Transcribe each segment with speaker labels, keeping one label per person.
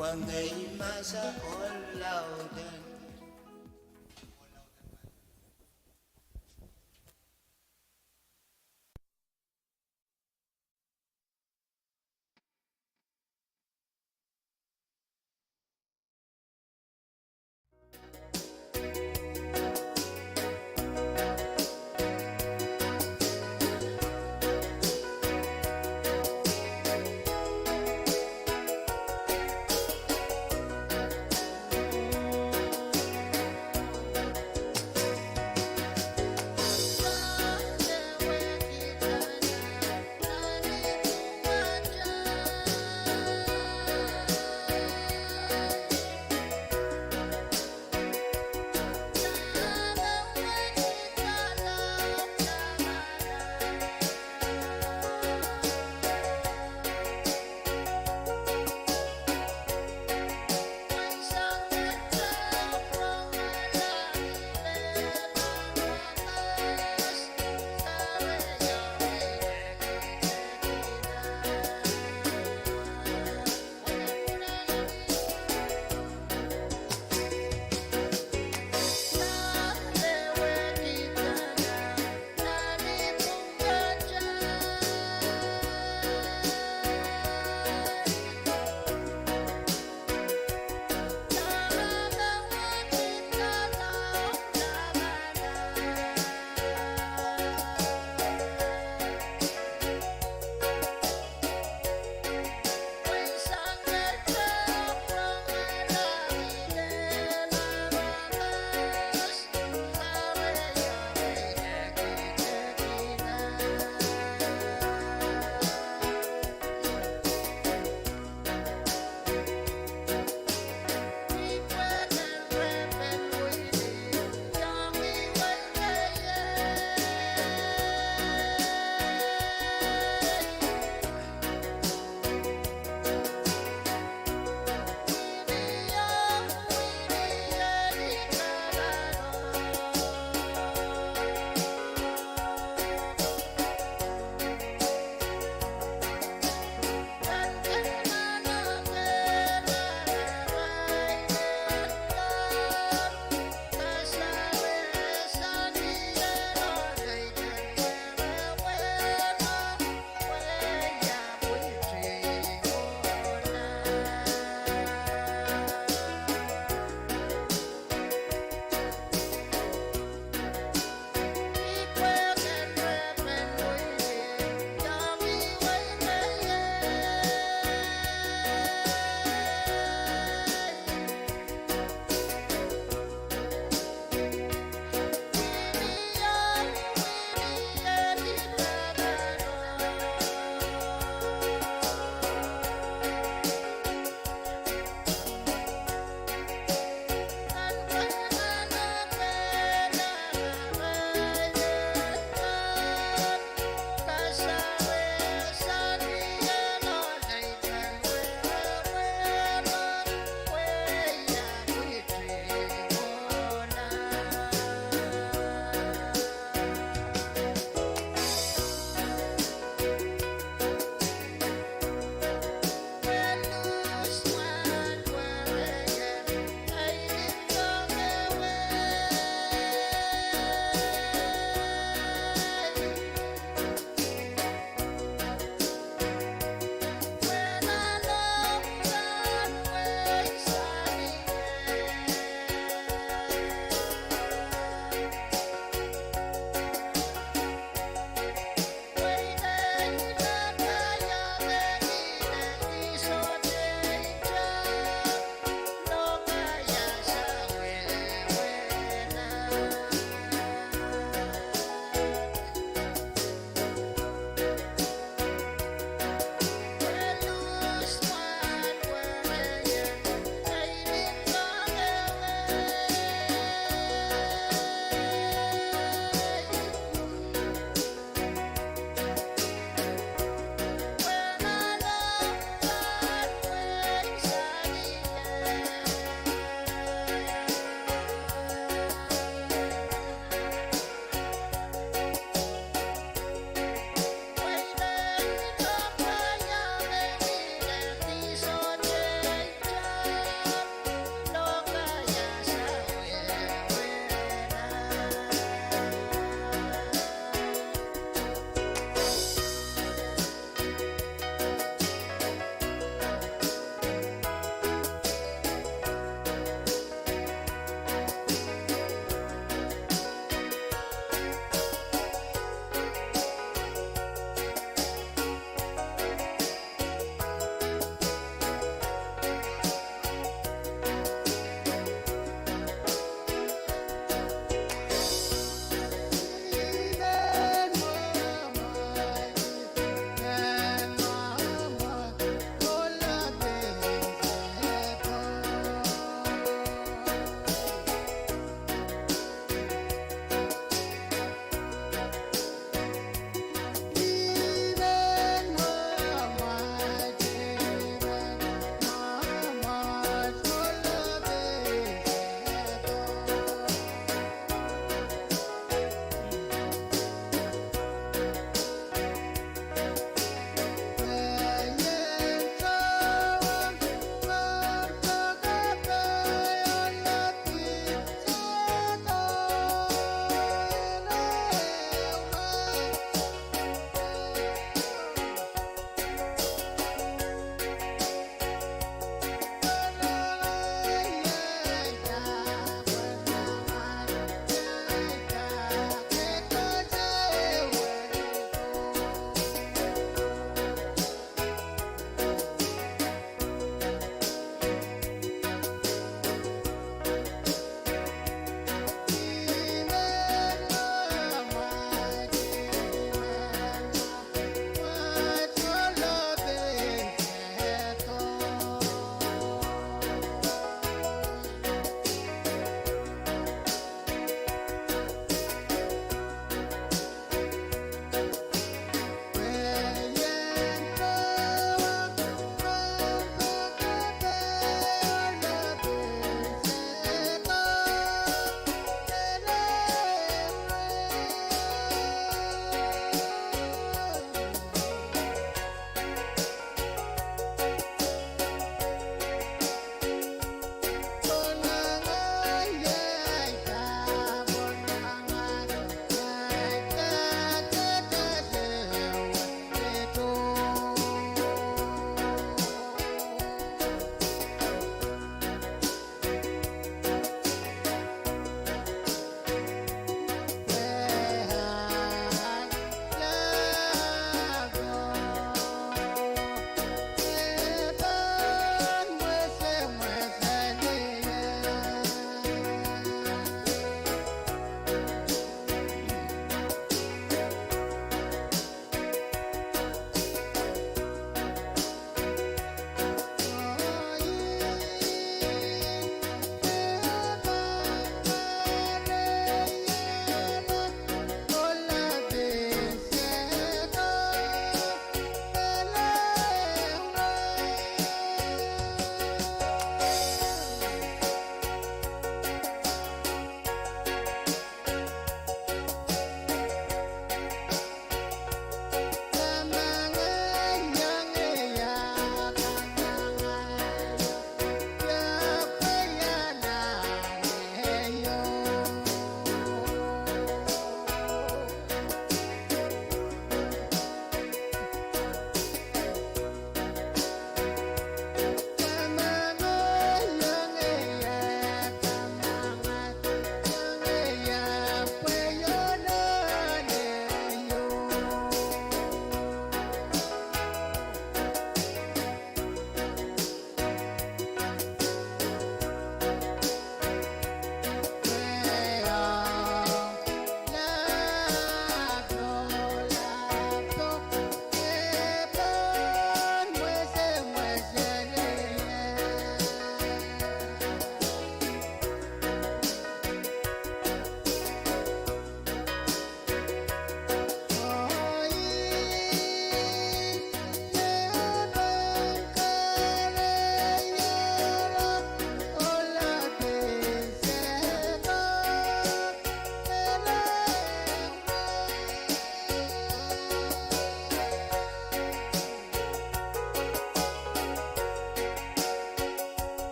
Speaker 1: Pwuhng ay masa olaudan.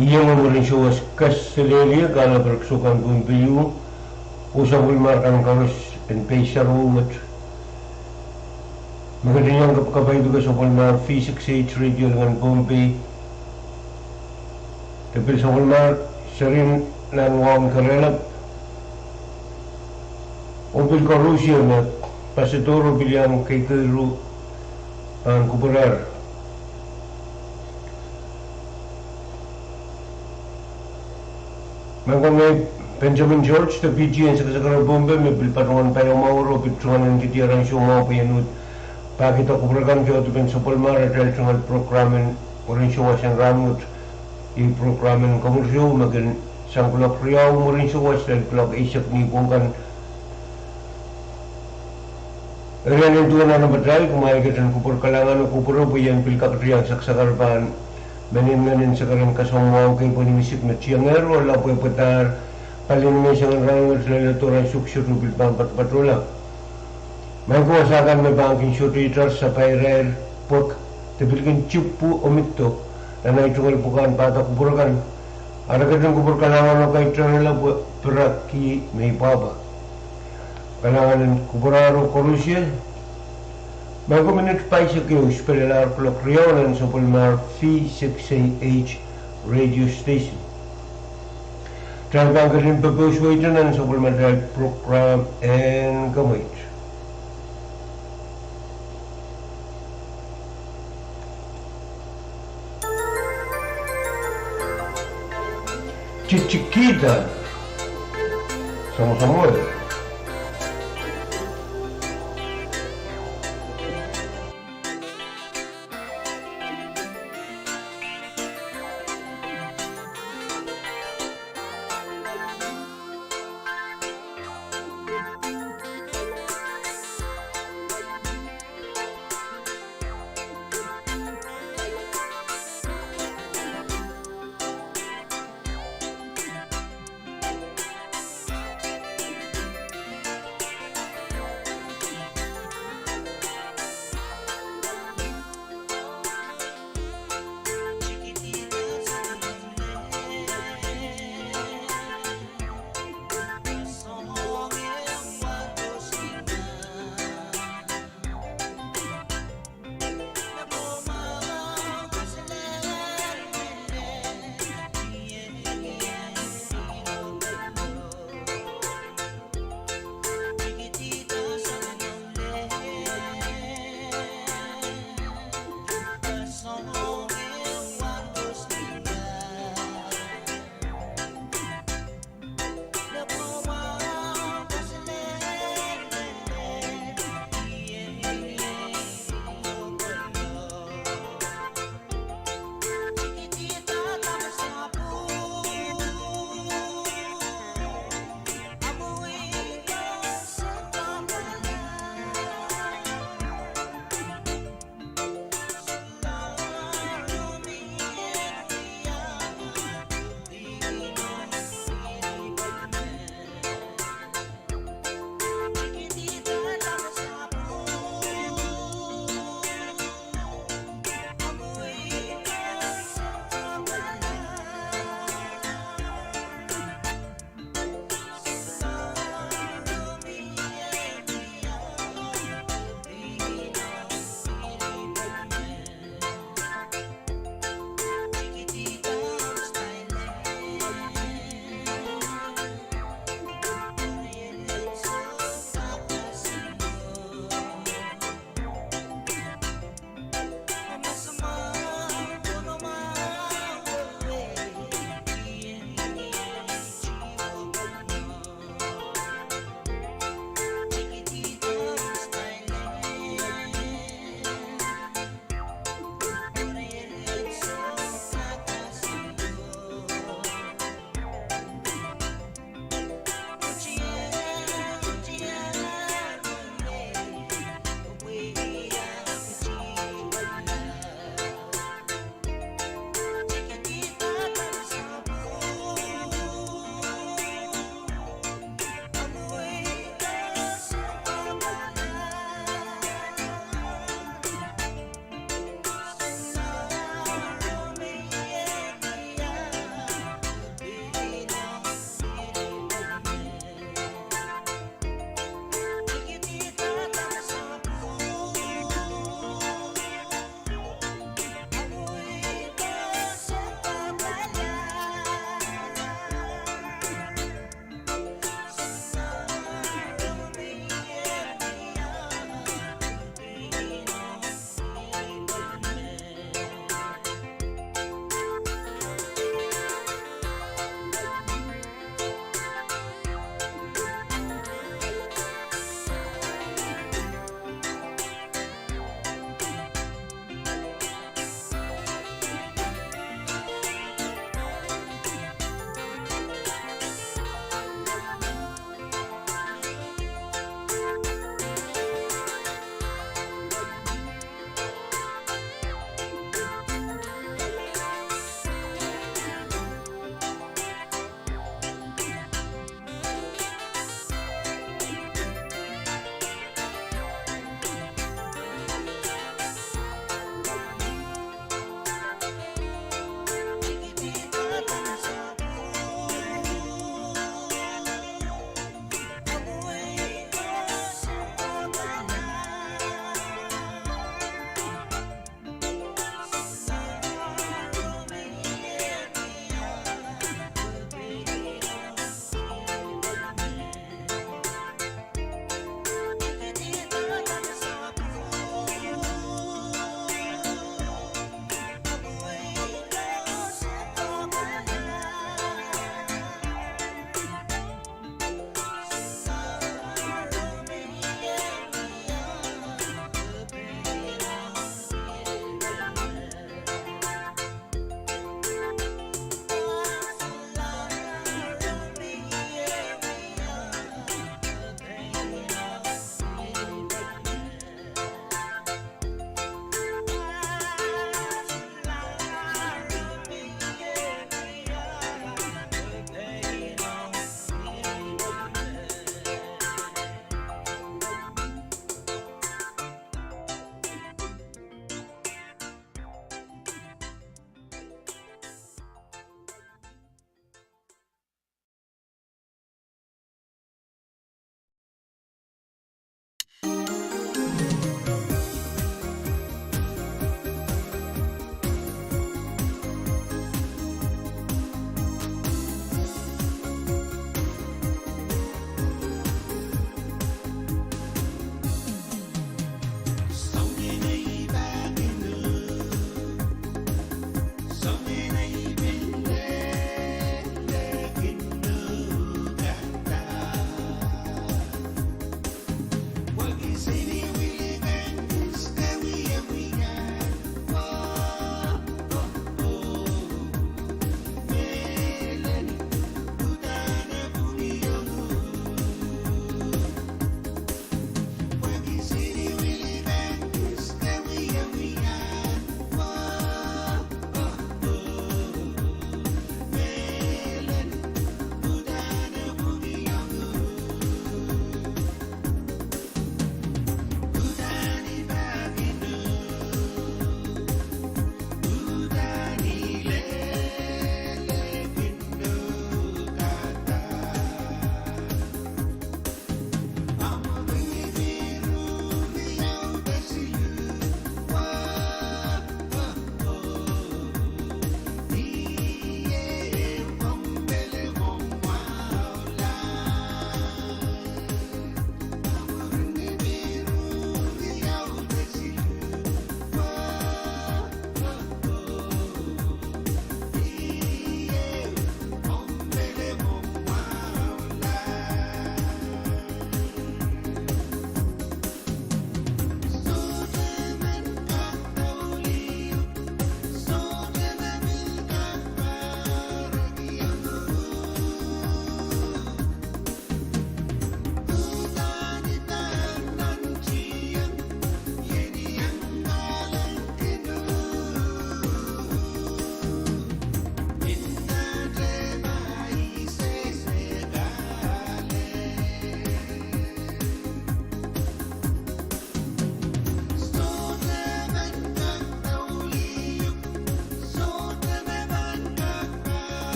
Speaker 2: Iya mamurin siya was kaselelia kala berksukan Pohnpei usah bulmarkan karus en peisar umat. Magandang kapkabay juga sa Pwuhng V6AH Radio dengan Pohnpei. Tapi sa Pwuhng sering nanwang karelap. Upil ka Rusya na pasitoro bilang kay Kairu ang kuburar. May Benjamin George, the PG, sa kasagaran Pohnpei, may bilpatungan tayo mauro, pitsungan ng titiyarang siya mga payanod. Bakit ako program siya ito sa Palmar, dahil sa programin, orin siya wasang ramot, i-programin kamursyo, maging sangkulak riyaw, orin siya was, dahil kulak isak ni Pwuhng. Riyan yung tuwa na nabatay, kumahigitan kupur kalangan o kupuro, bayan pilkak riyang saksakarpan, manin sa karang kasamaw kay panimisip na tiyangero, wala po ipatar, palinimay sa rangat sa lalaturan suksyo rubil patrula. May kuwasakan may banking shooter sa Pahrek, Pwuhng, tabilgin chupu o mito, na naitungal pukan patak kupurakan. Aragat ng kupur kalangan o kay tranala peraki may baba. Kalangan ng kupuraro korusya, may kuminit pa isa kayo spelalar kulokriyonan sa Pwuhng V6AH Radio Station. Talagang galing pagpuswaitan sa Pwuhng Drive Program and Gamit. Chichikita sama-sama.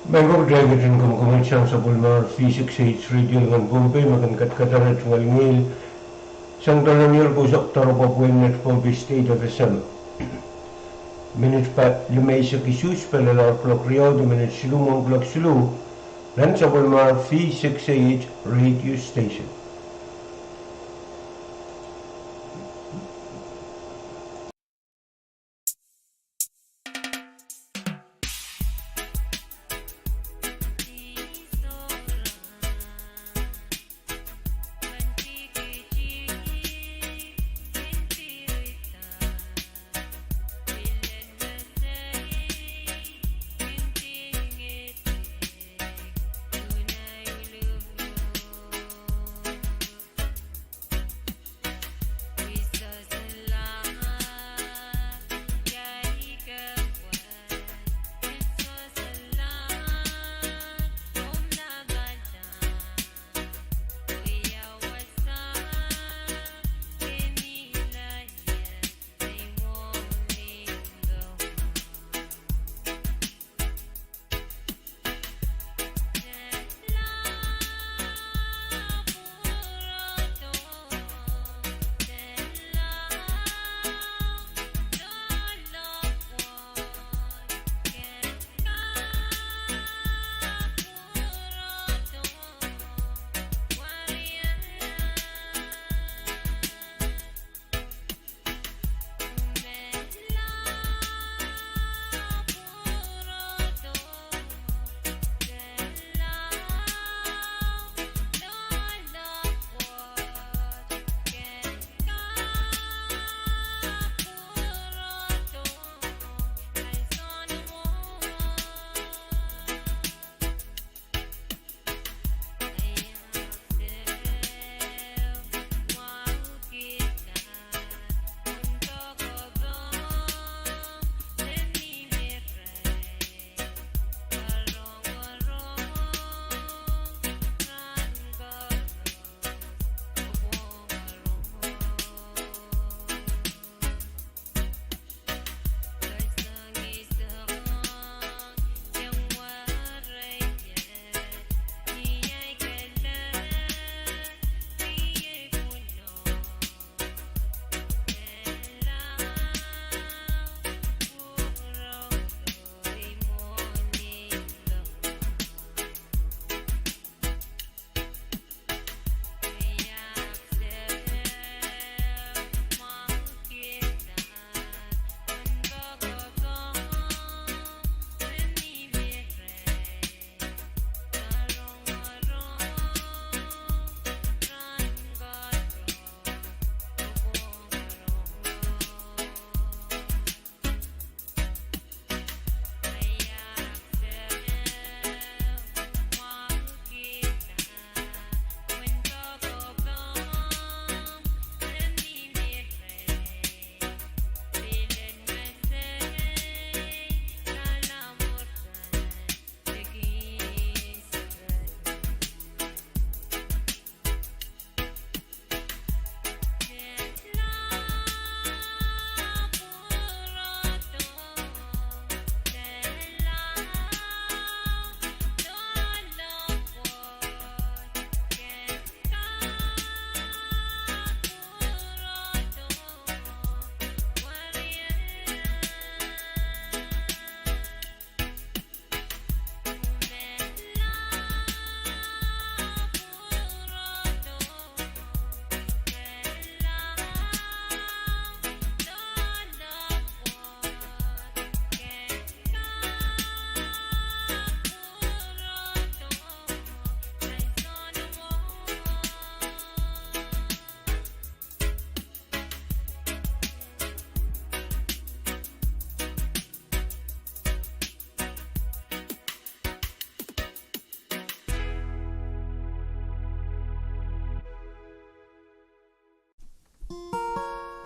Speaker 2: Bangkok Dragon kumkuman siyang sa Bulmar V6AH Radio ng Pohnpei makan Kadkadaur at Pwuhng sang tanan niyo po sa Oktaro Pwuhng at Pohnpei State FSM. Minutes pa lumay sa kisus palalar plok rio di minutes silumong plok silu dan sa Bulmar V6AH Radio Station.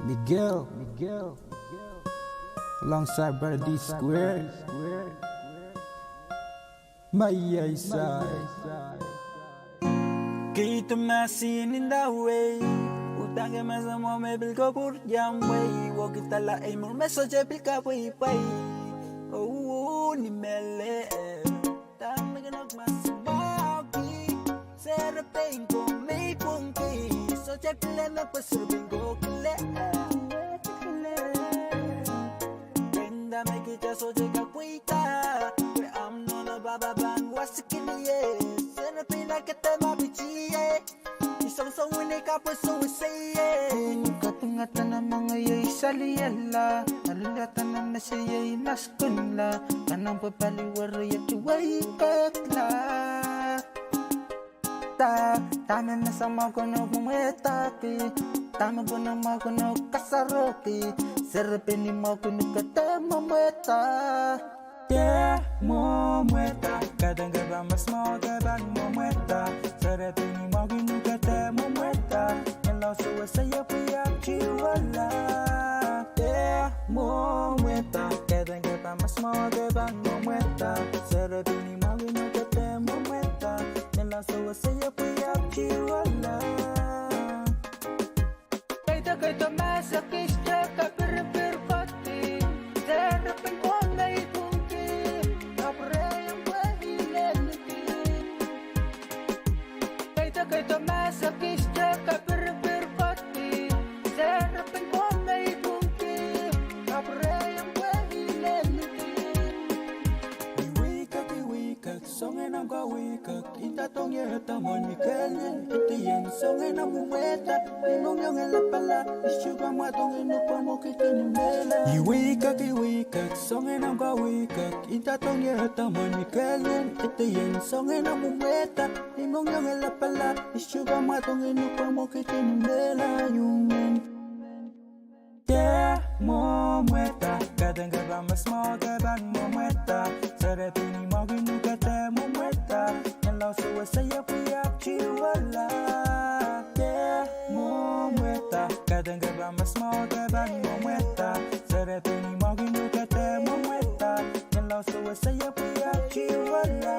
Speaker 3: Miguel, alongside brother D Square. My side. Keep the machine in the way. Utang mas mo me bil ko pur jam way. Wo kita la ay mo message bil ka pay pay. Oh ni mele. Tam nagnog mas magi. Serapin ko may Pohnpei. So check le na pasurubing ko kile. Kenda may kita so check ka puita. We am no na baba bang wasikiliye. Serapin na kita mabichiye. Isang-sang winay KAPWARESOU say katungatan ng mga yoy saliyala. Nalulatan ng nasiyay naskunla. Kanang papaliwara yat yuway katla. Tama na sa mga kunog mumetapi. Tama ko na mga kunog kasaropi. Sarapin ni mga kunog kata mameta. Yeah, mometa. Kadang gaba mas mo gaban mometa. Sarapin ni mga kunog kata mometa. Nalaw suwa saya puyap chiwala. Yeah, mometa. Kadang gaba mas mo gaban mometa. Sarapin ni mga kunog kata mometa. Nalaw suwa saya puyap chiwala. Kaito masakis ka per pati. Sarapin ko ngay Kaito masakis ka per pati. Sarapin ko ngay Pohnpei. Kapre ang pahileliti. Iwikak, songen ang kawikak. Itatong yatamon mikalyan. Itiyan, songen ang mumeta. Inong yung alapala. Isyuga matong inupa mo kitinimela. Iwikak, songen ang kawikak. Itatong yatamon mikalyan. Itiyan, songen ang mumeta. Inong yung alapala. Isyuga matong inupa mo kitinimela. Yung yeah, mometa. Kadang gaba mas mo gaban mometa. Sarapin ni mo ginugata mometa. Nalaw suwa saya puyap chiwala. Yeah, mometa. Kadang gaba mas mo gaban mometa. Sarapin ni mo ginugata mometa. Nalaw suwa saya puyap chiwala.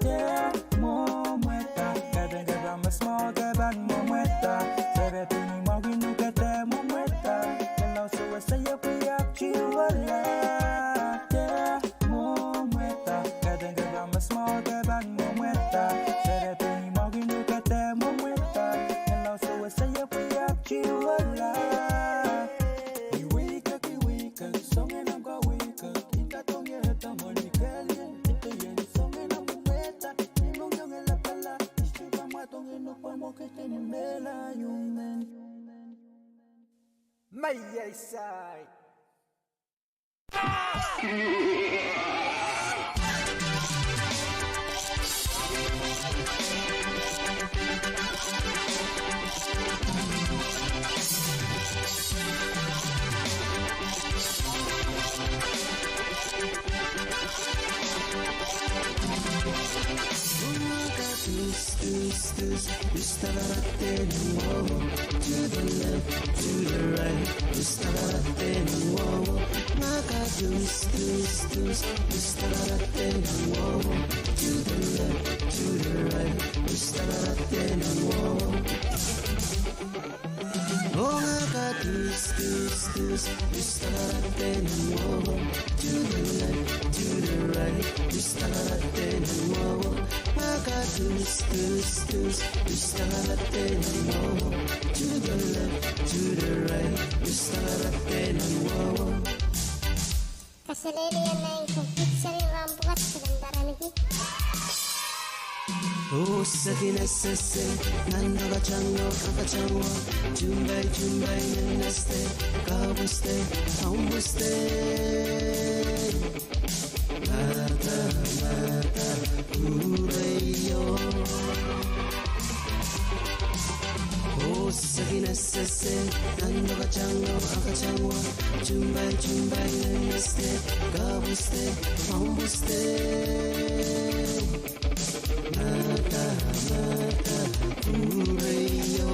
Speaker 3: Yeah, mometa. Kadang gaba mas mo gaban mometa. Sarapin ni mo ginugata mometa. Nalaw suwa saya puyap chiwala. Yeah, mometa. Kadang gaba mas mo gaban mometa. Sarapin ni mo ginugata mometa. Nalaw suwa saya puyap chiwala. Iwikak, songen ang kawikak. Itatong yatamon mikalyan. Ito yan, songen ang mumeta. Inong yung alapala. Isyuga matong inupa mo kitinimela. Yung men may side.
Speaker 1: We start in whoa, to the left, to the right. We start in whoa, maka dus. We start in whoa, to the left, to the right. We start in whoa. Oh, maka dus. We start in whoa, to the left, to the right. We start in whoa. Maka dus. We start in whoa, to the left, to the right. We start in whoa.
Speaker 4: Kasalili yan na yung complete sa rirang bukas sa ganda lagi.
Speaker 1: Oh, sakinasase, nando ka chango, kakachango. Jumbay, nanaste, kabuste, kaumbuste. Mata, urayo. Oh, sakinasase, nando ka chango, kakachango. Jumbay, nanaste, kabuste, kaumbuste. Mata, urayo.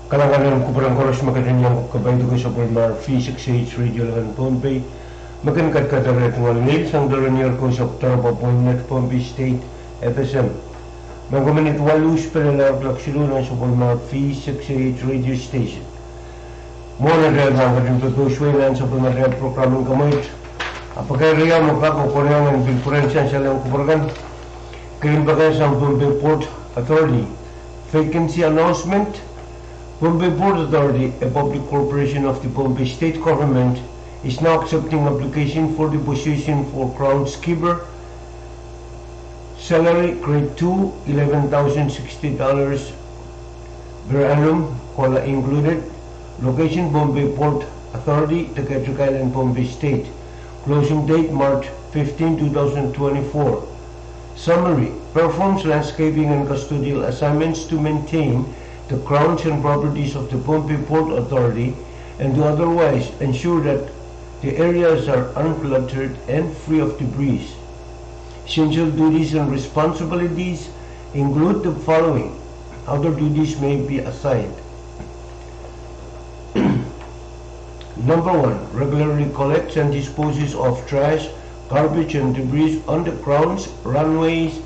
Speaker 2: Kadang-kadang kuperang koros makan yang kabay tugas sa Pwuhng V6AH Radio lagan Pohnpei makan Kadkadaur at ngalil sang dolanir ko sa Pwuhng Pohnpei State FSM magamanit walus palalar klaksilunan sa Pwuhng V6AH Radio Station muna dahil mga kadintutoswelan sa Pwuhng programang kamoy apagay riyan makakukurangan bilpurensiyan sa lang kupuragan kirimbagan sa Pohnpei Port Authority vacancy announcement. Pohnpei Port Authority, a public corporation of the Pohnpei State Government, is now accepting application for the position for Crown Skipper. Salary grade 2, $11,060 per annum, COLA included. Location Pohnpei Port Authority, Kadkadaur Island, Pohnpei State. Closing date March 15, 2024. Summary: performs landscaping and custodial assignments to maintain the grounds and properties of the Pohnpei Port Authority and to otherwise ensure that the areas are uncluttered and free of debris. Essential duties and responsibilities include the following. Other duties may be assigned. Number 1. Regularly collects and disposes of trash, garbage and debris on the grounds, runways,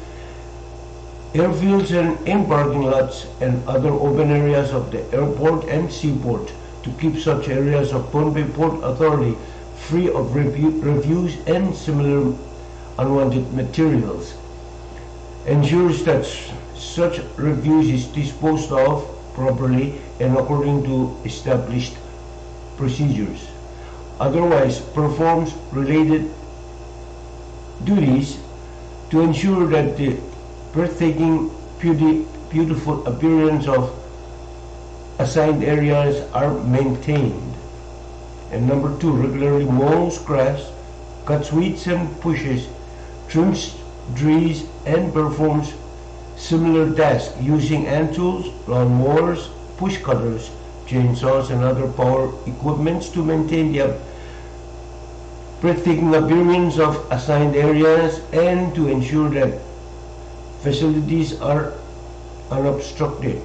Speaker 2: airfields and in parking lots and other open areas of the airport and seaport to keep such areas of Pohnpei Port Authority free of refuse and similar unwanted materials. Ensures that such refuse is disposed of properly and according to established procedures. Otherwise performs related duties to ensure that the breathtaking, beautiful appearance of assigned areas are maintained. And number 2, regularly mows grass, cuts weeds and bushes, trims trees, and performs similar tasks using hand tools, lawn mowers, push cutters, chainsaws, and other power equipments to maintain the breathtaking appearance of assigned areas and to ensure that facilities are unobstructed.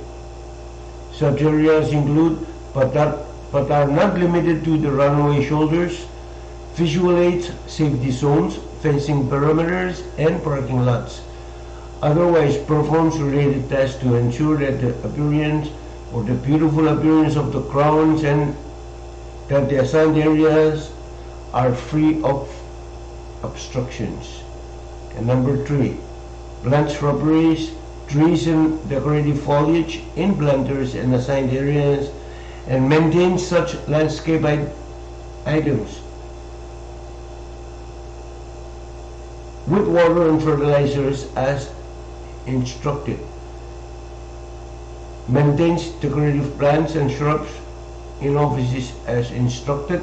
Speaker 2: Such areas include, but are not limited to, the runway shoulders, visual aids, safety zones, fencing perimeters, and parking lots. Otherwise performs related tasks to ensure that the appearance or the beautiful appearance of the grounds and that the assigned areas are free of obstructions. And number 3, plants shrubberies, trees and decorative foliage in planters and assigned areas and maintain such landscape items with water and fertilizers as instructed. Maintains decorative plants and shrubs in offices as instructed.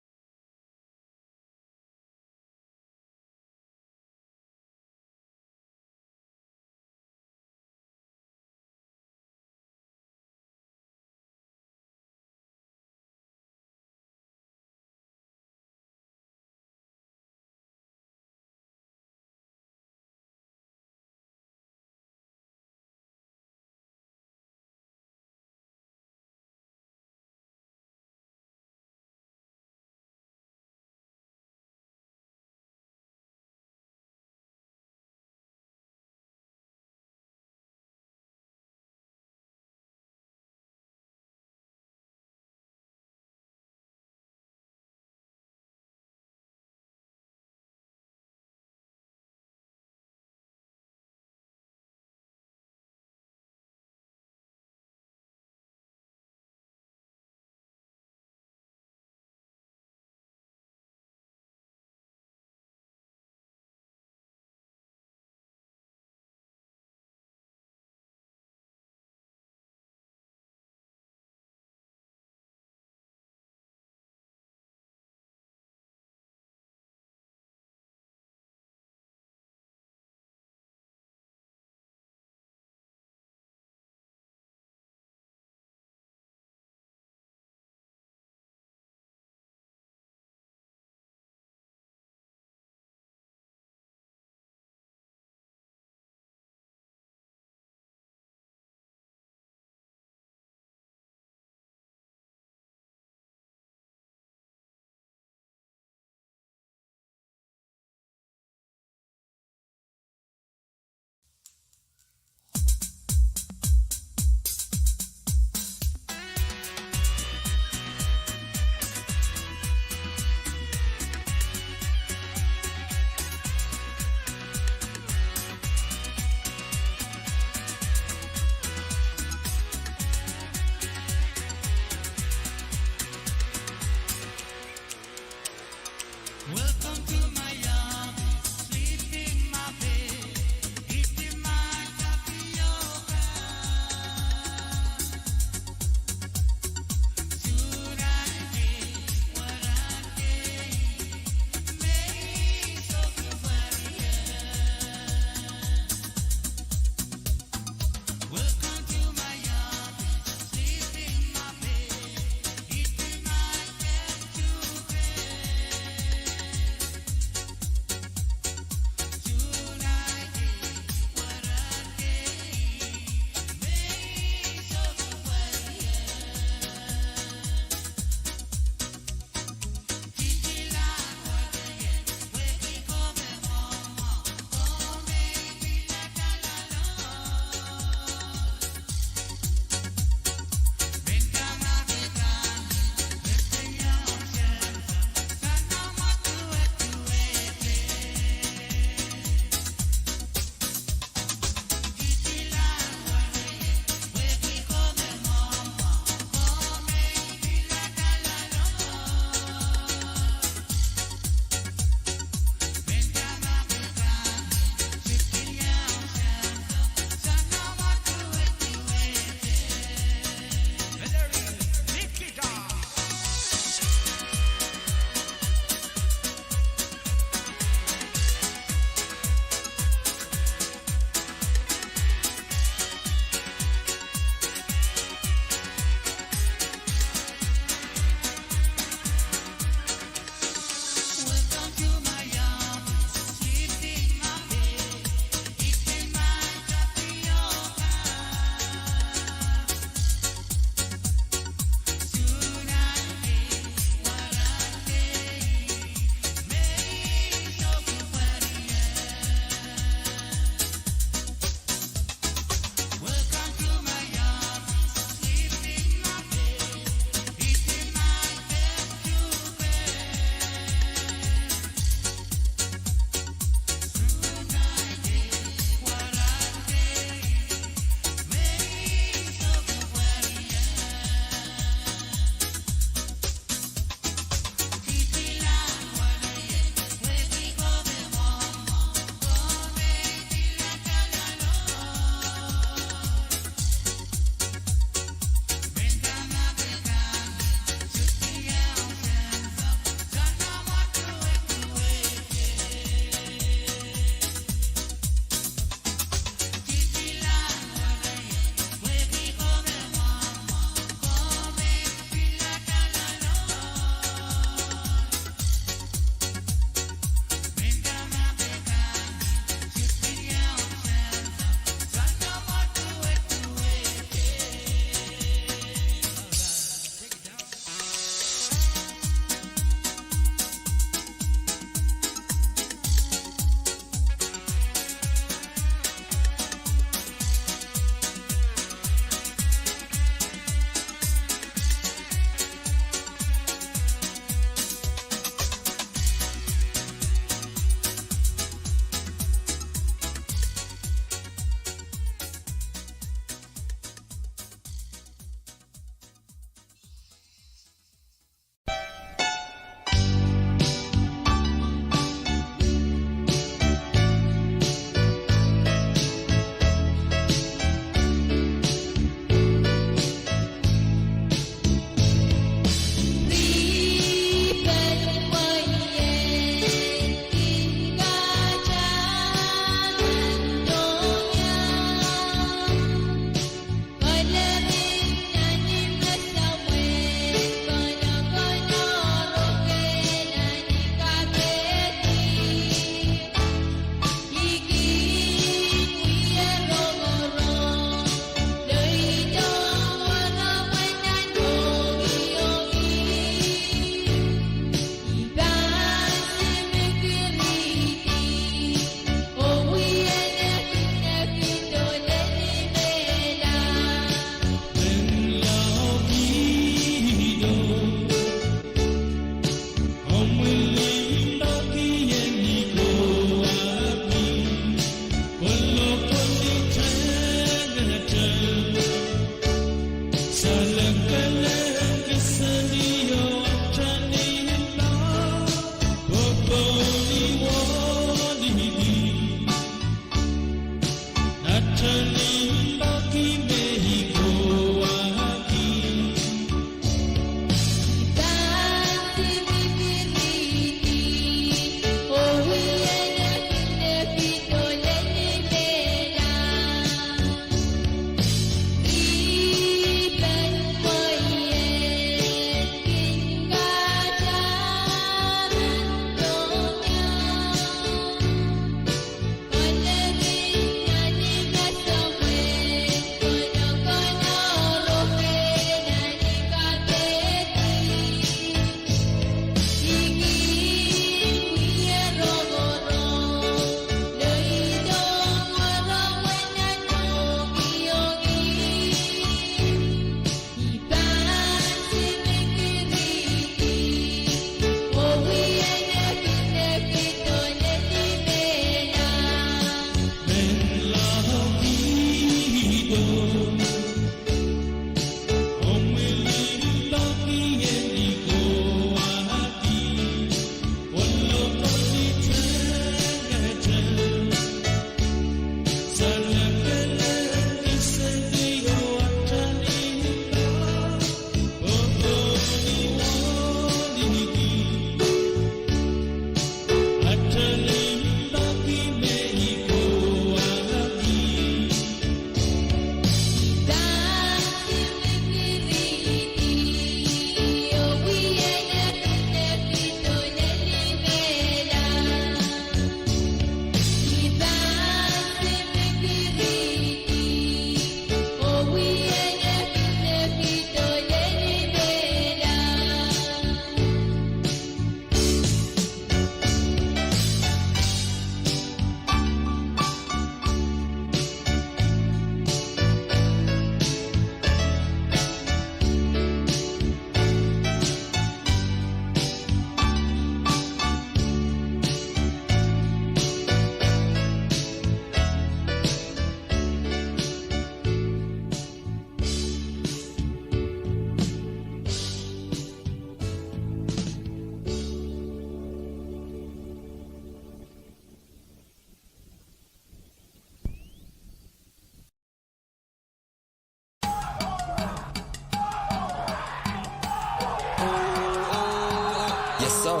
Speaker 5: Yes, sir.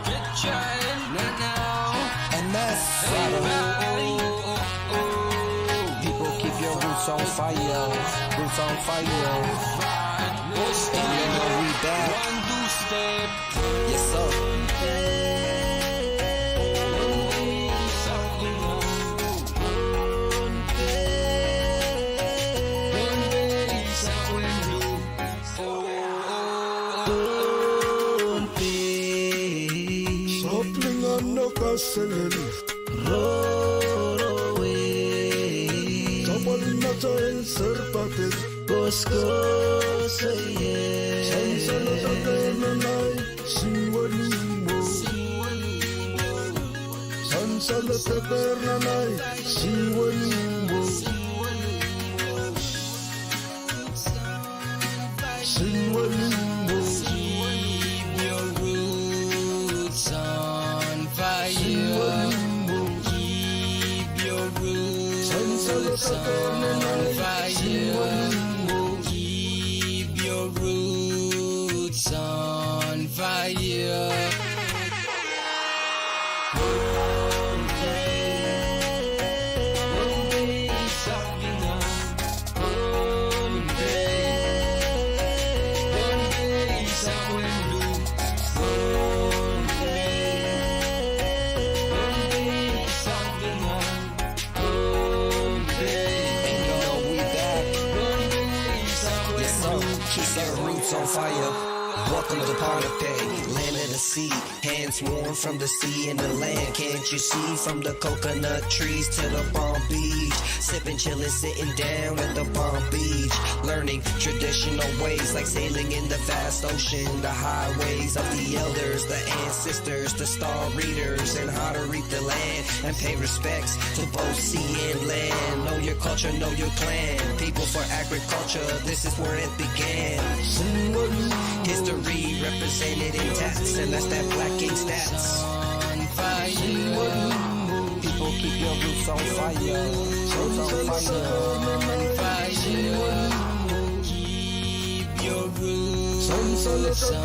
Speaker 5: Get trying now. And that's people keep your roots on fire. Roots on fire. And you know we back. Yes, sir.
Speaker 1: Roll away. Somebody not to answer packet. Bosco say yeah. Sunset again and night. See what you move. Sunset again and night. See what you move. See what you move.
Speaker 5: Keep your roots on fire. Keep your roots on fire. Keep your roots on fire. On fire. Welcome to Pohnpei, land of the sea. Hands warm from the sea and the land. Can't you see from the coconut trees to the Palm Beach? Sipping, chilling, sitting down at the Palm Beach. Learning traditional ways like sailing in the vast ocean. The highways of the elders, the ancestors, the star readers, and how to reap the land and pay respects to both sea and land. Know your culture, know your clan. People for agriculture, this is where it began. History represented in tats, and that's that black ink stats. On fire. People keep your roots on fire. Roots on fire. Keep your roots on fire.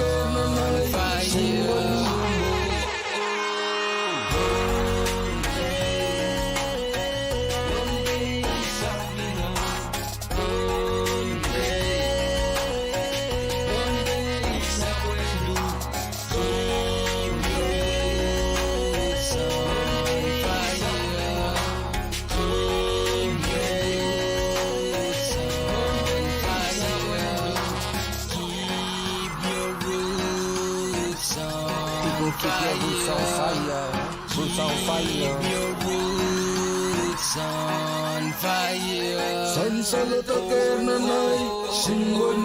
Speaker 5: Keep your roots on fire. Roots on fire. Keep your roots on fire.
Speaker 1: Sunset again and night. Sing what you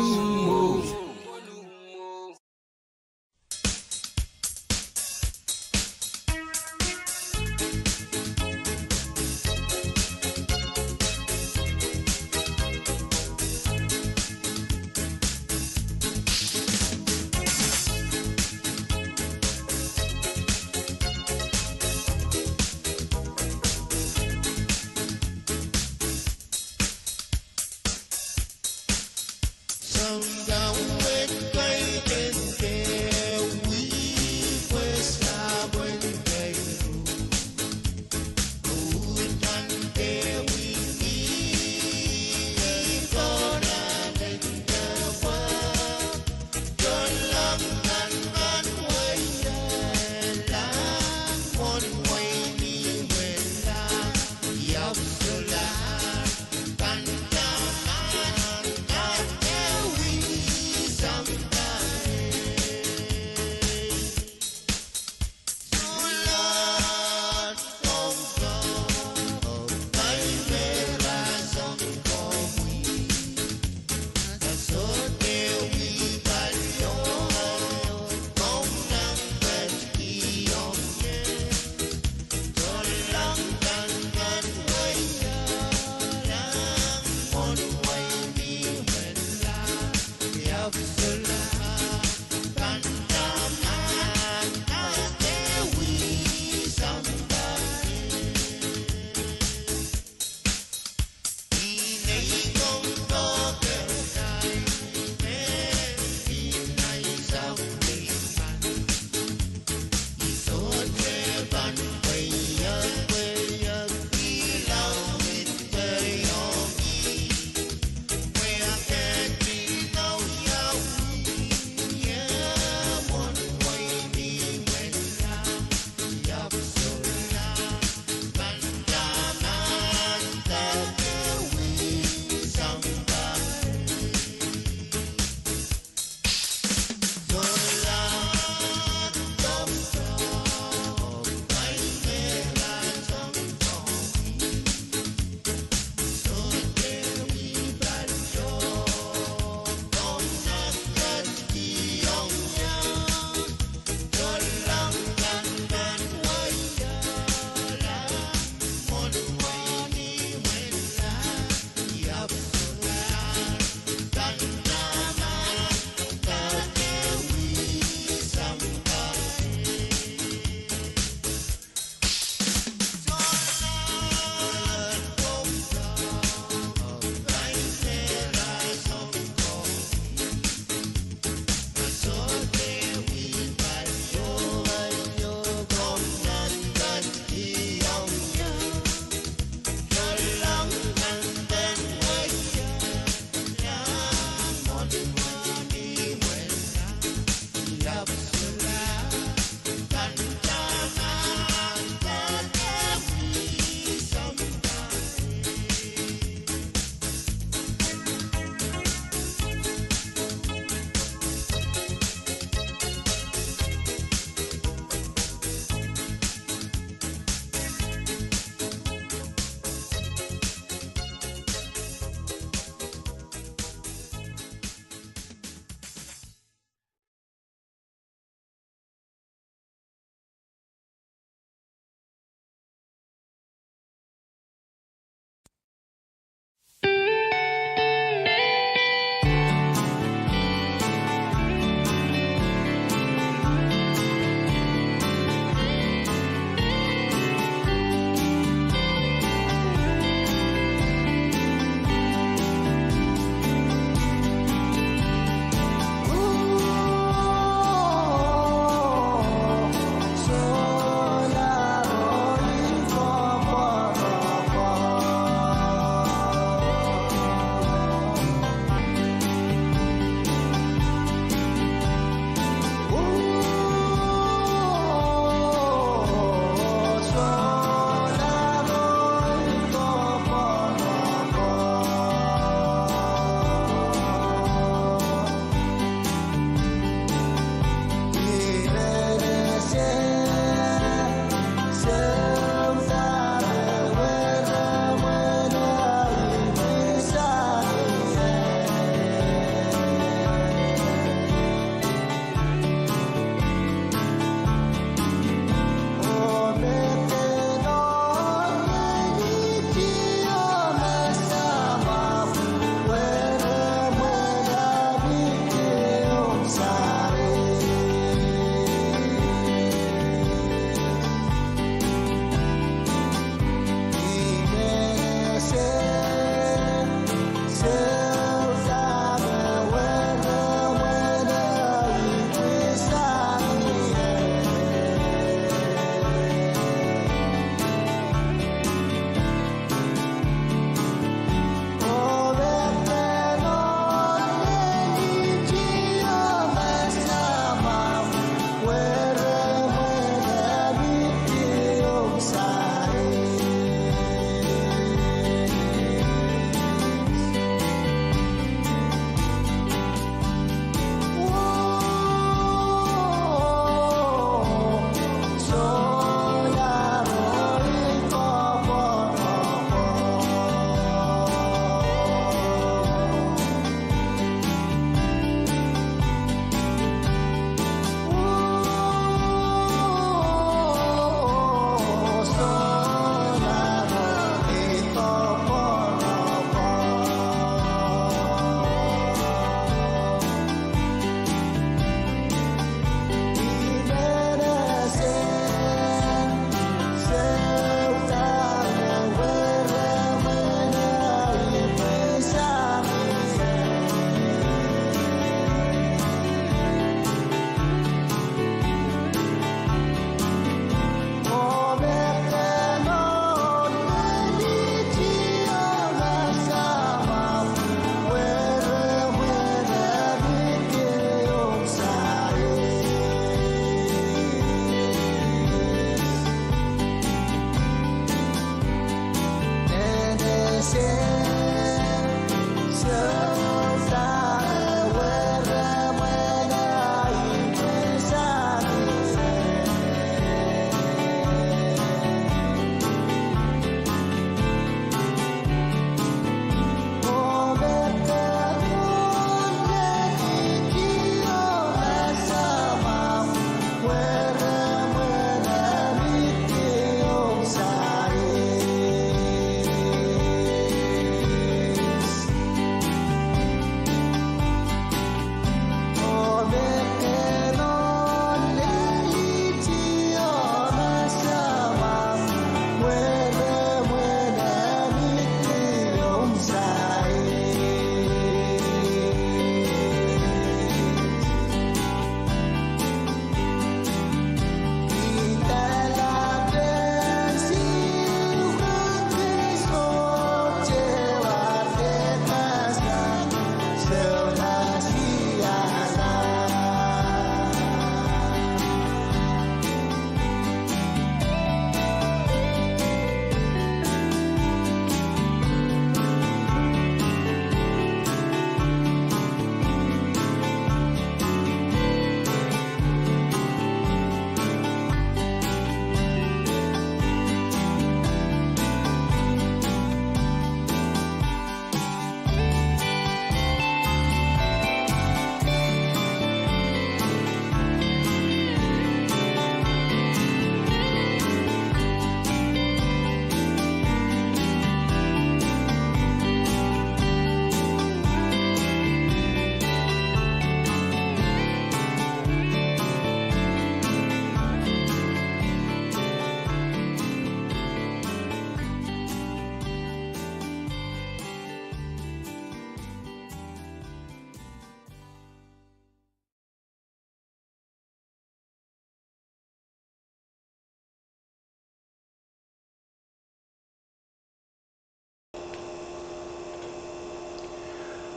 Speaker 1: move.
Speaker 6: Some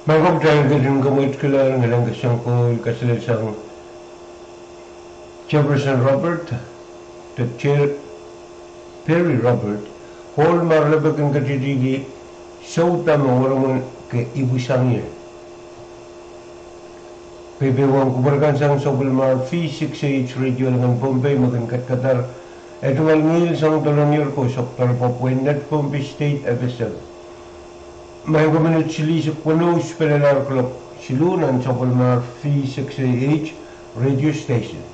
Speaker 2: Magkop tayo din gamit kila ngalang kasangkol kasilisang Jefferson Robert, the Chair Perry Robert, whole marlabag ang katitigi, sauta mawaraman ke ibu sangye. Pwuhng kubarkan sang Sobalmar V6AH Radio dengan Pohnpei makan Kadkadaur. Ito malngil sang tolonyor ko Dr. Pwuhng net Pohnpei State FSL. May kuminut sili sa punos pelalar klok silunan Sobalmar V6AH Radio Station.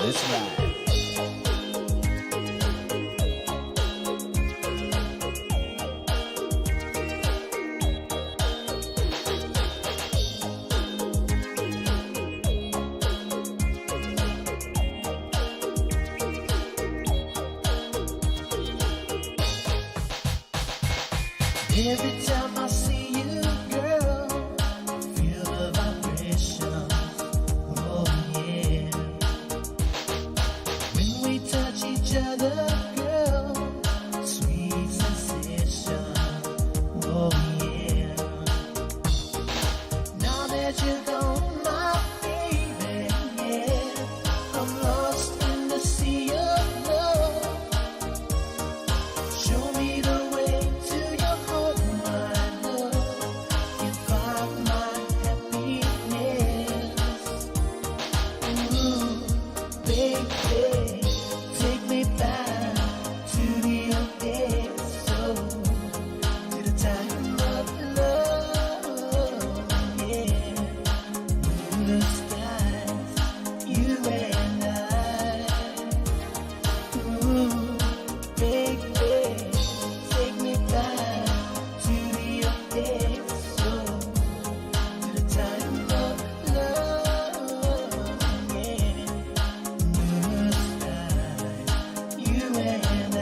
Speaker 6: Let's ride.
Speaker 1: Every time I see you, girl, feel the vibration. Oh yeah. When we touch each other, girl, sweet sensation. Oh yeah. Now that you're gone, my baby, yeah, I'm lost in the sea of love. Show me the way to your heart, my love. You find my happiness. Ooh, baby, take me back to the old days, so to the time of love, yeah. Blue skies, you and I. Ooh, baby, take me back to the old days, so to the time of love, yeah. Blue skies, you and I.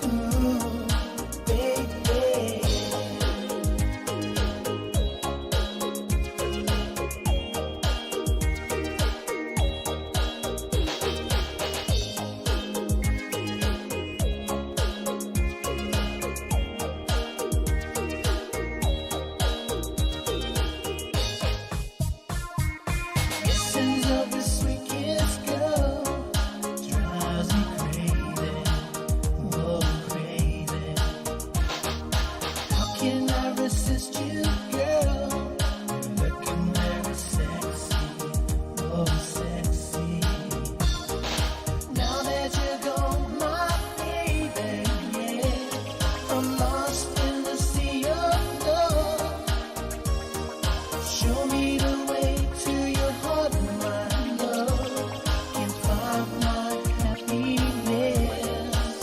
Speaker 1: Ooh, baby. Essence of the sweetest girl drives me crazy, oh crazy. How can I resist you, girl? You're looking very sexy, oh sexy. Now that you're gone, my baby, yeah, I'm lost in the sea of love. Show me the way to your heart, my love. Can find my happiness.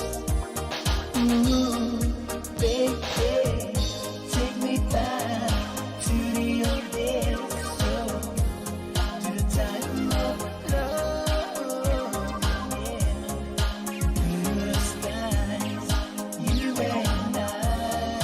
Speaker 1: Ooh, baby, take me back to the old days, so to the time of love, yeah. Blue skies, you and I.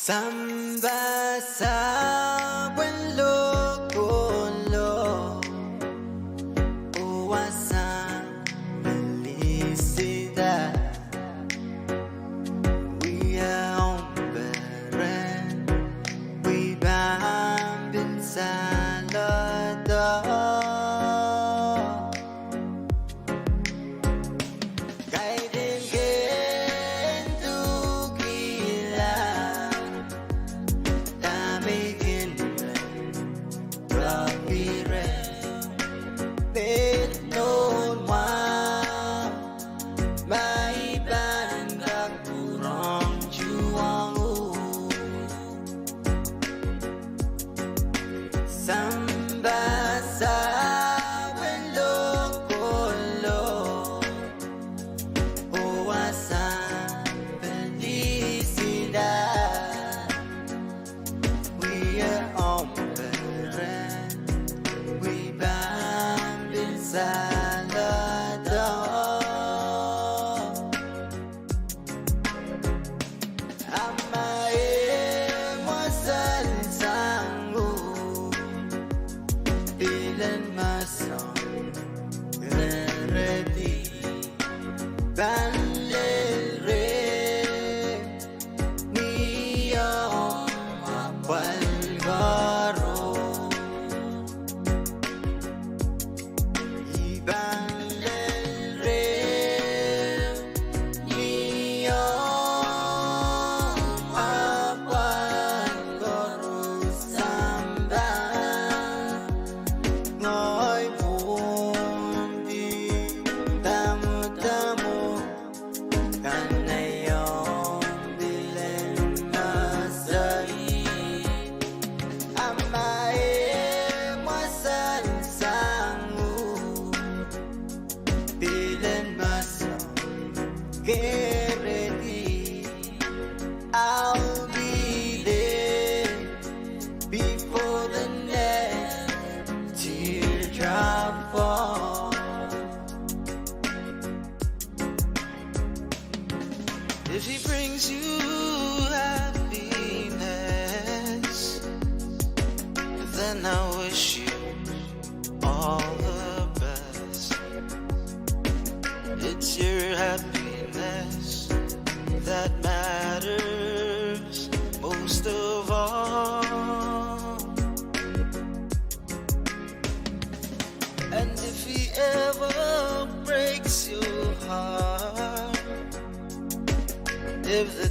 Speaker 1: Samba sa buen loco lo uwasan felicidad. We are on Pahrek, we bound inside the door.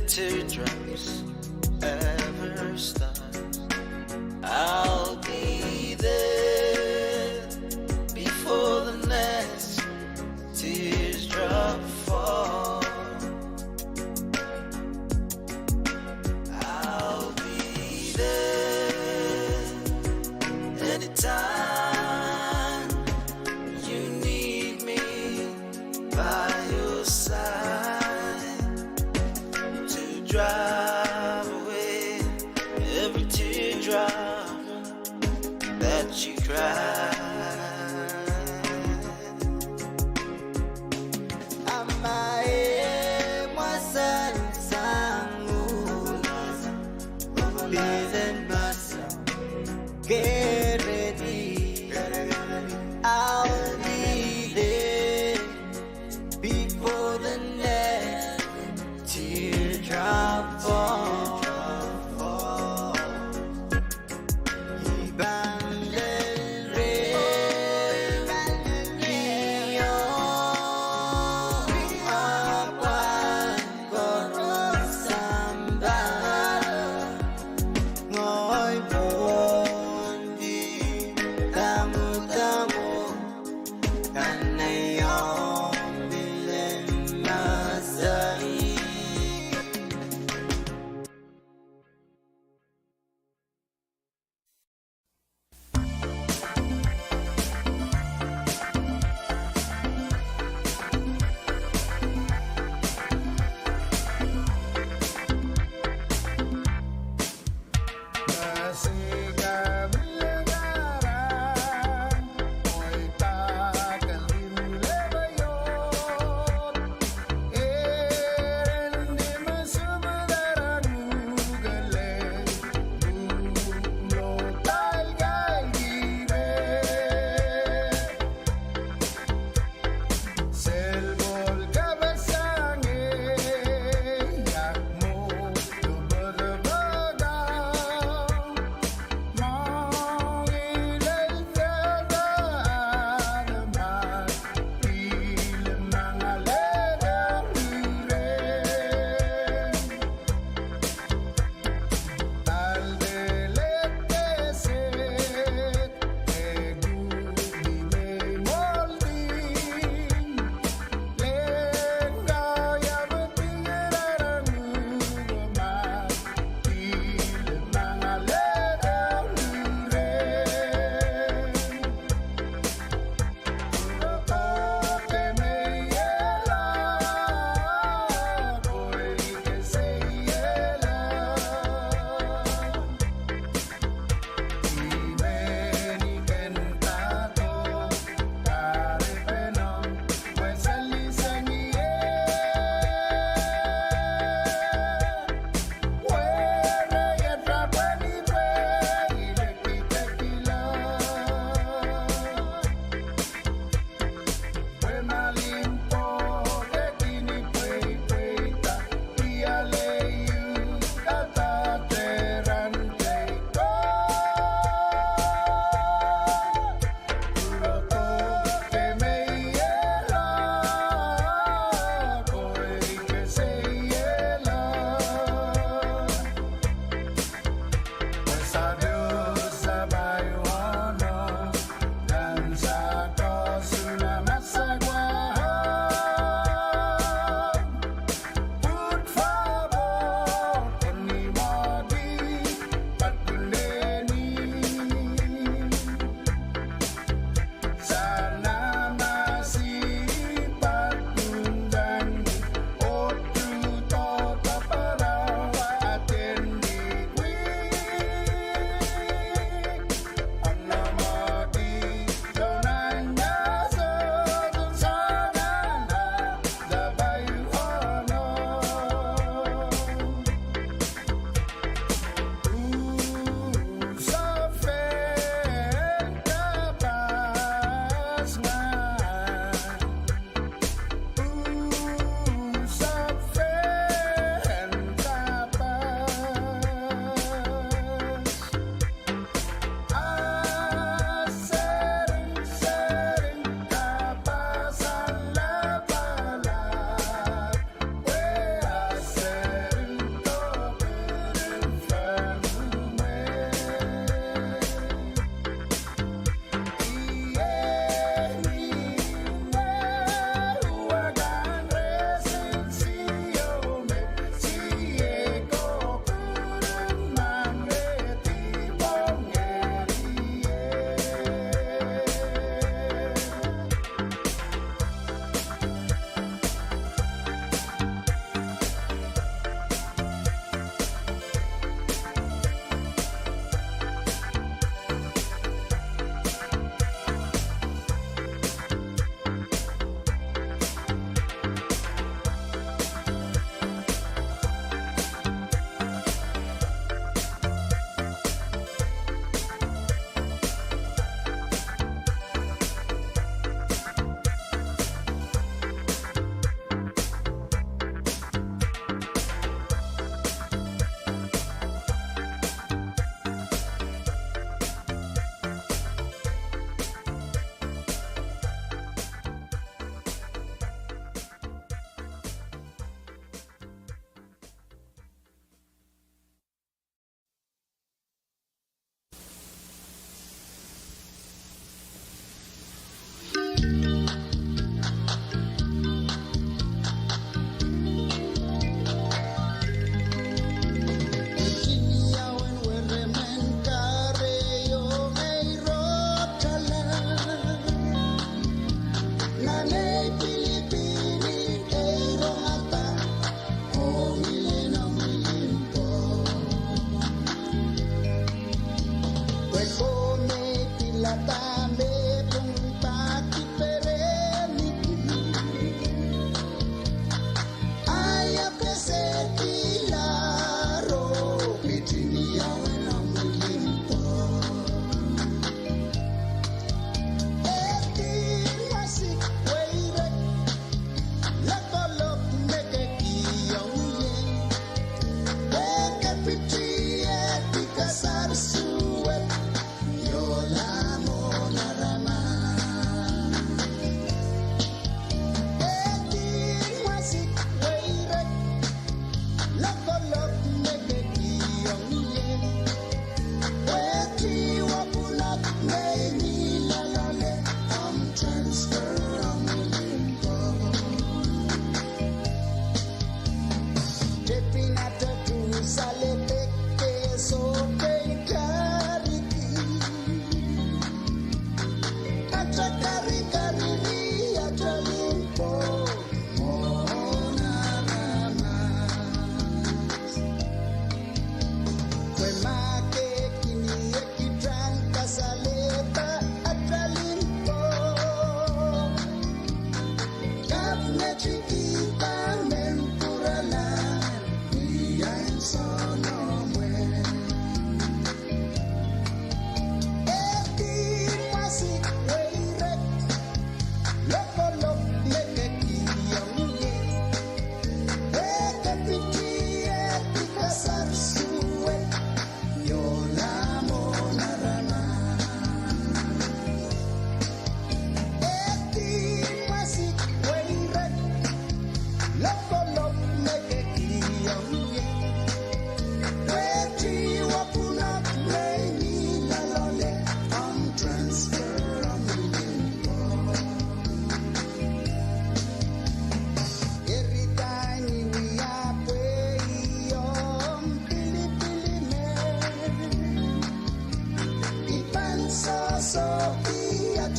Speaker 3: Teardrops ever start, I'll be there before the next teardrop fall. I'll be there anytime you need me by your side. Drive away every teardrop that you cry. Amae mwasan sangu bilen masa. Get ready, I'll be there before the next teardrop.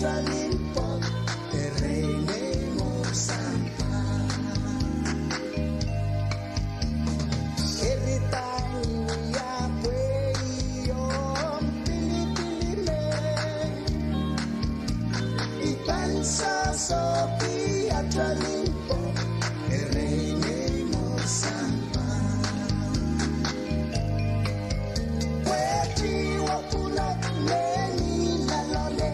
Speaker 1: Tralimpo, e reine Sampa. Every time we are praying, Pili Ipansa Sophia Tralimpo, e reine Sampa. Where do you pull up many la lole?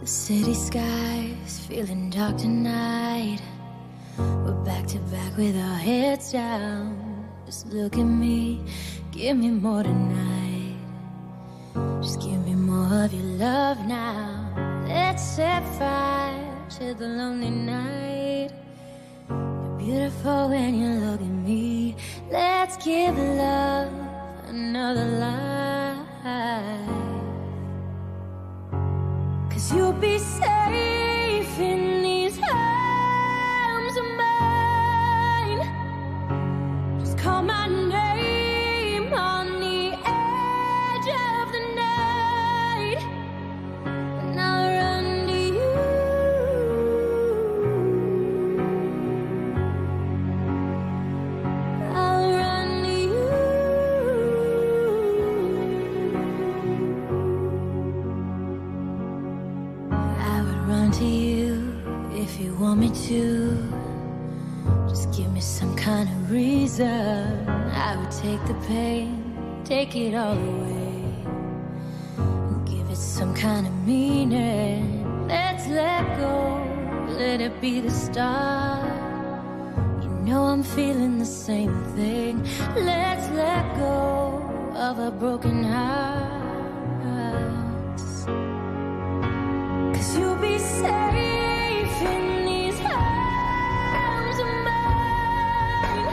Speaker 6: The city sky's feeling dark tonight. We're back to back with our heads down. Just look at me, give me more tonight. Just give me more of your love now. Let's set fire to the lonely night. You're beautiful when you look at me. Let's give love another life. be safe in these arms of mine. Just call my name on the edge of the night, and I'll run to you. I'll run to you. I would run to you if you want me to. Just give me some kind of reason. I would take the pain, take it all away, and give it some kind of meaning. Let's let go, let it be the start. You know I'm feeling the same thing. Let's let go of our broken hearts, 'cause you'll be safe in these arms of mine.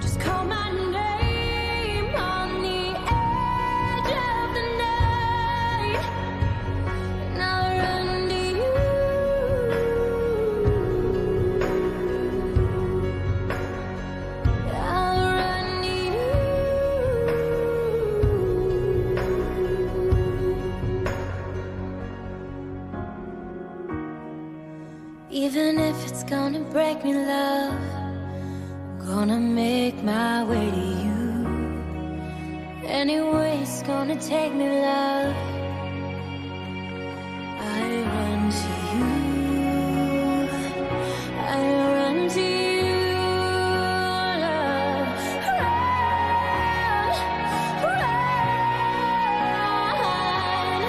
Speaker 6: Just call my name on the edge of the night, and I'll run to you. I'll run to you. Even if it's gonna break me, love, I'm gonna make my way to you. Anyway it's gonna take me, love, I run to you. I run to you, love. Run, run,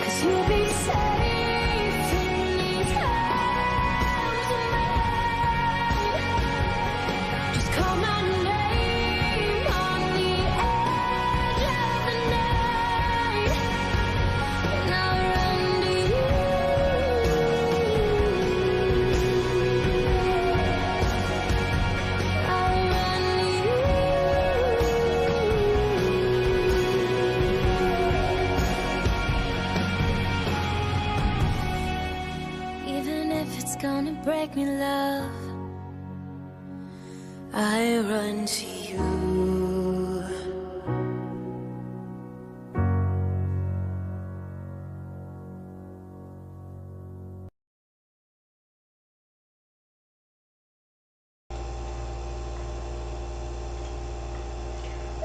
Speaker 6: 'cause you'll be safe in these arms of mine. Just call my name on the edge of the night, and I'll run to you. I'll run to you. Even if it's gonna break me, love, I run to you.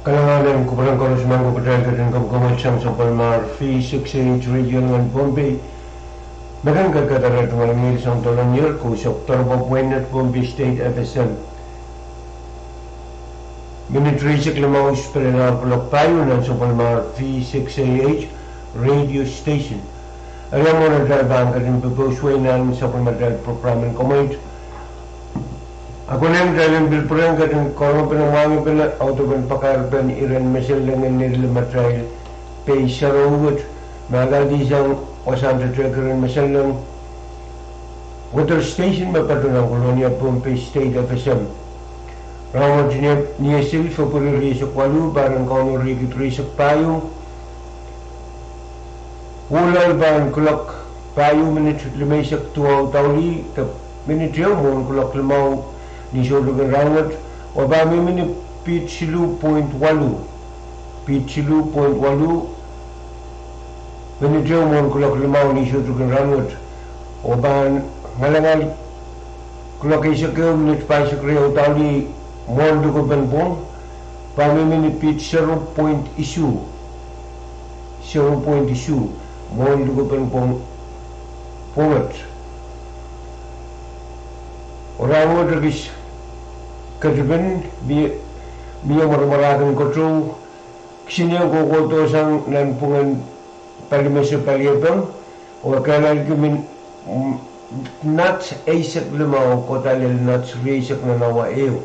Speaker 2: Kalanganan ko parang karusman ko padahal ka rin kamukamasang sa Palmar V6AH Radio ng Pohnpei. Meron Kadkadaur tumalangil sa tulang year ko sa Pwuhng at Pohnpei State FSM. Minitrisik lamaus pala na Pahrek ng sa Palmar V6AH Radio Station. Alam mo na drabang ka rin pupusway namin sa Palmar Program and Comment. Ako na yung driving bill po rin ka rin kung pinamami pala autoban pakarpan iran masalangan nila matrail pay sa road magadi siyang wasam sa tracker rin masalang water station mapato ng kolonya Pohnpei State FSM. Ramad niya silfa po rin sa kwalu parang kung rikit risak Pwuhng ulal parang kulak Pwuhng minit lumaysak tuwaw tawli tap minit yaw mo kulak lumaw ni Sulugan Rawat o ba may mini Pichilu.8 Minidyo mo kulak limaw ni Sulugan Rawat o ba ngalangal kulak isa kayo minit pa isa kayo tali moldo ko banbong ba may mini Pich 0.1 moldo ko banbong pungat orang lagi kerjaan dia marmarakan kotor sini aku kotor sang nan pungan parlimen paliapang o kaya lagi min nuts aisak lemau kota lel nuts aisak na nawa eo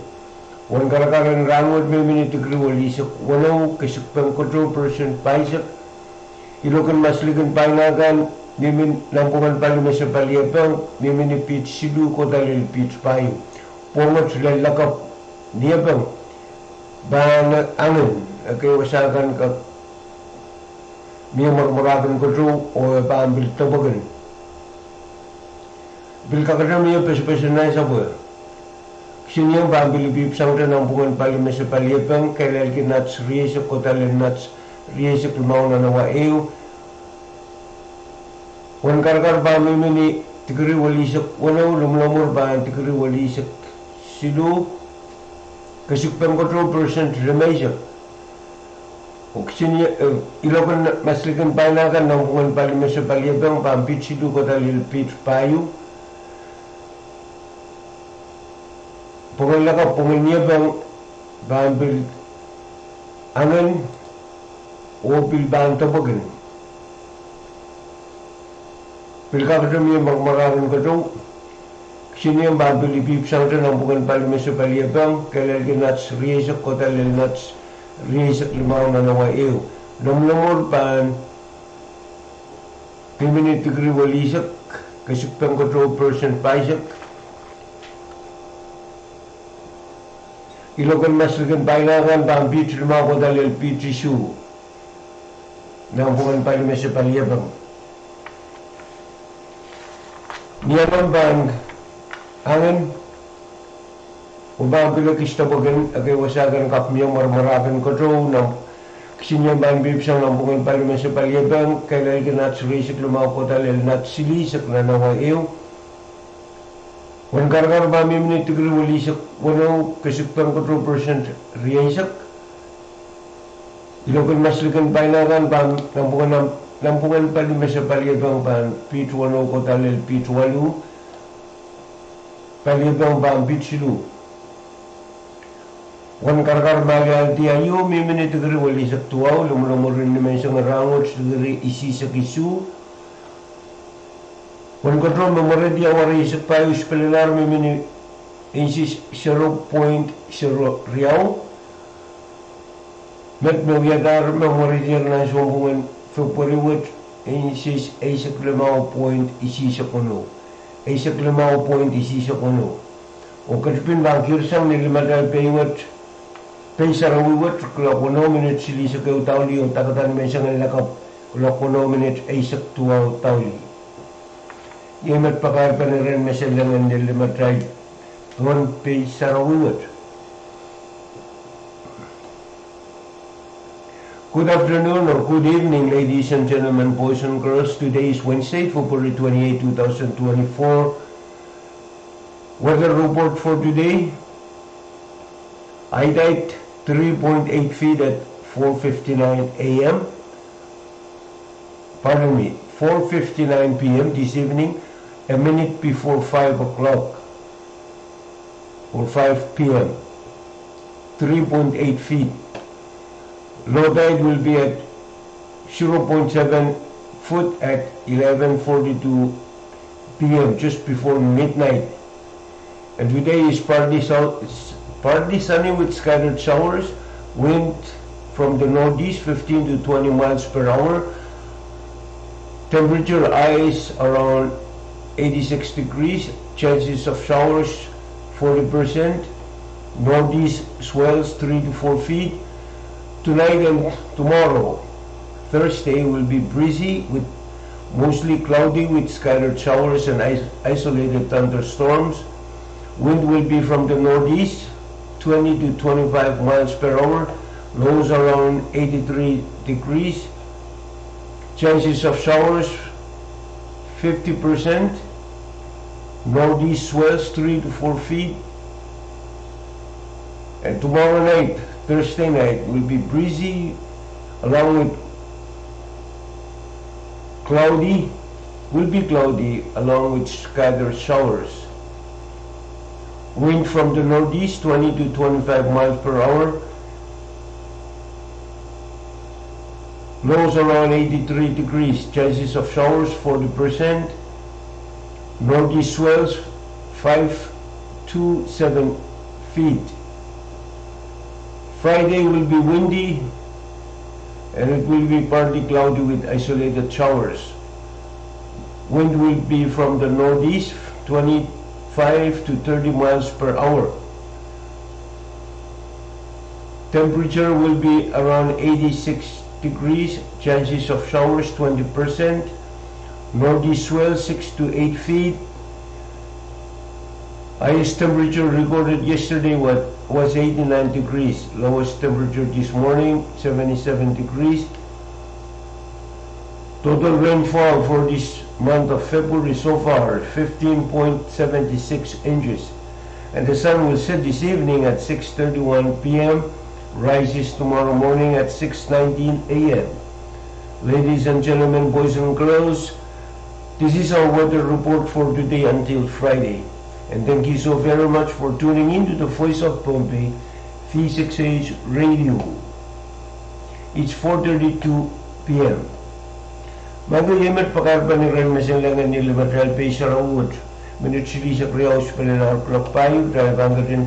Speaker 2: wan karakaran rangot may minute kriwal isak walaw kasukpang kotor person paisak ilokan masligan painagan Mimin lampungan parlimen paliapang mimin ipit sidu kota lel pit Pwuhng Pongot lel lakap dia bang banyak angin kayak wasakan ke Miya marmuragan ko to o paambil tabagan. Bil kakadam miya peso-peso na sa buhay. Siniyang paambil ibibsang rin ang bungan palima sa palipang kailal kinats riya kota lenats riya sa kumaw na nawa ew. Wan karkar paamil mini tigri wali sa wanaw lumlamur ba tigri wali sa silu kasukpang ko 2% remesya. Oksiniya ilakan maslikan panakan ng bungan palima sa palipang paampit silu kota lilpit payu. Pungilaka pungilnya bang bambil angin o bil bang tabagan. Bil kakadam yung magmaragan ko to. Sino yung bambil ibibsang rin ang bungan palima sa palibang kailal kinats riyasak kota lilnats riyasak limaw na nawa ew. Namlamor pan piminitigree walisak kasukpang ko 2% paisak. Ilokan maslikan paingakan bang beach lima ko dalil PTSU nang bungan palima sa palibang. Niyaman bang angin ubang pilakis tabagan agay wasagan kapmiyang marmarakan ko to nang kisinyang bang bibsang nang bungan palima sa palibang kailal kinat surisik lima ko dalil nat silisak na nawa ew. Wan karkar ba mimini tigri walisak wanaw kasukpang ko 2% riyasak. Ilokan maslikan painakan bang nampungan palima sa palibang bang pit wanaw ko talil pit walu palibang bang pit silu. Wan karkar bagi alti ayo mimini tigri walisak tuaw lumulumur rin naman isang rangot tigri isisak isu. Wan kontrol memoredi awari isak payo spelinar mimini insis 0.0 riyaw. Met mewiadar memoredi na sumbungan February insis isak 5.1 kuno. Isak 5.1 kuno. O katipin bangkir sang nilimadal payuat paysarawiwat kula kuno minit sili sa kayo tawli yung takatan may isang nilakap kula kuno minit isak 2 tawli. Imat pakar paniran masalangan nila matray Pohnpei sarawiwat. Good afternoon or good evening, ladies and gentlemen, boys and girls. Today is Wednesday, February 28, 2024. Weather report for today. I died 3.8 feet at 4:59 a.m. Pardon me, 4:59 p.m. this evening. A minute before 5 o'clock or 5 p.m. 3.8 feet. Low tide will be at 0.7 foot at 11:42 p.m. just before midnight. And today is partly sunny with scattered showers. Wind from the northeast 15 to 20 miles per hour. Temperature highs around 86 degrees, chances of showers 40%, northeast swells 3 to 4 feet. Tonight and tomorrow, Thursday, will be breezy with mostly cloudy with scattered showers and isolated thunderstorms. Wind will be from the northeast 20 to 25 miles per hour, lows around 83 degrees, chances of showers 50%, northeast swells 3 to 4 feet, and tomorrow night, Thursday night, will be breezy along with cloudy along with scattered showers. Wind from the northeast 20 to 25 miles per hour, lows around 83 degrees, chances of showers 40%, northeast swells 5 to 7 feet. Friday will be windy and it will be partly cloudy with isolated showers. Wind will be from the northeast 25 to 30 miles per hour. Temperature will be around 86 degrees, chances of showers 20%, northeast swell 6 to 8 feet. Highest temperature recorded yesterday was 89 degrees. Lowest temperature this morning 77 degrees. Total rainfall for this month of February so far 15.76 inches. And the sun will set this evening at 6:31 p.m. rises tomorrow morning at 6:19 a.m. Ladies and gentlemen, boys and girls, this is our weather report for today until Friday. And thank you so very much for tuning in to the Voice of Pohnpei, V6AH Radio. It's 4:32 p.m. Mag-limit pakarban ni Ren Masinlangan ni Limatral Pesa Rawud. Minutili sa Kriyaus Palinar Klokpayo, dahil banggatin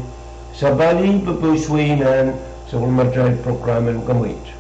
Speaker 2: sa bali, pagpuswayinan sa Limatral Programan Kamit.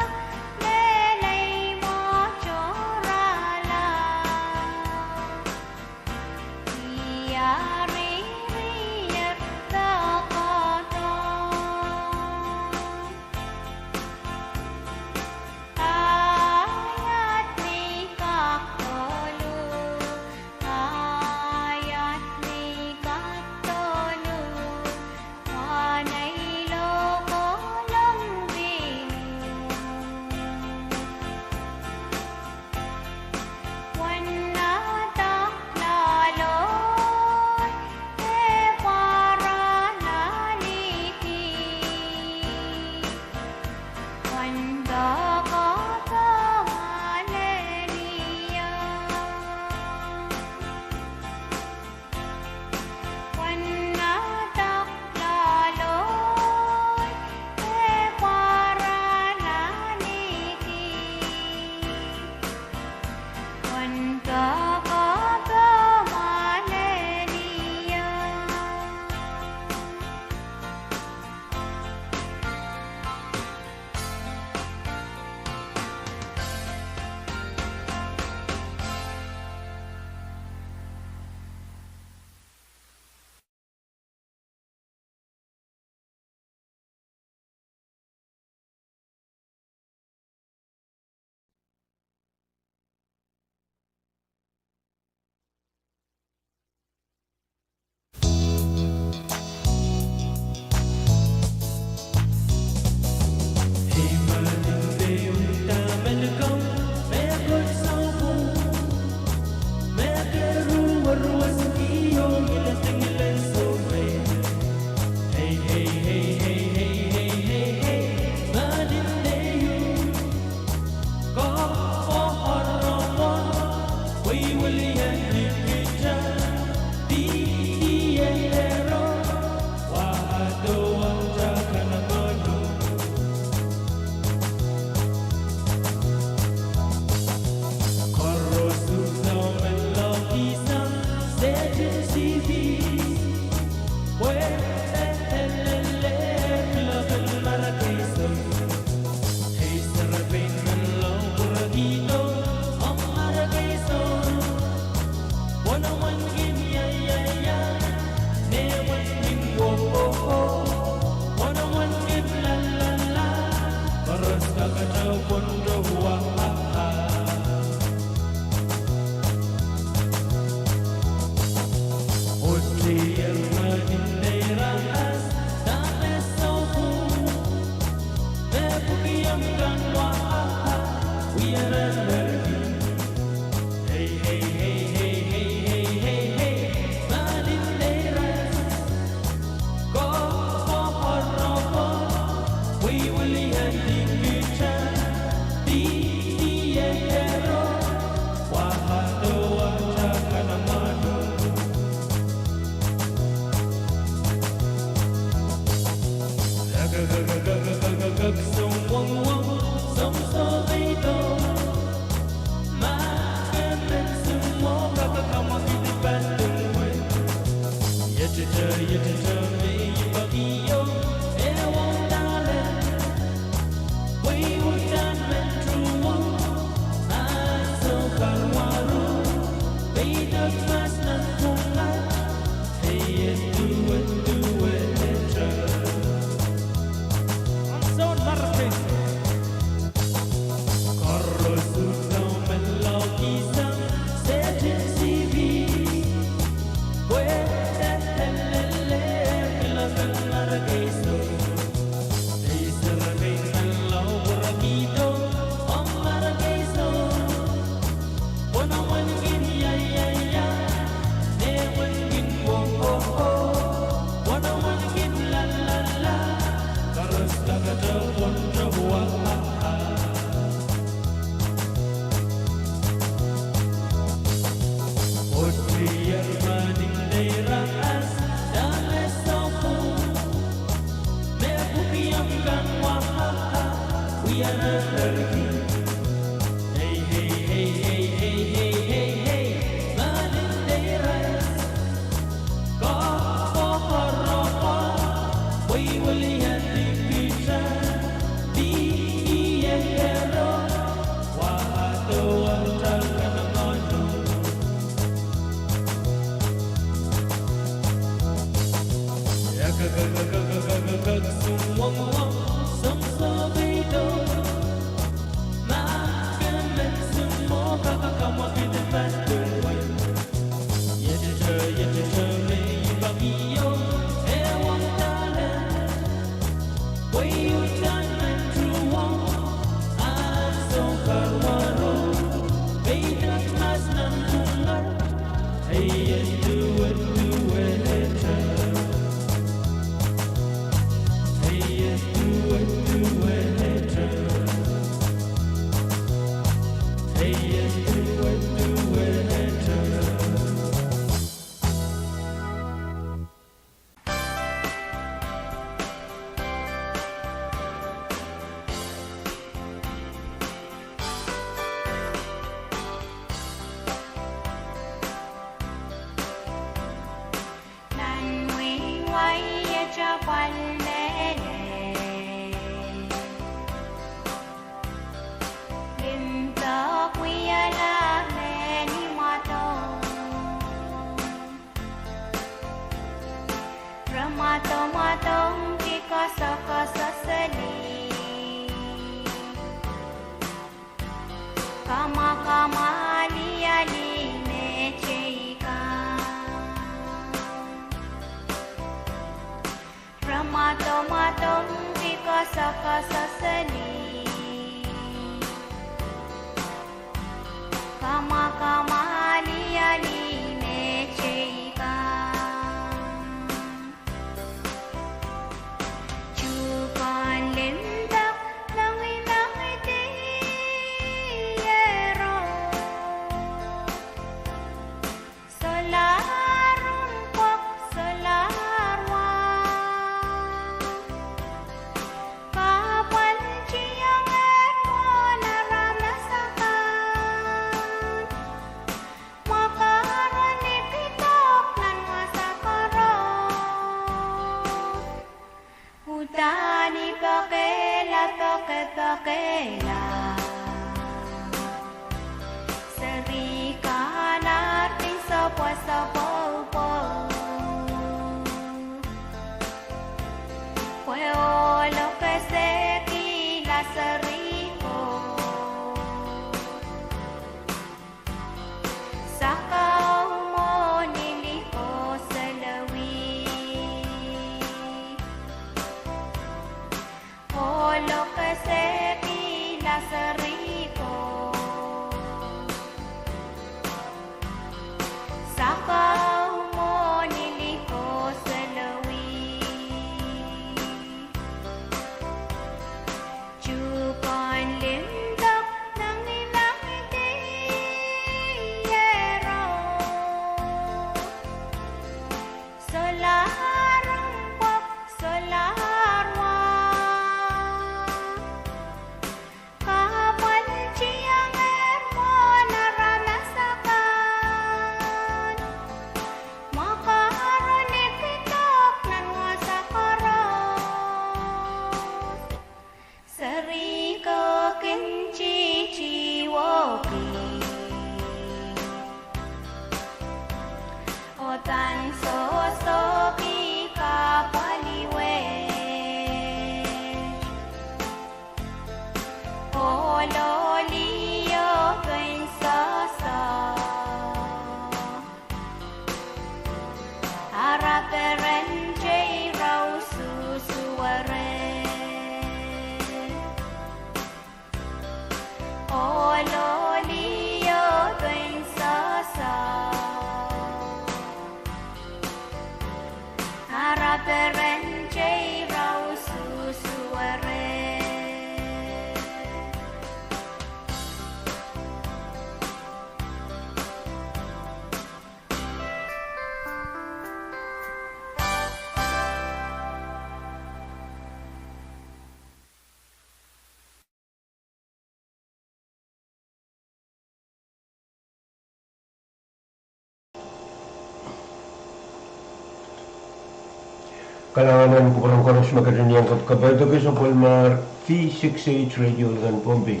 Speaker 2: kalanganan ko parang koros magkadanyang kapkabaydo kayo sa Palmar V6AH Radio dengan Pohnpei.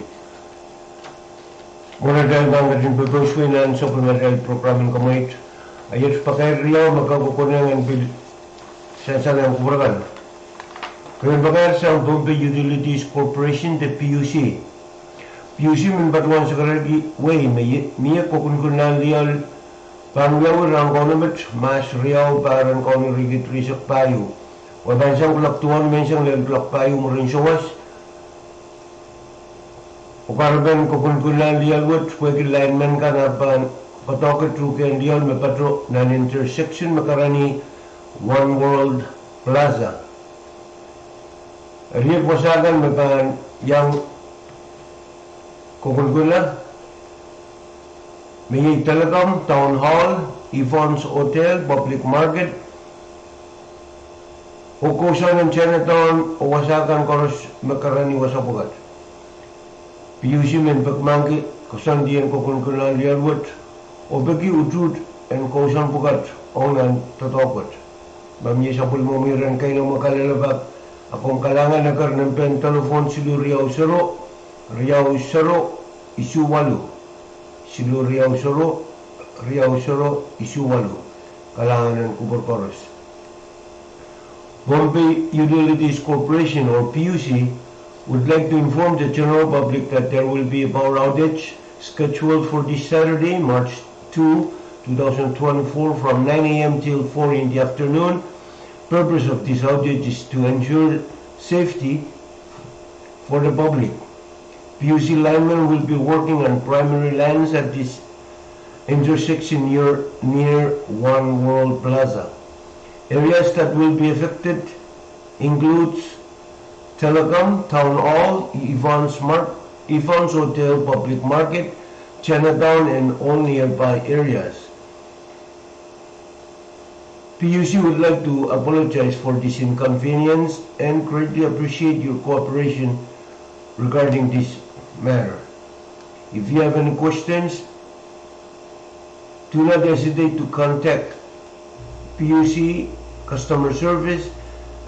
Speaker 2: Muna dahil bang kadin pagkoswinan sa Palmar dahil programin kamait ayat pakai riau magkakukunangan bil sa sanang kuburakan. Kaya bakar sa Pohnpei Utilities Corporation the PUC. PUC menbatuan sekarang way miya kukunkunan lial panglaw ng konomet mas riau parang kono rigit risak payo. Waban siyang kulaktuan mensang lelak payo mo rin siyawas. Ukarban kukunkunan lial wat pwede lineman ka na patoket truken lial may patro na intersection makarani One World Plaza. Riyak wasagan may pan yang kukunkunan may Telecom, Town Hall, Yvonne's Hotel, Public Market, ukusan ng Chinatown, o wasakan koros makarani wasapugat. PUC men pagmangki, kusan diyan kukunkunan lialwat, o bagi udrud en kusan pugat, o nan tatokot. Bamye sa pulmomiran kayo ng makalalabak, akong kalangan na karnang pen telefon silu Riau Sero, isu walu. Silu Riau Sero, isu walu. Kalangan ng Kuborkoros. Pohnpei Utilities Corporation or PUC would like to inform the general public that there will be a power outage scheduled for this Saturday, March 2, 2024 from 9 a.m. till 4 in the afternoon. Purpose of this outage is to ensure safety for the public. PUC linemen will be working on primary lines at this intersection near One World Plaza. Areas that will be affected includes Telecom, Town Hall, Yvonne's Hotel, Public Market, Chinatown, and all nearby areas. PUC would like to apologize for this inconvenience and greatly appreciate your cooperation regarding this matter. If you have any questions, do not hesitate to contact PUC Customer Service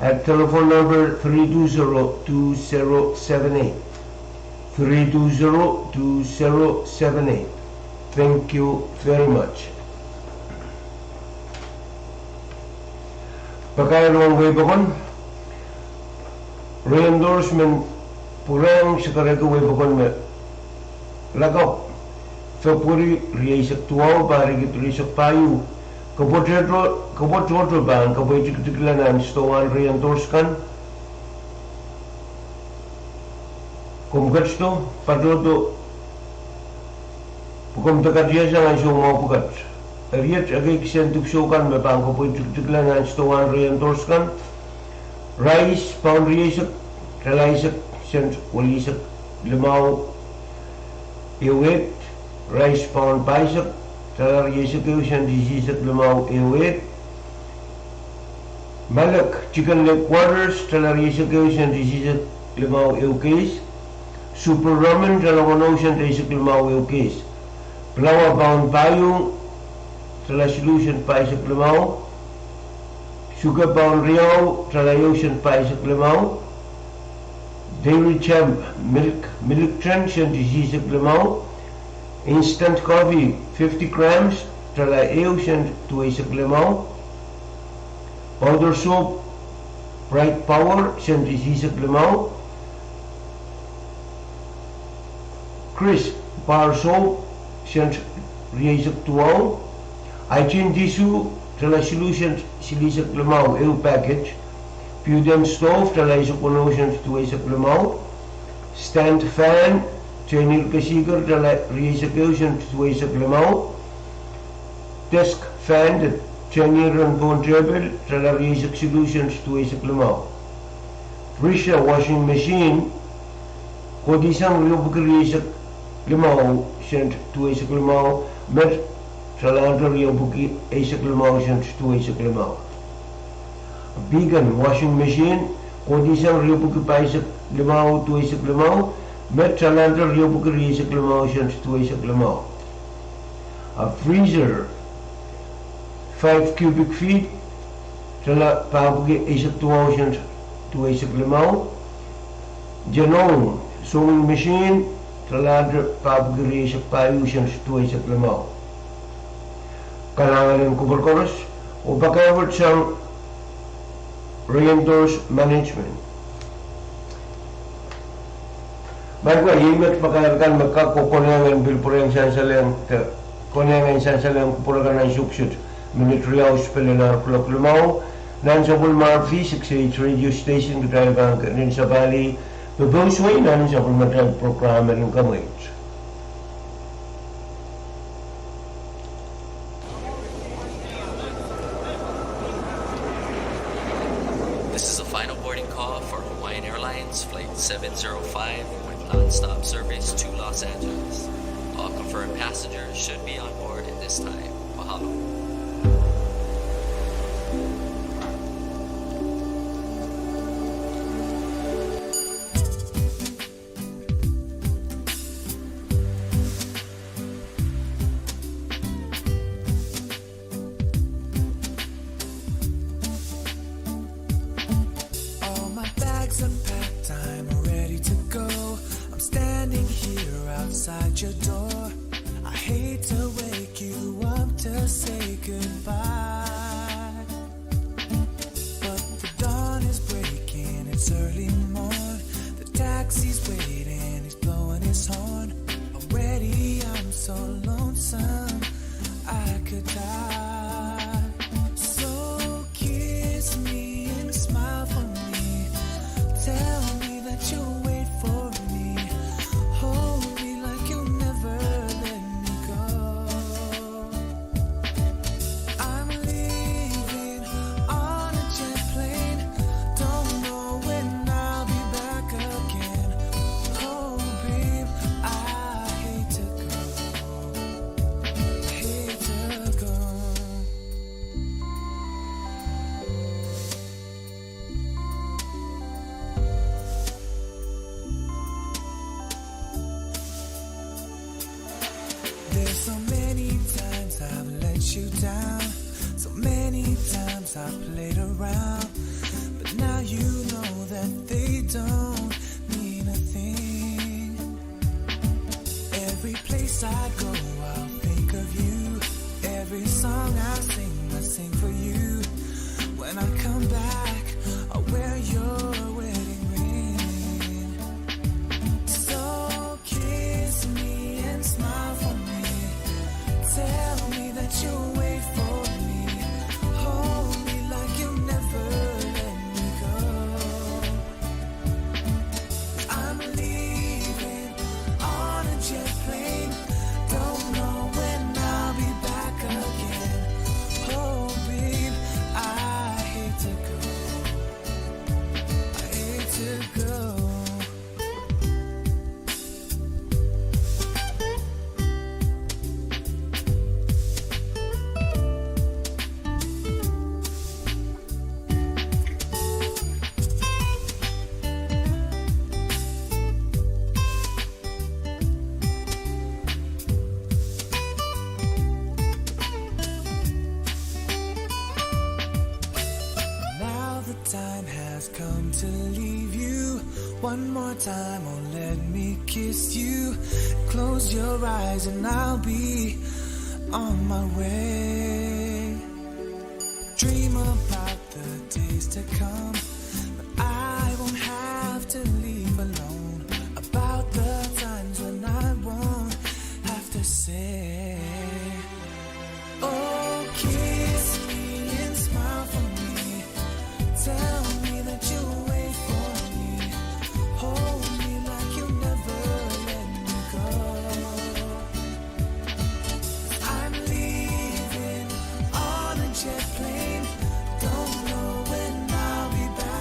Speaker 2: at telephone number 320-2078. 320-2078. Thank you very much. Pagkaya naman way bakon, re-endorsement Pwuhng sa kareko way bakon me lagaw. February riaisak tuwaw pari gitu risak payu. Kapotro bang kapoy tiktiklanan stowan re-endorskan. Kumgats to, padloto. Pukum takadya sa nga siya mga pugat. Ariat agay kisentuk syukan me bang kapoy tiktiklanan stowan re-endorskan. Rice, pound riaisak, kalaisak, sent walisak, limaw, iwit, rice pound paisak, talar yesak kayo sent disisak, limaw, iwit. Malak, chicken leg quarters, talar yesak kayo sent disisak, limaw, iwkis. Super ramen, talawanaw sent disisak, limaw, iwkis. Pelawa pound payung, talar solution paisak, limaw. Sugar pound riau, talayaw sent paisak, limaw. Dairy Champ milk trend sent disisak, limaw. Instant coffee 50 grams, talayaw sent tuwaisak, limaw. Powder soap Bright Power sent disisak, limaw. Crisp bar soap sent riaisak, tuwaw. Hygiene tissue tala solution silisak, limaw, ew package. Pwuhng stove tala isak solution tuwaisak, limaw. Stand fan Chinil kasigar tala riaisak solution tuwaisak, limaw. Desk fan that Chinil and bone table tala riaisak solutions tuwaisak, limaw. Risha washing machine kodisang lubuk riaisak, limaw sent tuwaisak, limaw. Met Salantar yung buki aisak, limaw sent tuwaisak, limaw. Vegan washing machine kodisang yung buki paisak, limaw tuwaisak, limaw. Met salantar yung buki riaisak, limaw sent tuwaisak, limaw. A freezer 5 cubic feet Sala pabugi isip 2000 to isip limaw. Janong sewing machine Saladra pabugi isip payusan to isip limaw. Kailangan ng kubar-kuras o pagkawat sa renters management. Bago himit pagkakaroon magkakukunangan bilpurang sansalang kunangan sansalang kupuragan ng suksut military house pilinar kulak lumaw nan sa Bulmar V6AH Radio Station kutayabang rin sa Bali bebawsway nan sa Bulmar programa ng kamay.
Speaker 7: This is a final boarding call for Hawaiian Airlines Flight 705 with non-stop service to Los Angeles. All confirmed passengers should be on board at this time. Mahalo.
Speaker 3: Your door. I hate to wake you up to say goodbye, but the dawn is breaking, it's early morn. The taxi's waiting, he's blowing his horn. Already I'm so lonesome, I could die. So kiss me and smile for me. Tell me that you'll wait for me. Hold me like you'll never let me go. I'm leaving on a jet plane. Don't know when I'll be back again. Oh babe, I hate to go. Hate to go. There's so many times I've let you down, so many times I've played around, but now you know that they don't mean a thing. Every place I go, I'll think of you. Every song I sing for you. When I come back, I'll wear your wedding ring. So kiss me and smile for me. Tell me that you'll wait for me. Hold me like you'll never let me go. I'm leaving on a jet plane. Don't know when I'll be back again. Oh babe, I hate to go. I hate to go. Now the time has come to leave you. One more time, oh let me kiss you. Close your eyes and I'll be on my way. Dream about the days to come, but I won't have to leave alone. About the times when I won't have to say, oh kiss me and smile for me. Tell me that you'll wait for me. Hold me like you'll never let me go. I'm leaving on a jet plane. Don't know when I'll be back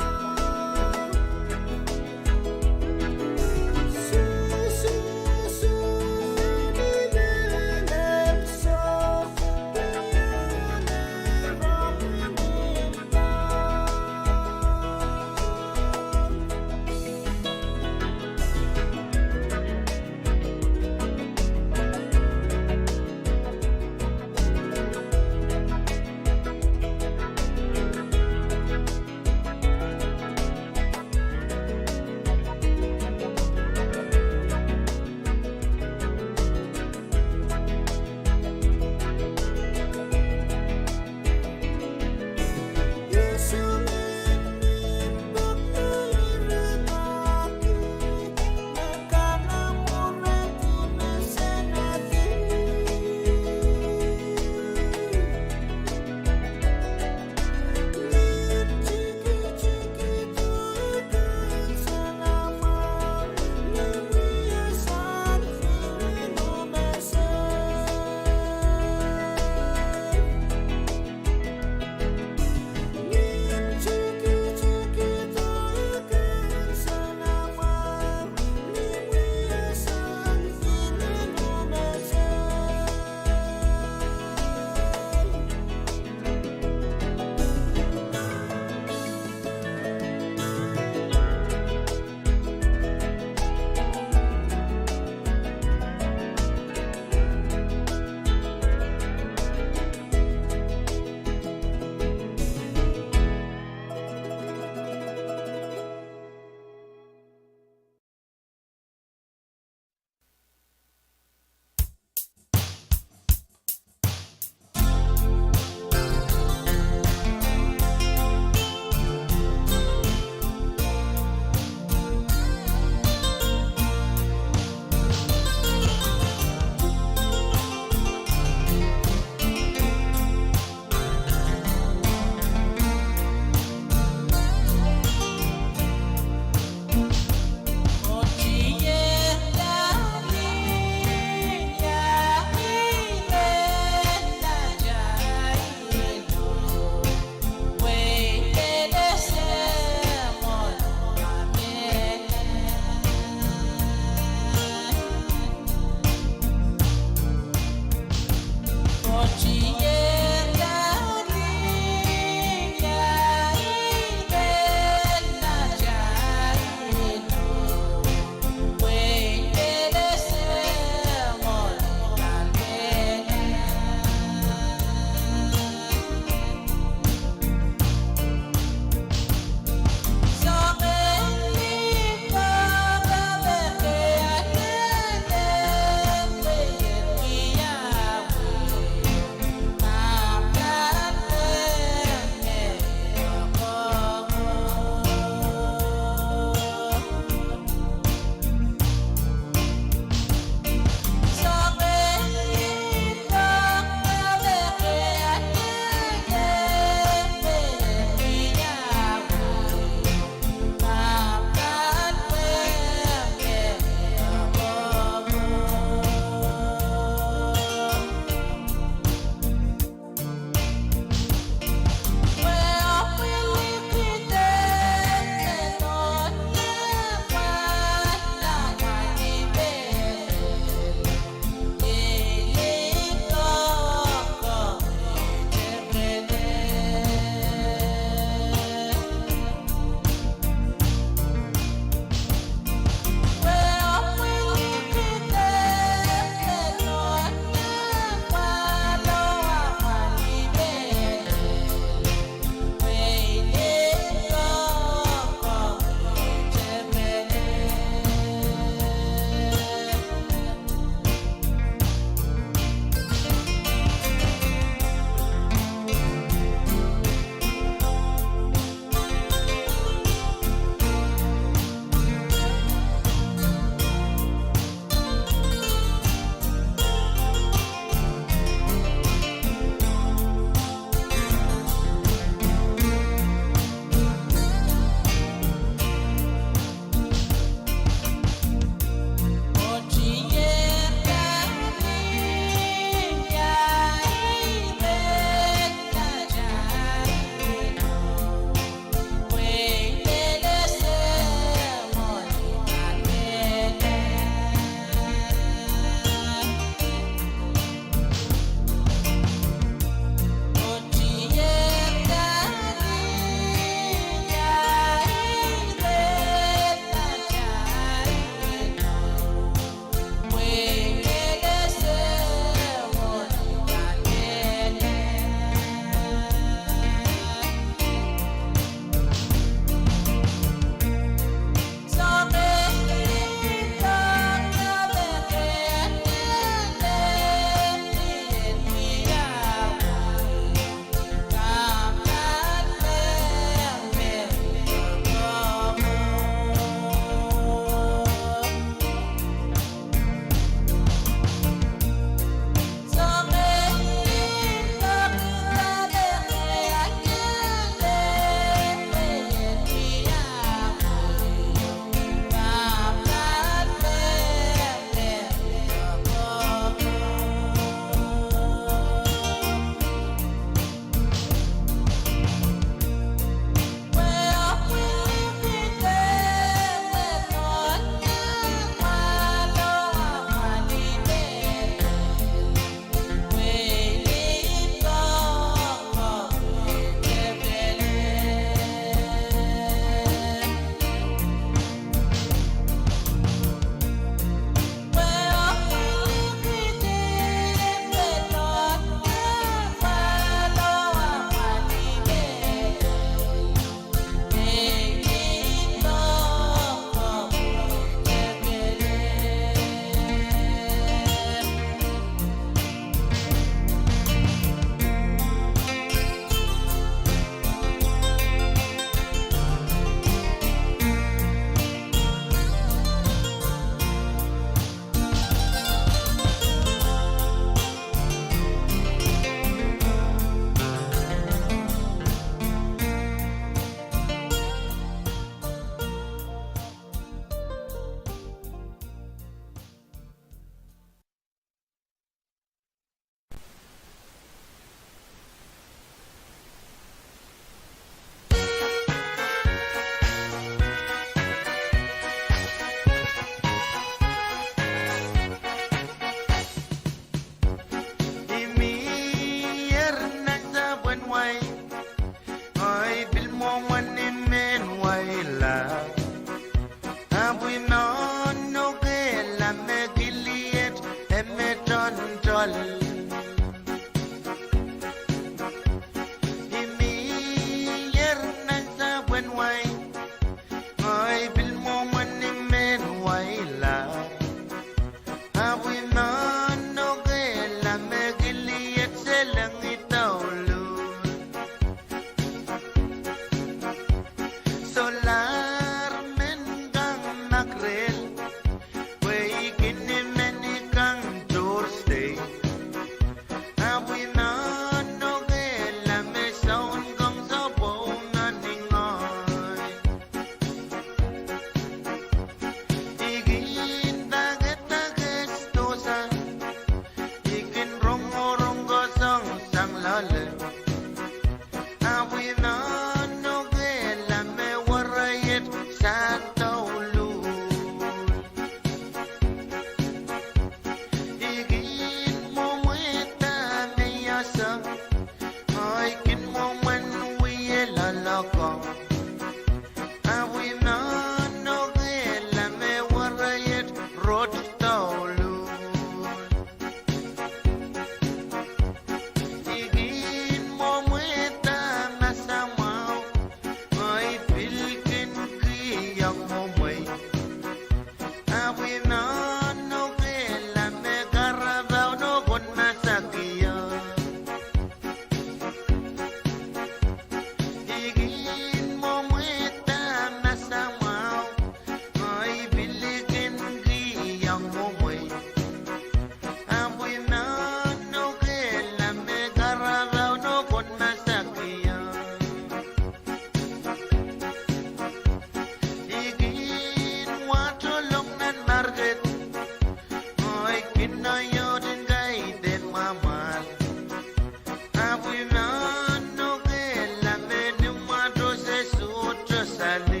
Speaker 1: sali.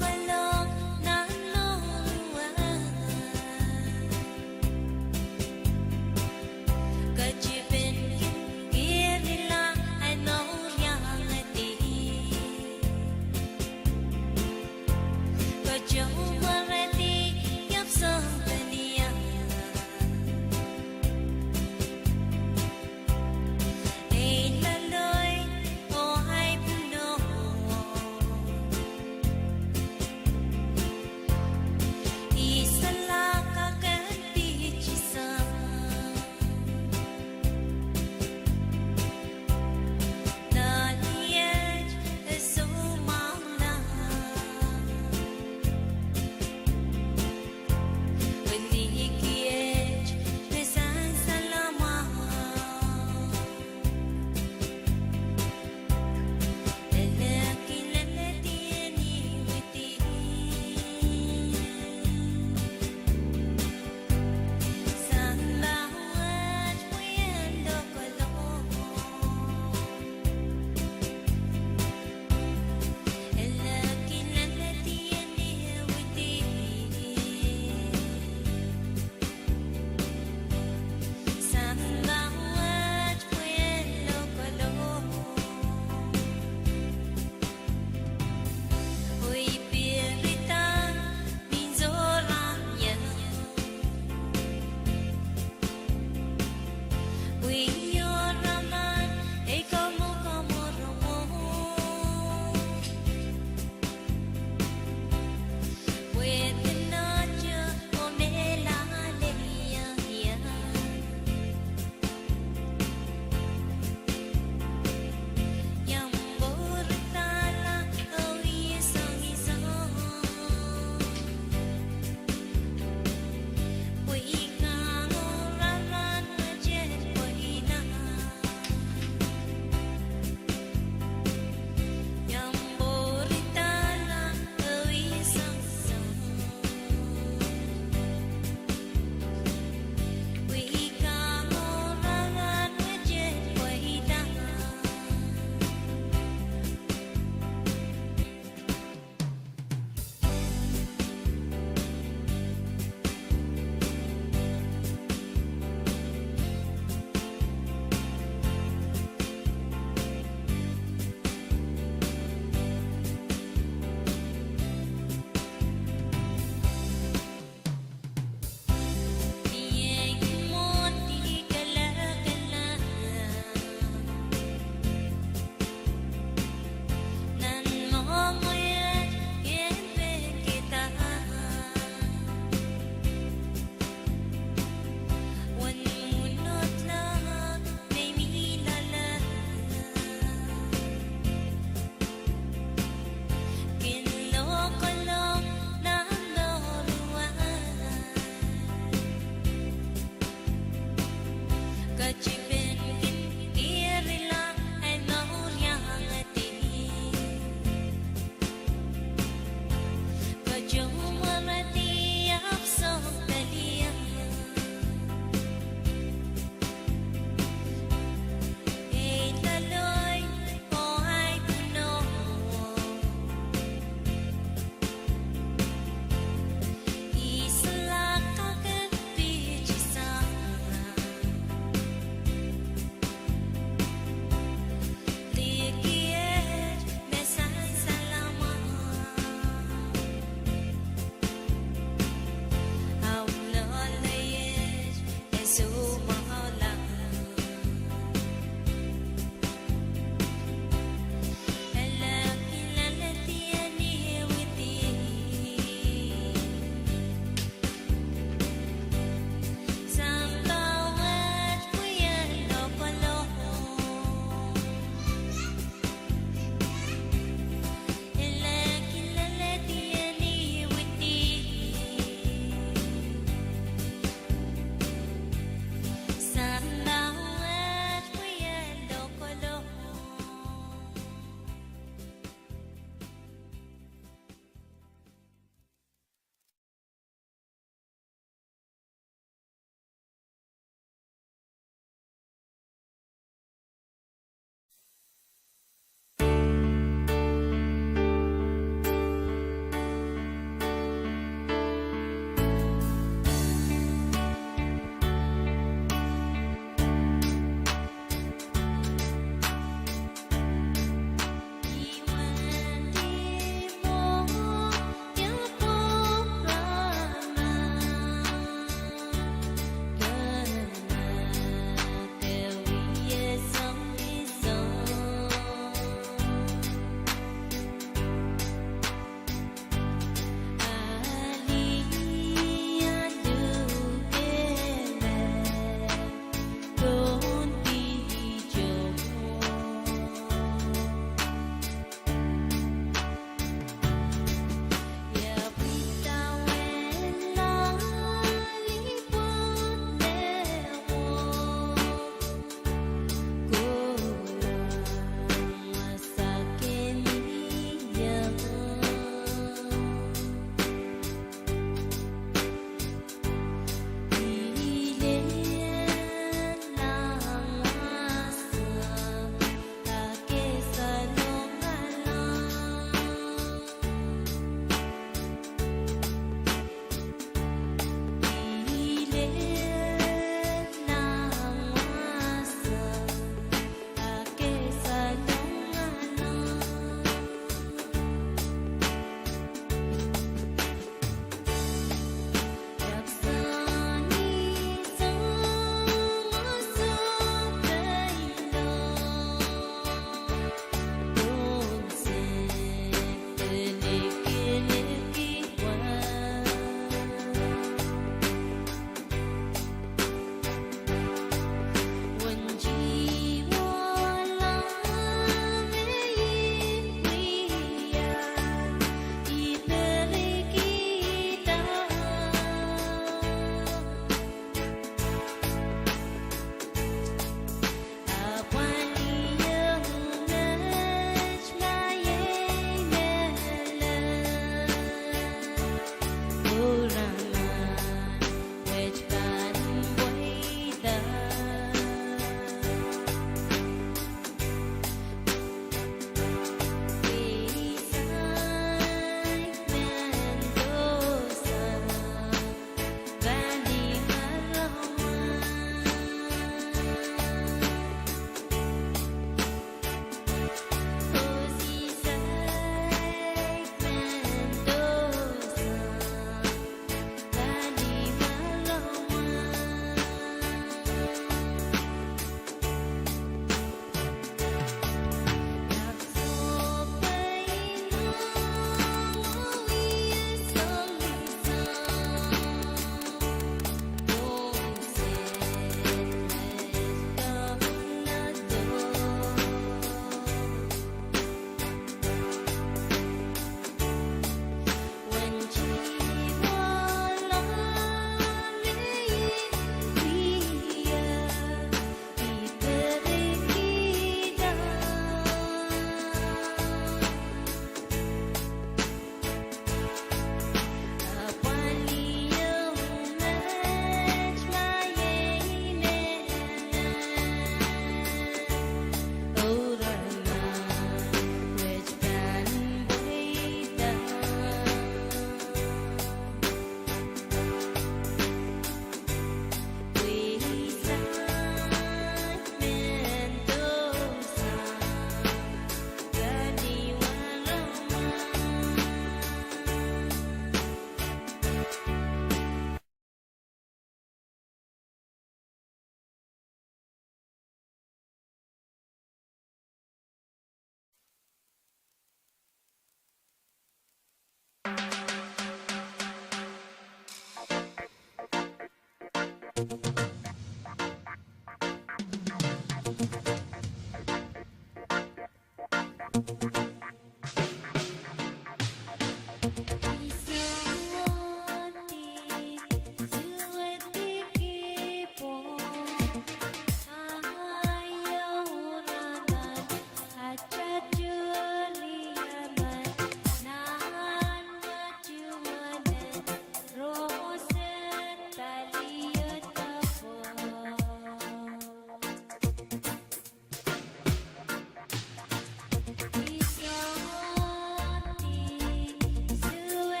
Speaker 6: Suwe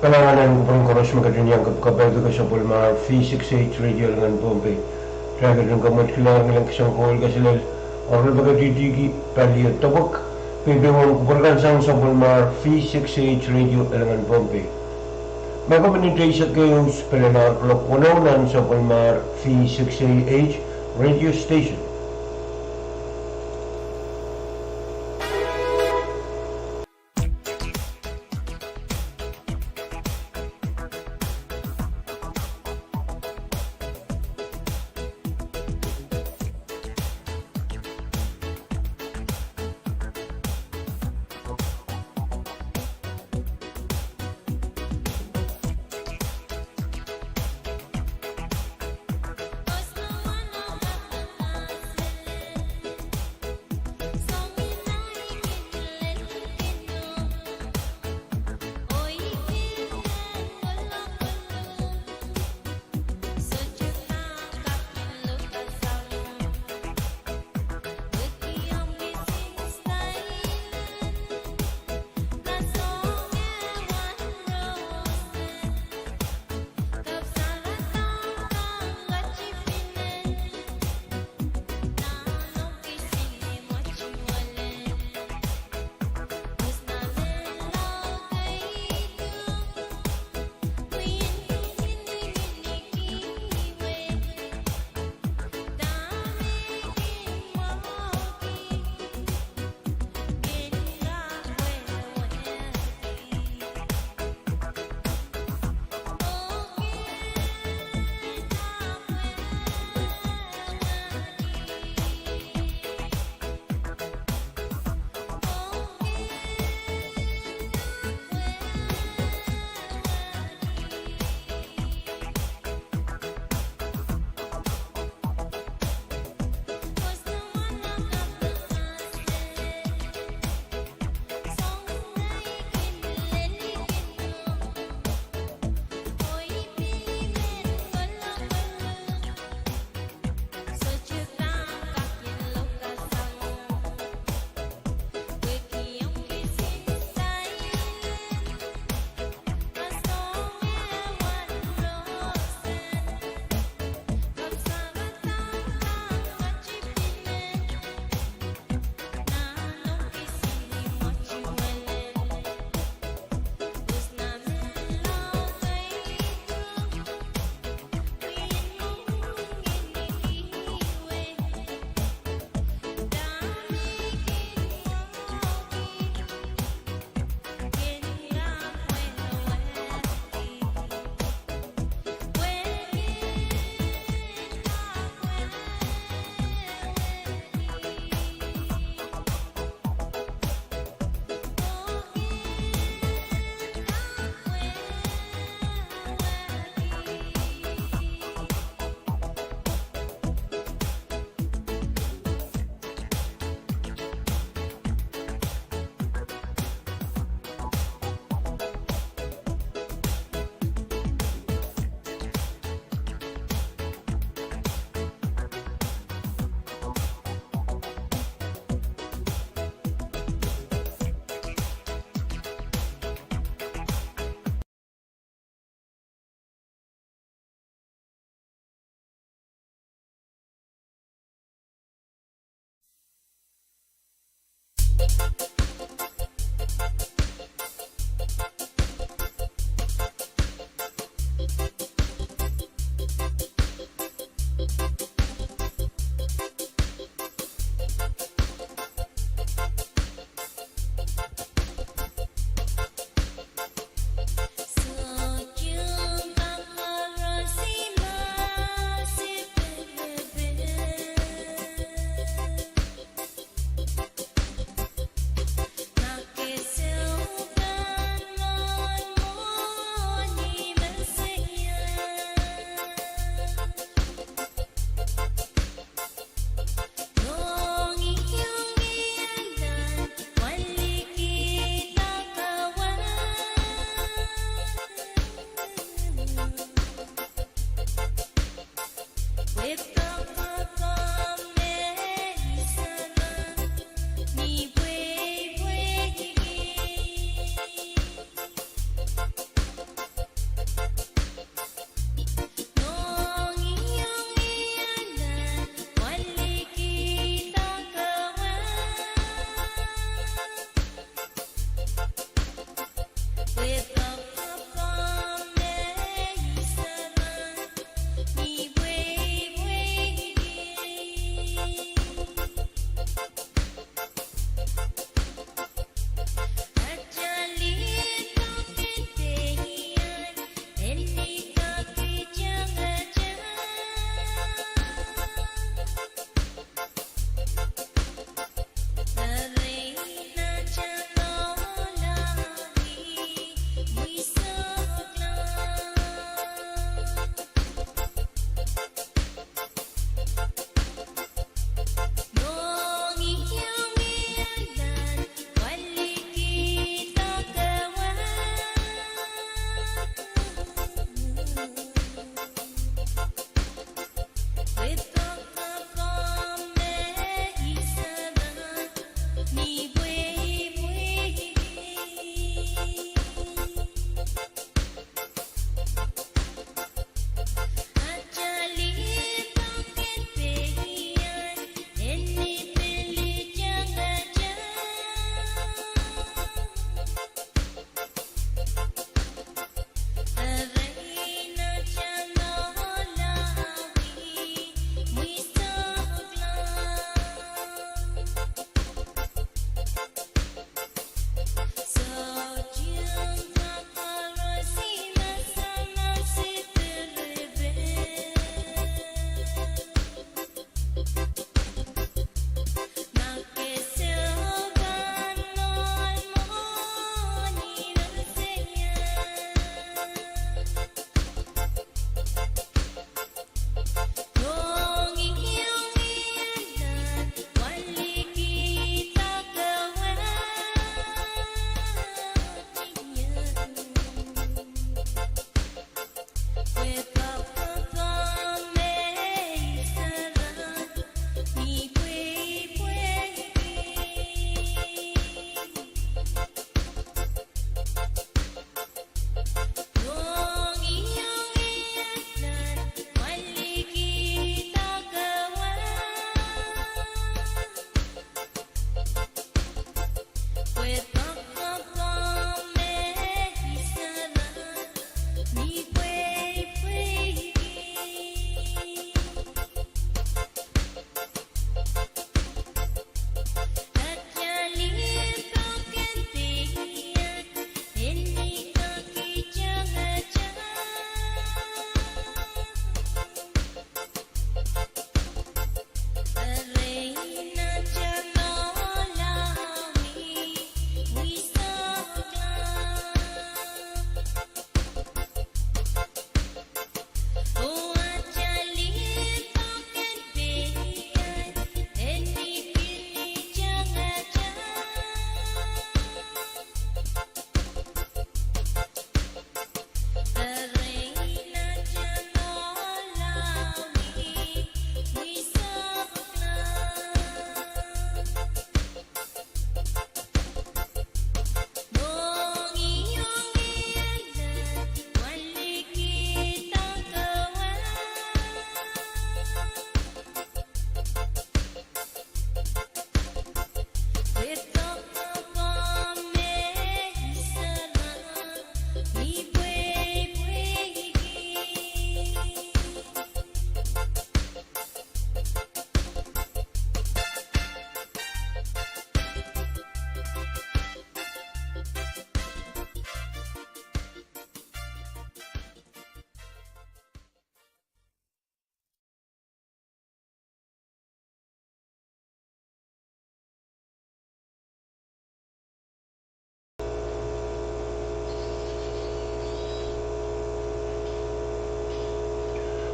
Speaker 2: Kalanganan ko koros magkadanyang kapkapay ko sa Pulmar V6AH Radio dengan Pohnpei. Traga ng kamot kailangan nilang kisang call kasi lang orang bagay palio tabok. Pwede mo kumpulkan sa Pulmar V6AH Radio dengan Pohnpei. May pamanitay sa kayo sa palanar klok unaw sa Pulmar V6AH Radio Station.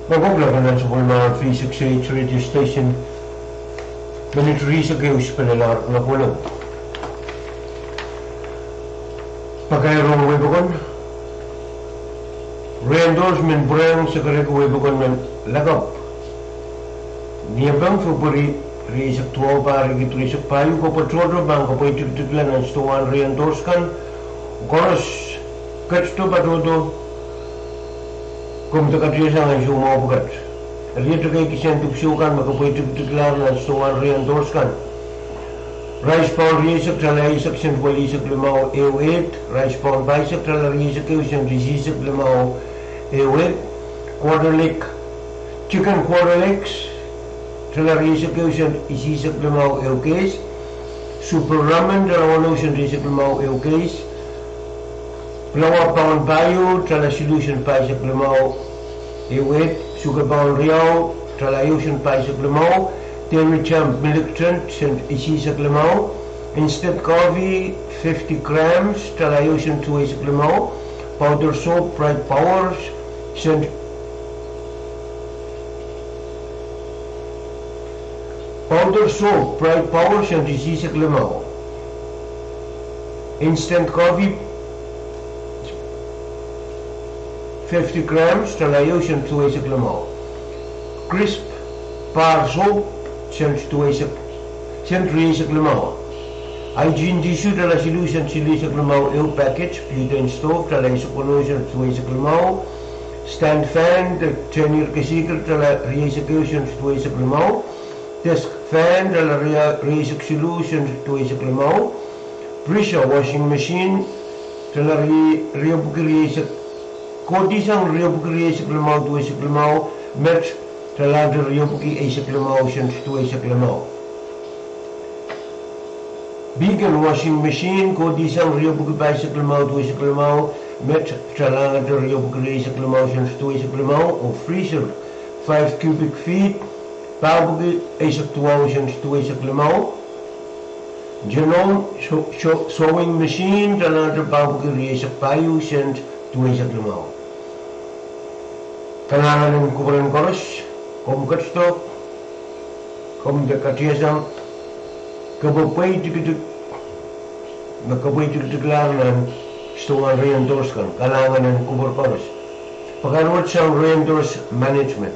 Speaker 2: Maguglagan sa mga V6AH Radio Station Manituri sa kayo sa panalar na kulong. Pagkairong webukon re-endorsement Pwuhng sa karek webukon ng lagap. Niyabang fupuri risak tuwa pari gitu risak payu ko patrodo bang ko itik-tiklan ang stuwan re-endorse kan koros katsto patodo kumta katriyasa ang sumo bukat. Rito kay kisyan tupsukan makapoy-tiktiklan ang stuwan re-endorse kan. Rice pound risak tala isak siyang walisak limao ew-8, rice pound baisak tala risak siyang risisak limao ew-8, quarter lick, chicken quarter licks, tala risak siyang isisak limao ew-case, super ramen tala wano siyang risak limao ew-case, Pwuhng pound bayo tala solution baisak limao ew-8, sugar pound riyaw tala siyang baisak limao, Dairy Champ Milk Trent siyang isisak limao, instant coffee 50 grams talayo siyang 2 isak limao, powder soap Bright Powers siyang isisak limao, instant coffee 50 grams talayo siyang 2 isak limao, crisp bar soap siyang 3 isak limao, hygiene tissue tala solution sili isak limao ew package, butane stove tala isak puno siyang 2 isak limao, stand fan tenir kasikir tala isak ew siyang 2 isak limao, desk fan tala isak solution 2 isak limao, pressure washing machine tala bukir isak kodi sang bukir isak limao 2 isak limao, merch Talaga buki isak limao siyang 2 isak limao. Vegan washing machine kodi sang buki pa isak limao 2 isak limao, met talaga buki isak limao siyang 2 isak limao, o freezer 5 cubic feet pa buki isak tuwa siyang 2 isak limao. Genome sewing machine talaga pa buki isak payo siyang 2 isak limao. Kailangan ng kuburan koros Kom katsto, kom dekatiasang kababoy tikitik-tiklar ng stuwan re-endorse kan, kalangan ng kubur koros. Pagkaroon siyang re-endorse management.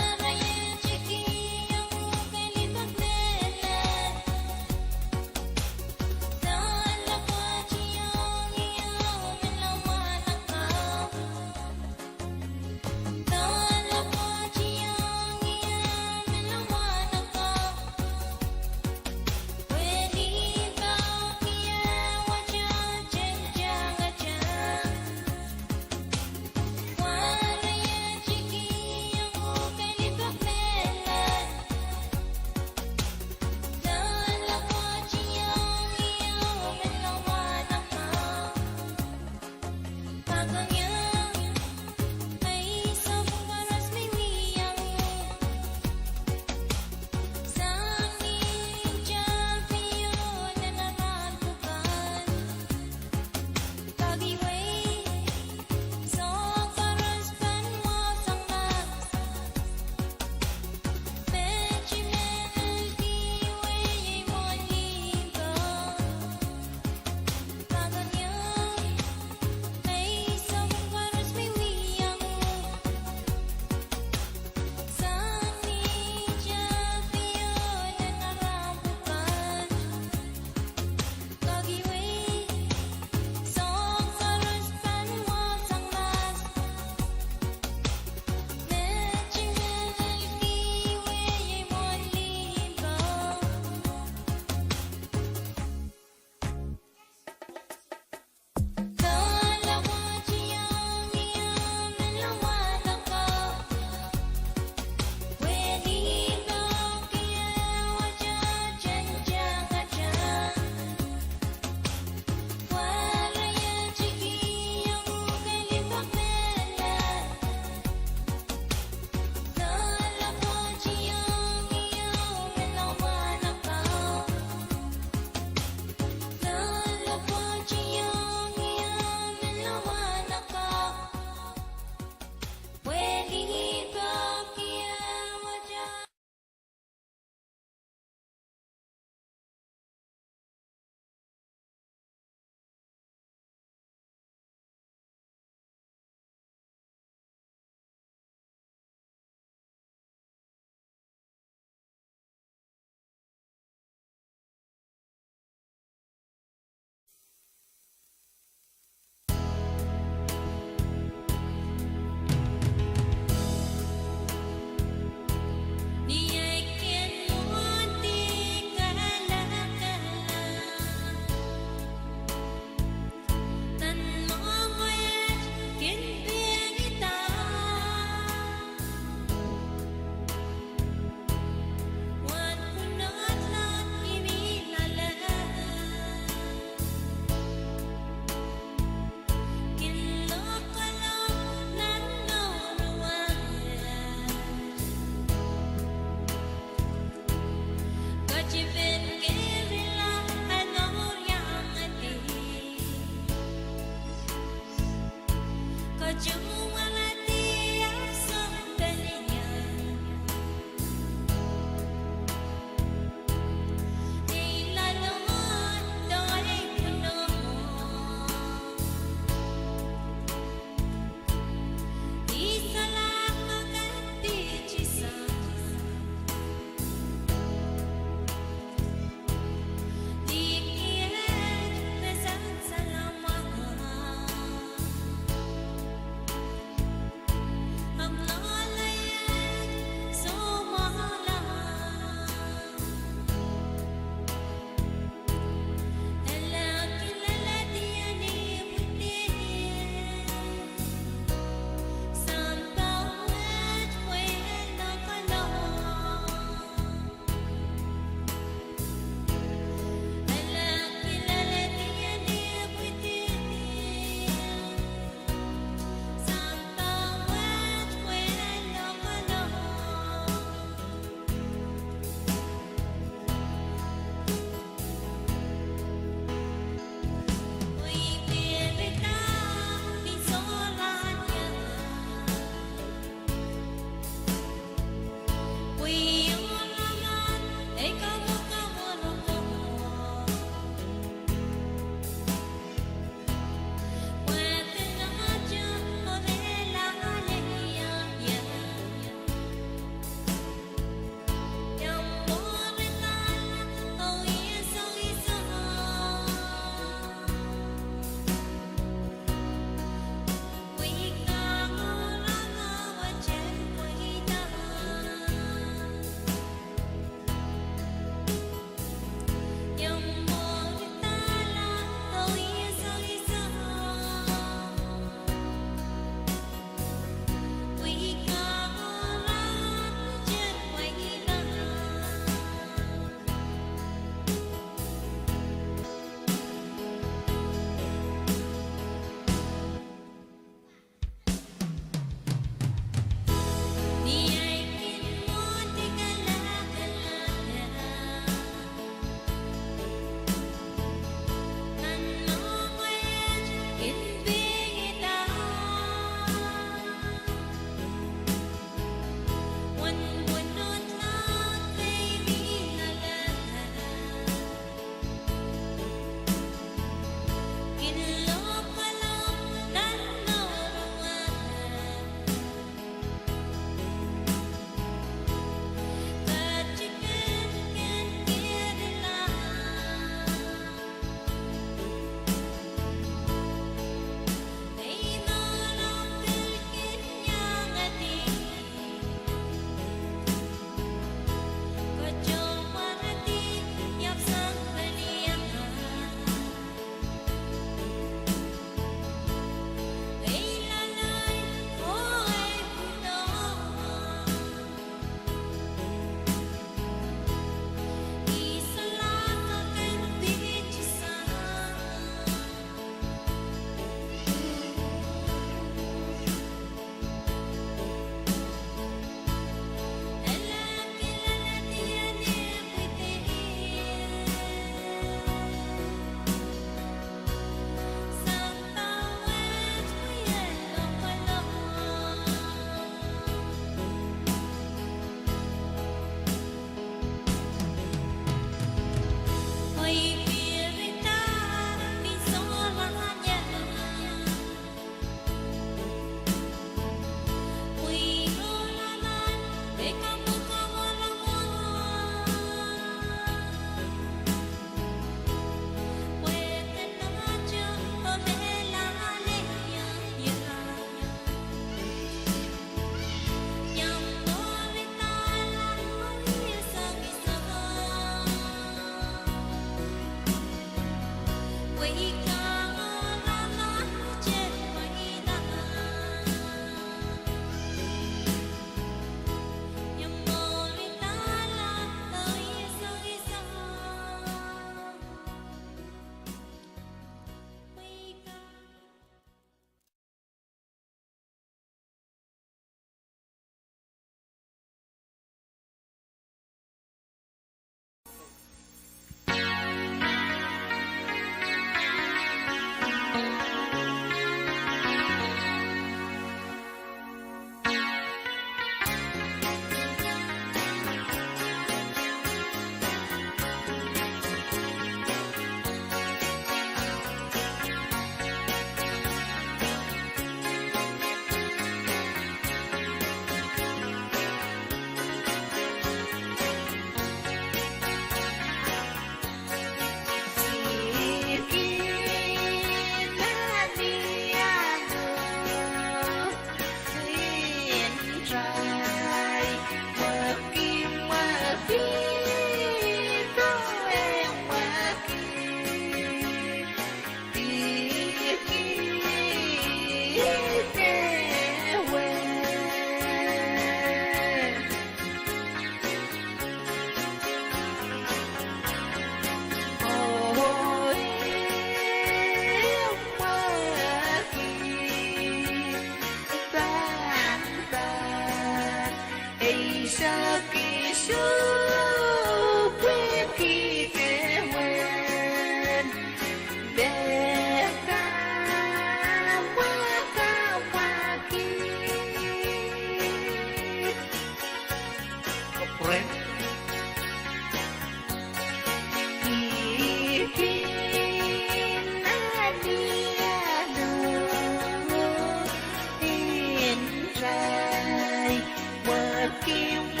Speaker 8: Working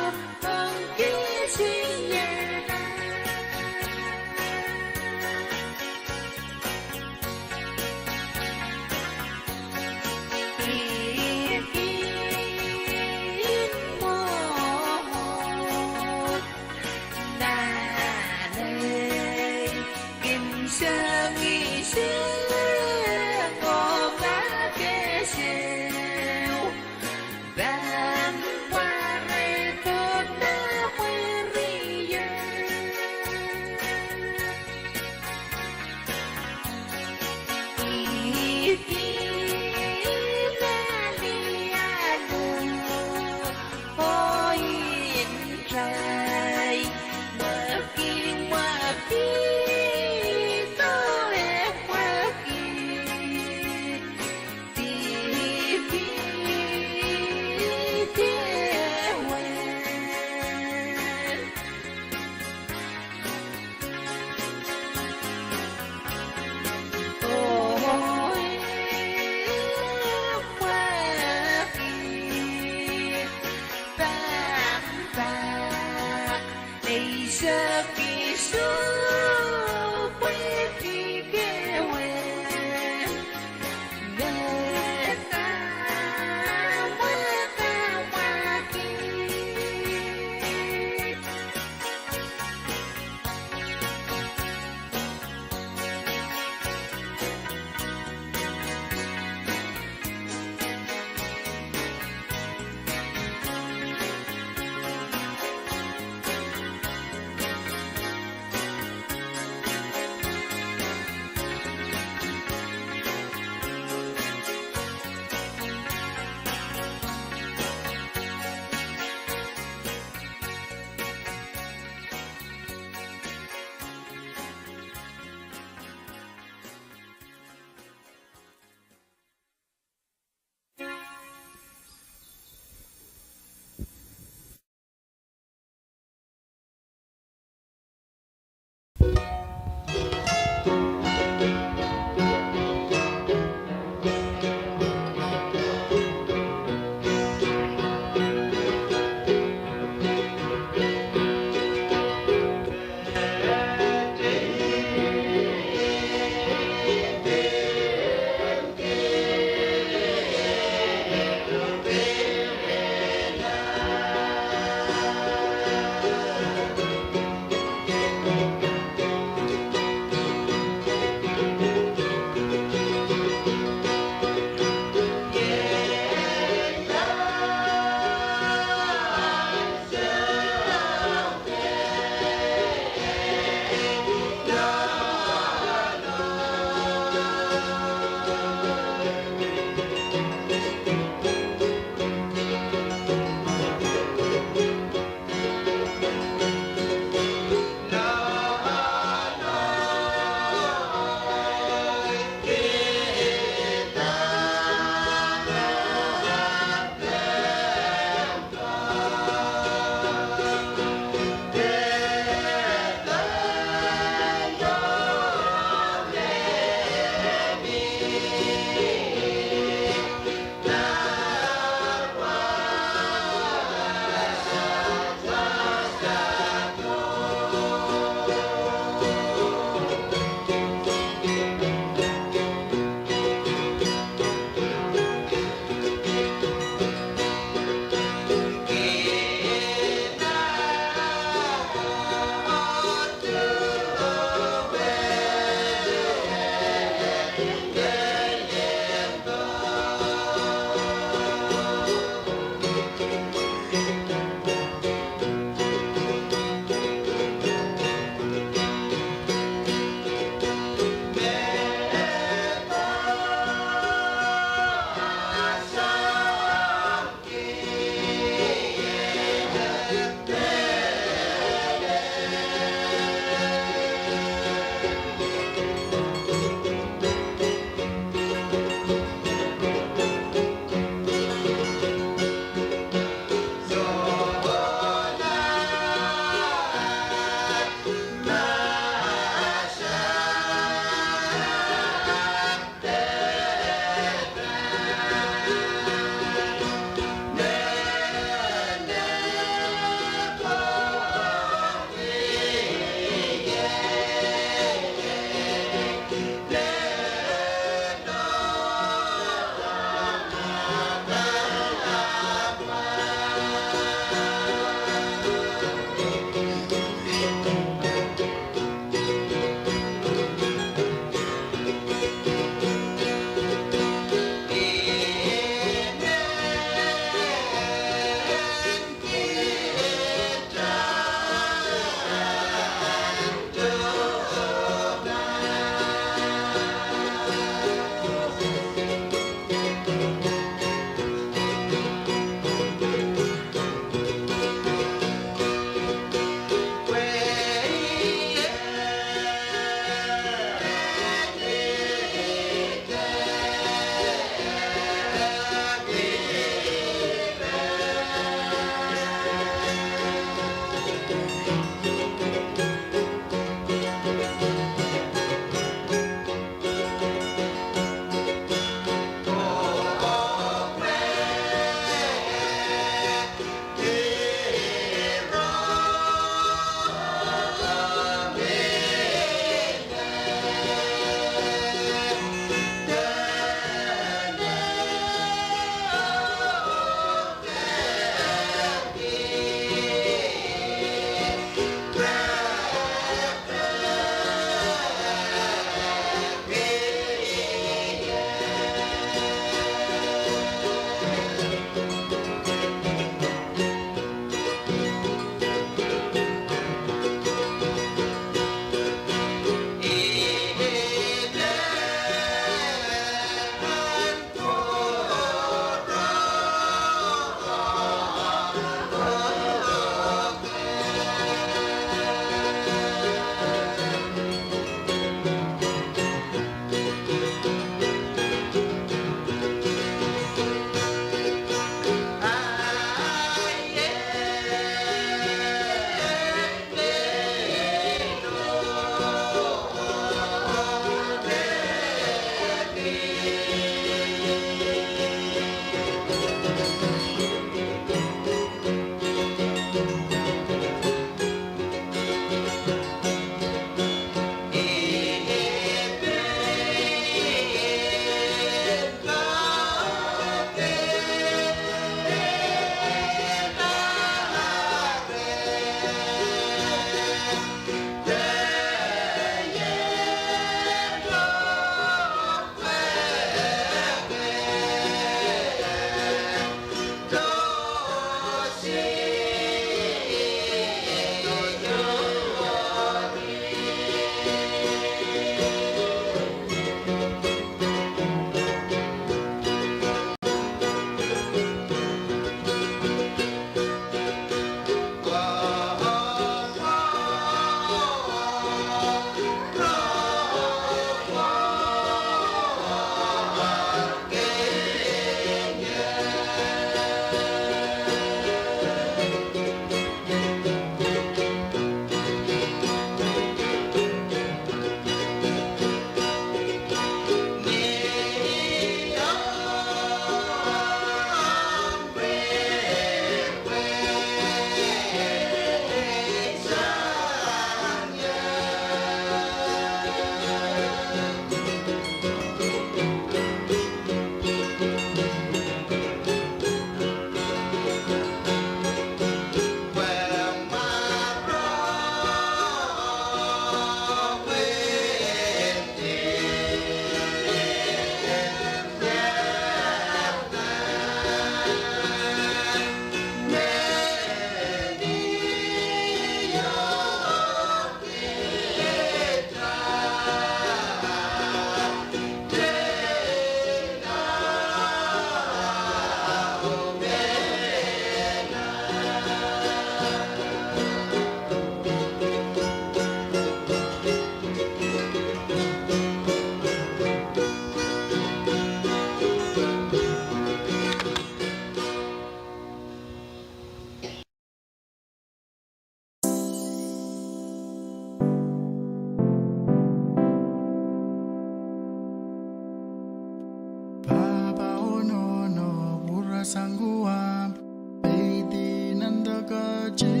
Speaker 8: sanguam Baby nandakaji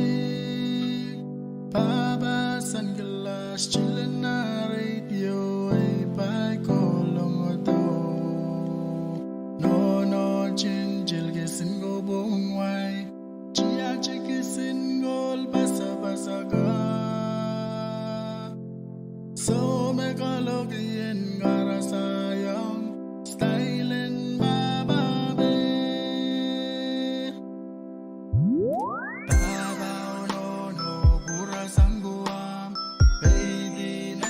Speaker 8: Baba sunglass chillin' na radio ay pai kolong to No chinjil gisin go buong way Chia chikisin gol basa ga So megalogian gara sayang Styling bababe Tabaw no pura sangguam Baby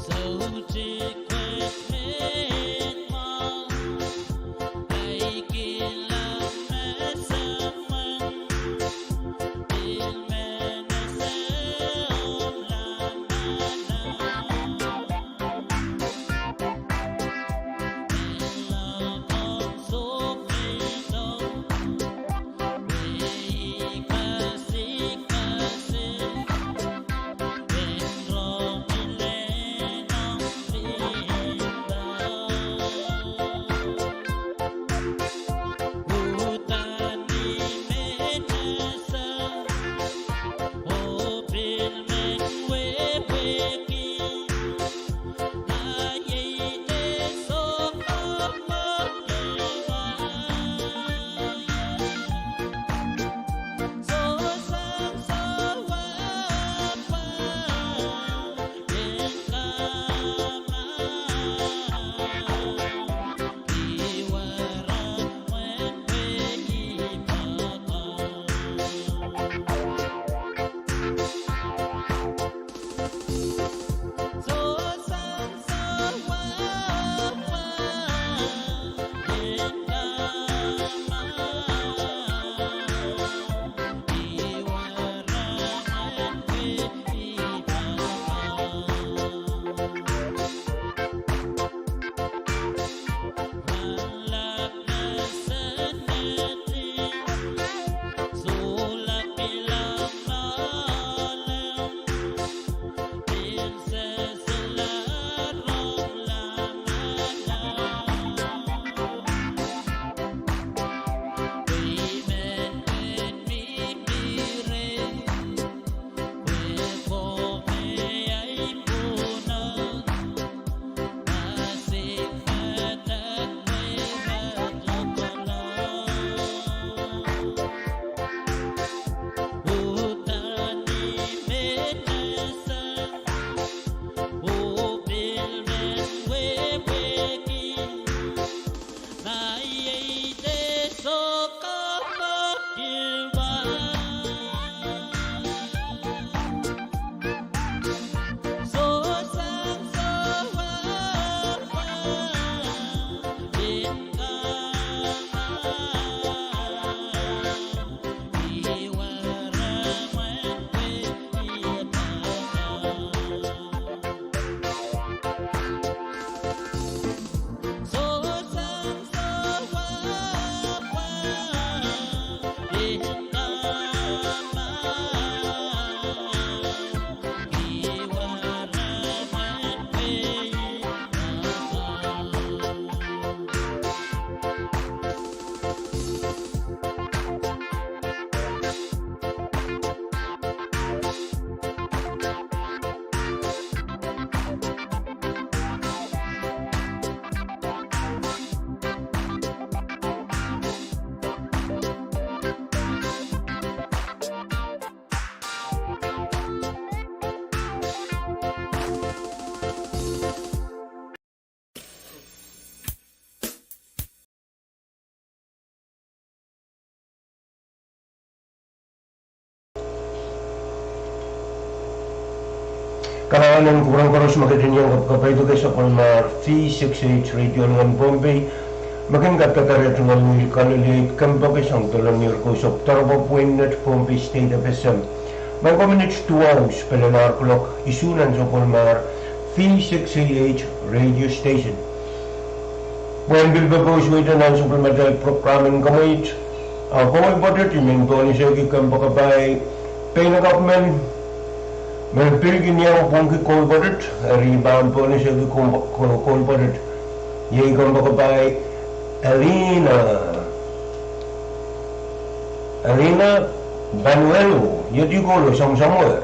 Speaker 9: Zote kwekwe
Speaker 2: kalangan kurang koros makitin yang kapay ito kay sa palmar V6AH Radio ng Pohnpei makin Kadkadaur ng kanili kampa kay sang tulang niyo ko sa tarbo Pwuhng Pohnpei State FSM may minutes 2 hours palanar kulok isunan sa palmar V6AH Radio Station buwan bilbabos wita ng sa palmar dahil programming kamay ako ay badat yung tuwan siya kampa kapay pay na government Melpilgin yang pungki kolbarit, ribaan poni segi kolbarit. Yei gamba kapai Elina Banuelo, yedi golo Samuel.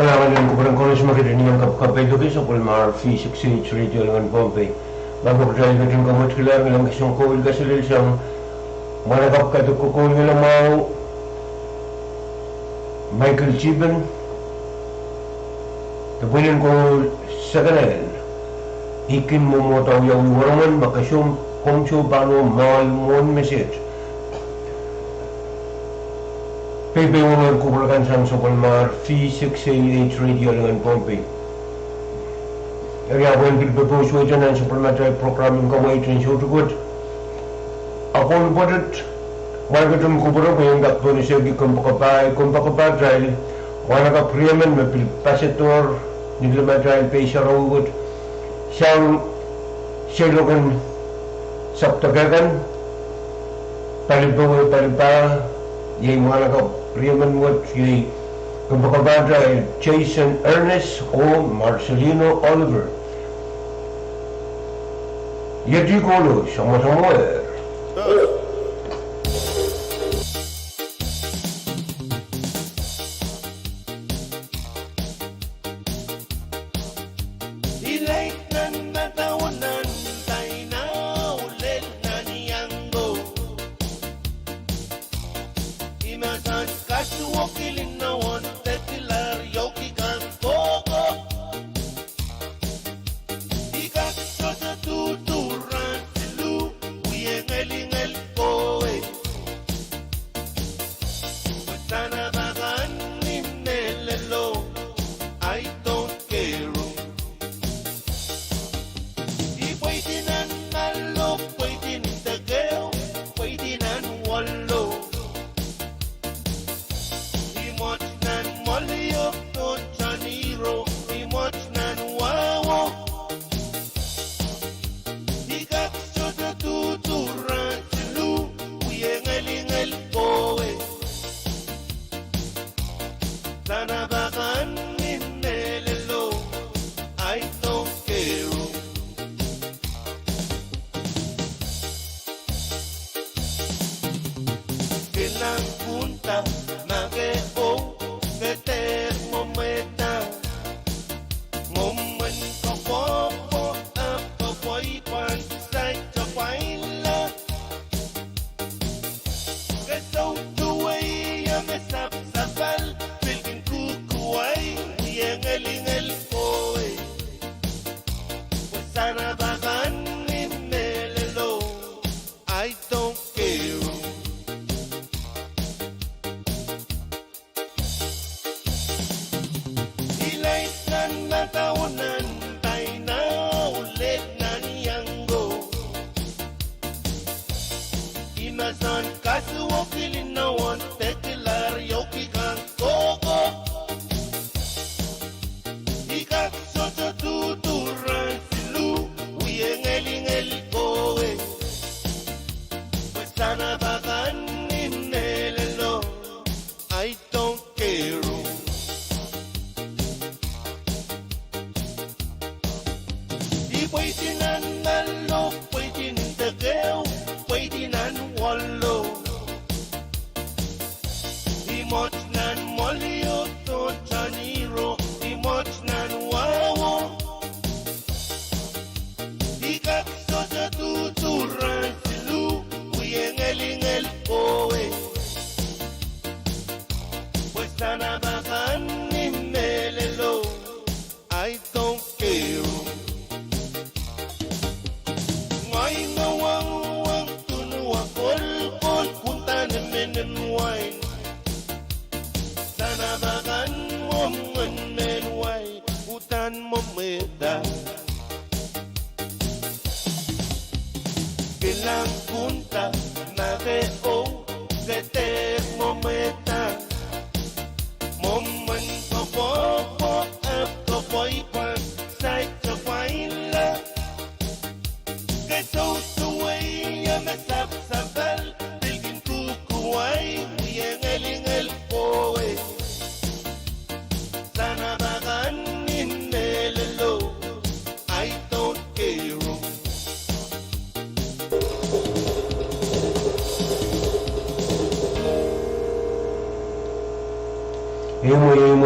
Speaker 2: Kalangan ng kubarang konos makirin ng kapkapay sa Pulmar V6AH Radio dengan Pohnpei. Bago berjalan ke dalam kamar kelar ngilang kisong kawil kasilil siyang managap ka ito kukul ngilang mau Michael Chiben tabunin ko sa kanil ikin mo mo tau yaw warangan makasyong komcho bano mahal mon message Pwuhng kuburakan sang sa Pulmar V6AH Radio dengan Pohnpei. Area when people propose wajan and supplementary programming come wait and show to good. Upon budget, one of them kubura yung dakto ni Sergi kumpakapay trial, one of a preemin may passitor, nilamatrial pay siya rawag, siyang silogan saptagagan, palipa, yung mga naka-preemin what yung kumpakabadra Jason Ernest o Marcelino Oliver. Yeti Kolo, sama-sama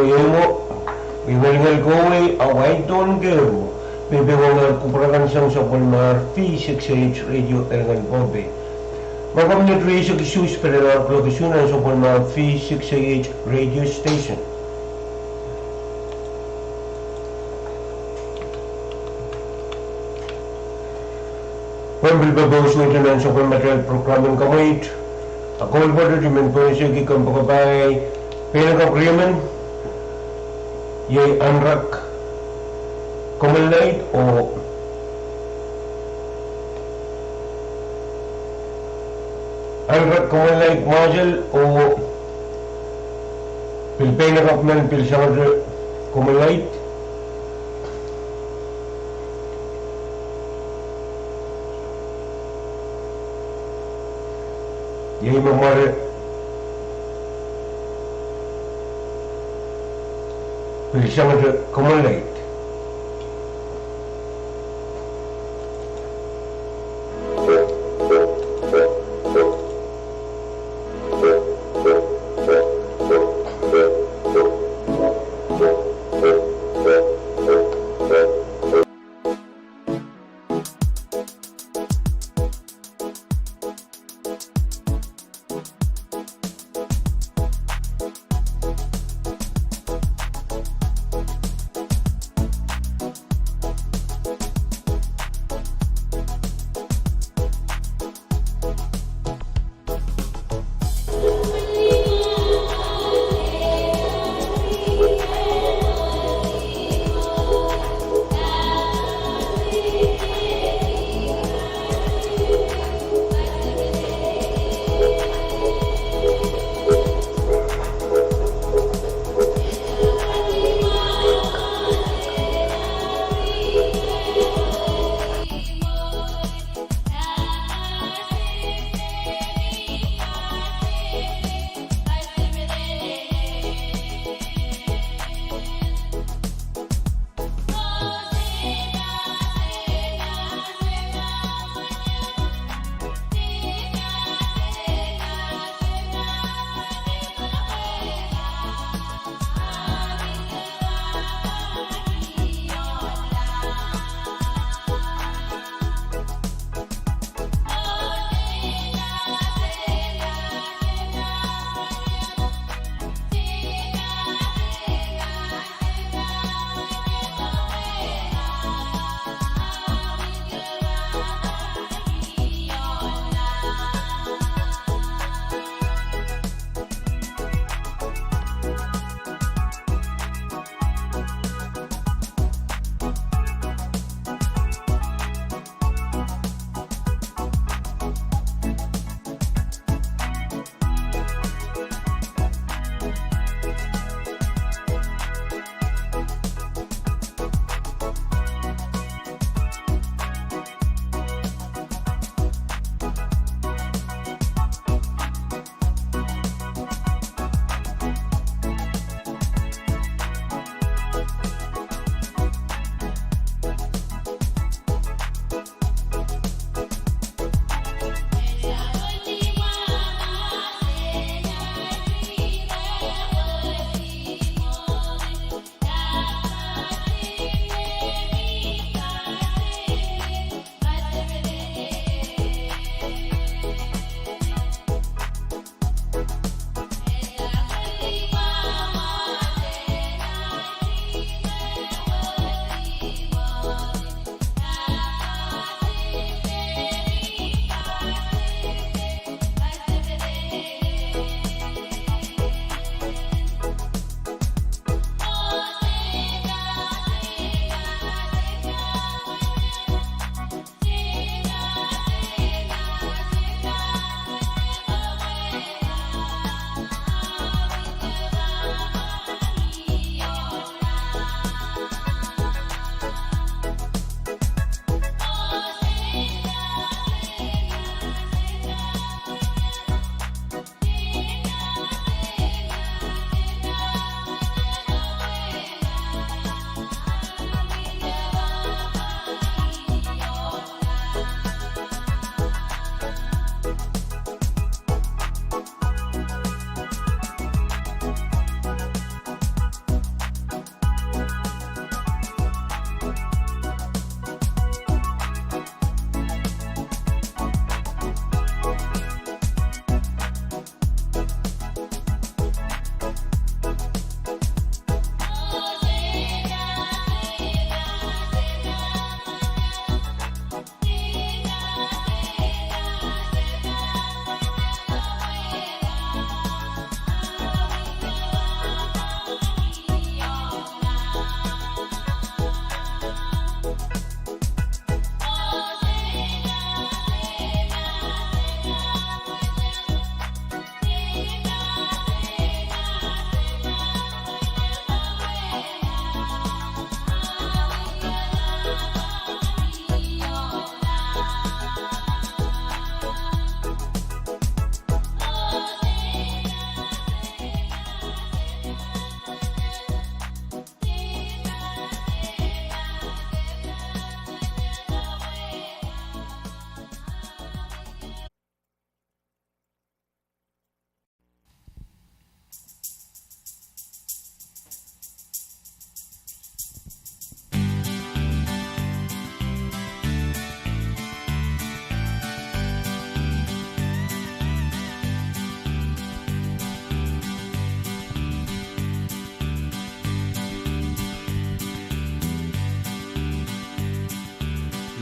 Speaker 2: Yemo Tingal-ngal ko ay away doon kayo. Bibigong kupurakan sang sa pulmar V6AH Radio Telengan Pohnpei. Magkaminit rin sa kisus para lokasyonan sa pulmar V6AH Radio Station. Pembilbabaw suwintanan sa pulmatal proklaman kamait. Ako alpada di menponsi kikang pagkabay pinag-agreement yay anrak kumalait o anrak kumalait majal o pilpinagapman pilsamad kumalait yay mamare pilsamad kumalait.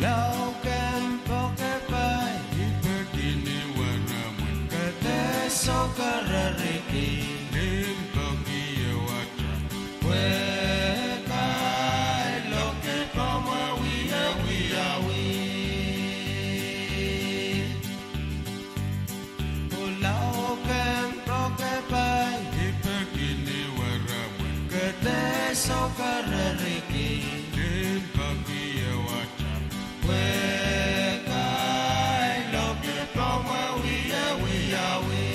Speaker 1: Laukan pokepai
Speaker 8: Ipekini waramun
Speaker 1: Kete sokarariki
Speaker 8: Nin koki yawatra
Speaker 1: Wekai loke kama wiya wiya wi Laukan pokepai
Speaker 8: Ipekini waramun
Speaker 1: Kete sokarariki
Speaker 8: Nin koki yawatra
Speaker 1: Wekai loke kama wiya wiya wi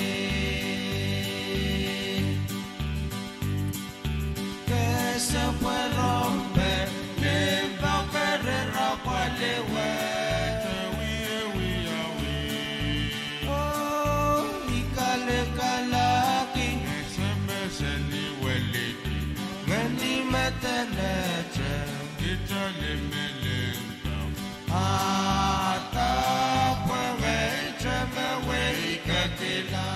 Speaker 1: se fue romper, limpa carrera palewe. Oh, y kale kalaki,
Speaker 8: Esemeseni weliki
Speaker 1: mendi meteneche,
Speaker 8: Itali melenta
Speaker 1: ata pwe cheme wei kakila.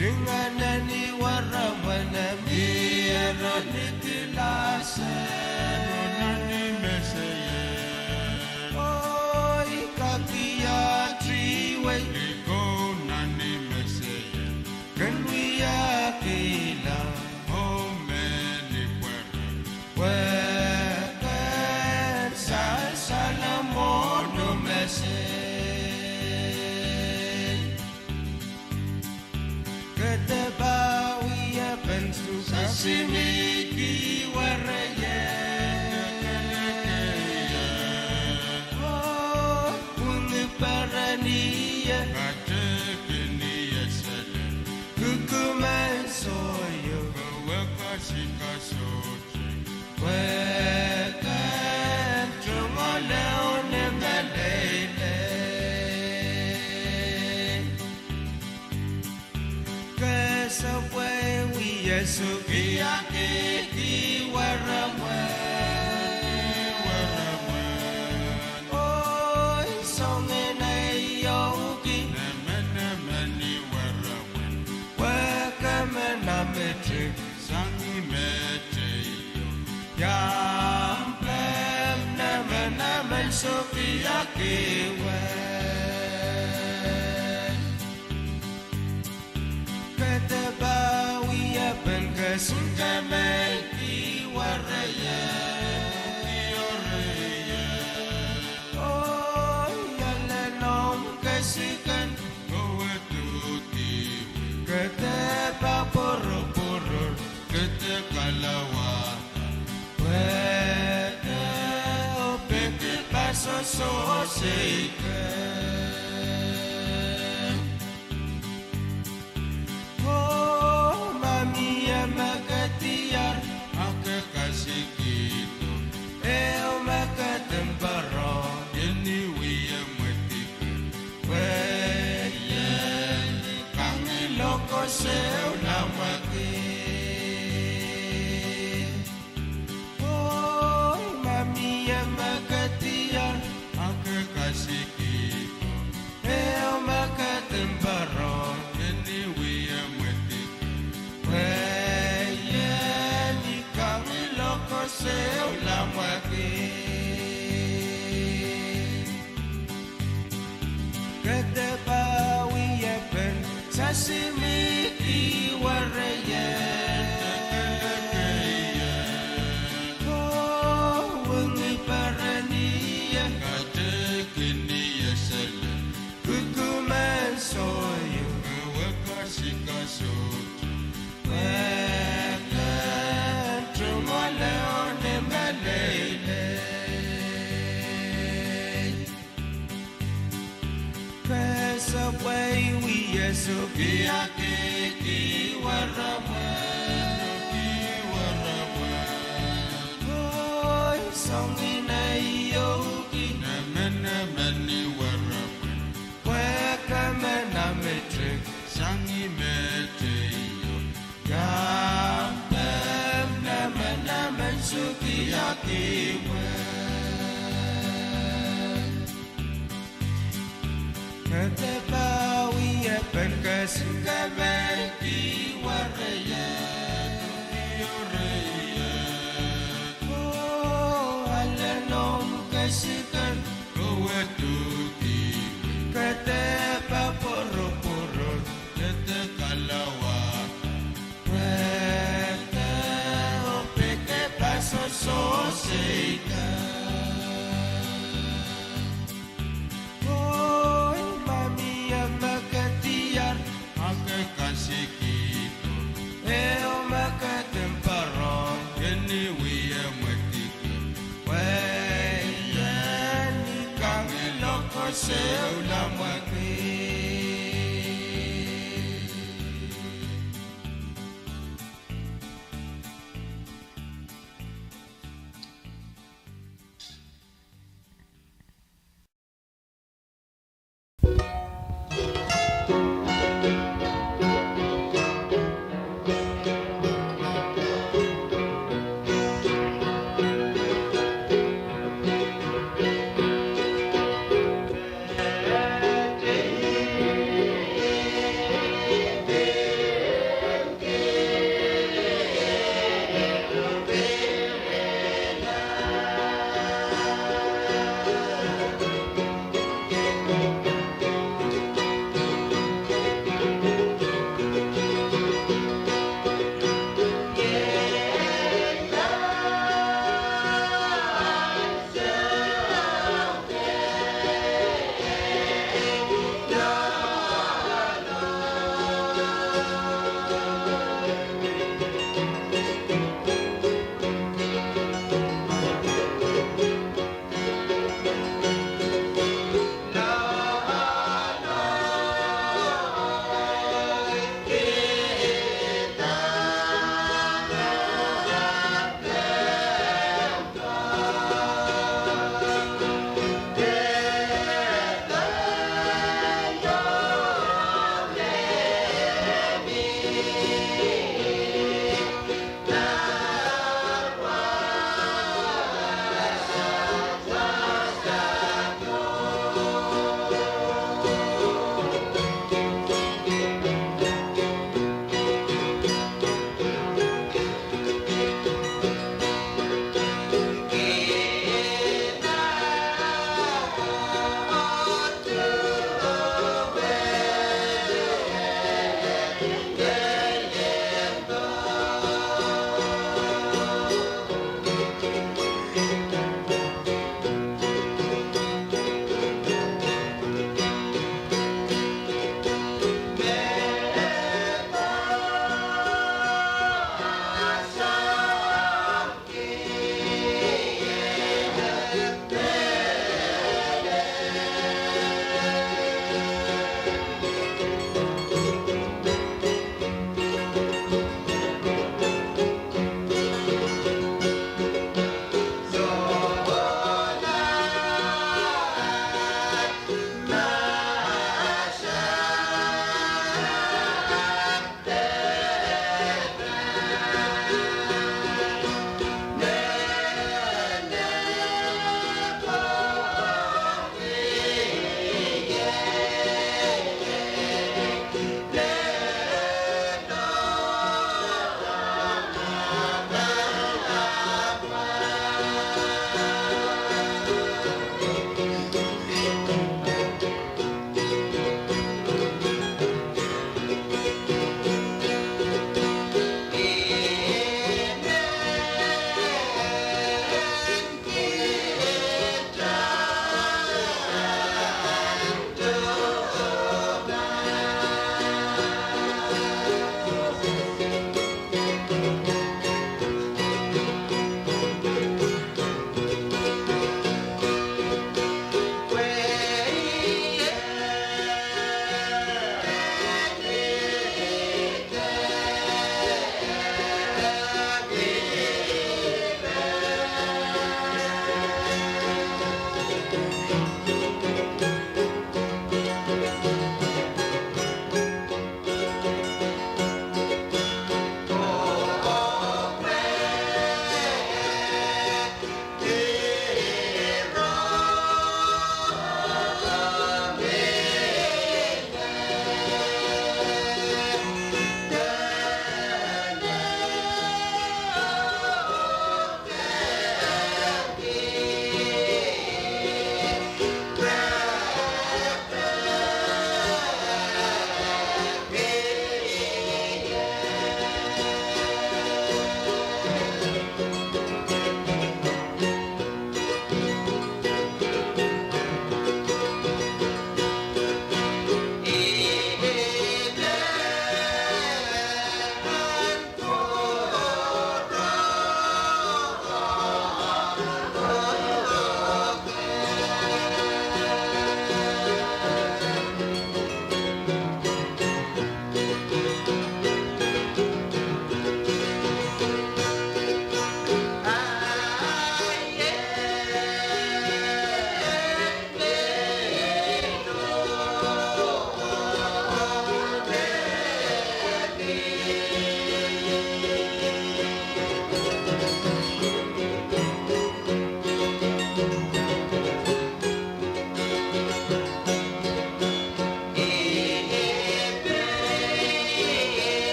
Speaker 1: Dinganani waramana miyero nikilase
Speaker 8: Nani meseye
Speaker 1: Oh, ikakia triwe
Speaker 8: Liko nani meseye
Speaker 1: Kenwiya kila
Speaker 8: Home ni kwere
Speaker 1: Weken salamono mese Ketebawiya pensu sasimiki wareye Oh, uniparaniya
Speaker 8: Katekini yesele
Speaker 1: Kukumen soyo
Speaker 8: Kaweka shika sote
Speaker 1: Weken trumole onemelele Kesapwe wiyesu kiyake kiwaramwe Oh, isongene yoki
Speaker 8: Nemenemeni warawen
Speaker 1: Wekamena metric
Speaker 8: Sangi meteyo
Speaker 1: Yamplem nemenemen sukiyake we Ketebawiya penkesunkameki waraya Oh, yalenom kesikan
Speaker 8: Gowe tuti
Speaker 1: Keteba poro-poro
Speaker 8: Kete kalawa
Speaker 1: Wete opeke paso sosike Oh, mami emakatiyar
Speaker 8: Ake kasikito
Speaker 1: Eo makatembaro
Speaker 8: Yeni wiye mwetike
Speaker 1: Weye Kangiloko seu lamake Oh, mami emakatiyar
Speaker 8: Ake kasikito
Speaker 1: Eo makatembaro
Speaker 8: Yeni wiye mwetike
Speaker 1: Weye Kangiloko seu lamake Ketebawiya pen sasimiki waraya Oh, wengi paraniya
Speaker 8: Katekini yesele
Speaker 1: Kukumen soyo
Speaker 8: Kaweka shika sote
Speaker 1: Weken trumole onemelele Kesapwe wiyesu kiyake kiwaramwe Oh, songina yoki
Speaker 8: Nemenemeni warawen
Speaker 1: Wekamena metric
Speaker 8: Sangi meteyo
Speaker 1: Yamplem nemenemen sukiyake we Ketebawiya penkesunkameki waraya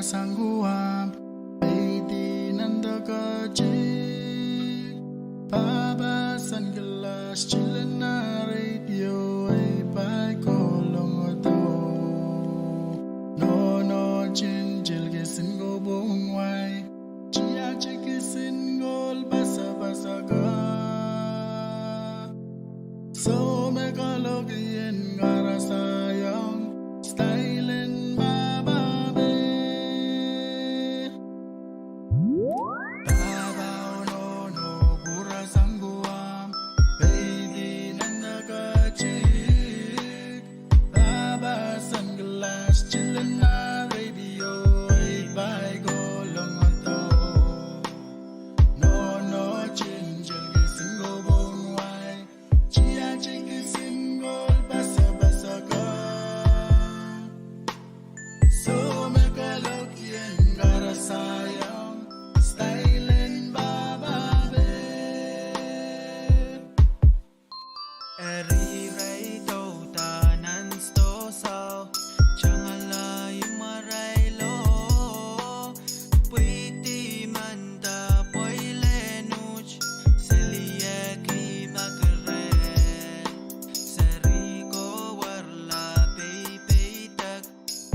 Speaker 8: sanguam Baby nandaka jig Baba sunglass chillin' na radio ay bay kolong oto No chin jilgisin go Pwuhng way Chia chikisin gol basa ga So megalogien gara sayang Styling baba be Baba no pura sangguam Baby nandaka jig Baba sunglass chillin' na radio ay bay golong oto No chin jilgisin go Pwuhng way Chia chikisin gol basa ga So megalogien gara sayang Styling baba be Eri ray tota nan sto sao Changalay maray lo Pwiti manda poy lenuch Selia ki magren Seriko warla pay tak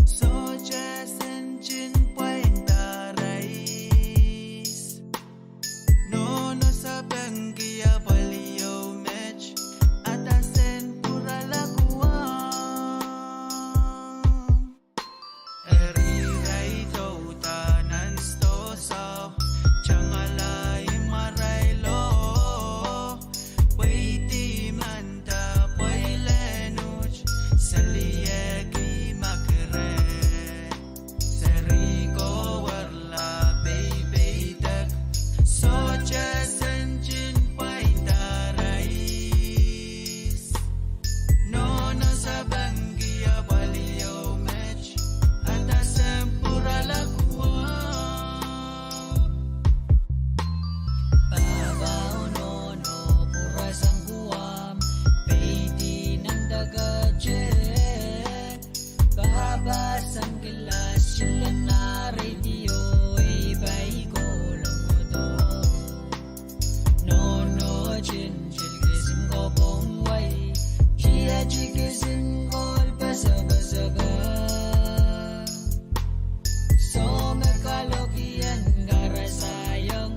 Speaker 8: So jasen chin puenta rais No sa bengia palio mech Atasen pura laguam Eri ray tota nan sto sao Changalay maray lo Pwiti manda poy lenuch Saliegi magren Seriko warla baby tak So jasen chin puenta rais No sa bengia palio mech Atasen pura laguam Baba no pura sangguam Baby nandaga jet Baba sanggilas chillin' na radio ay bay golong oto No chin jilgisin go Pwuhng way Chia chikisin gol basa ga So megalogien gara sayang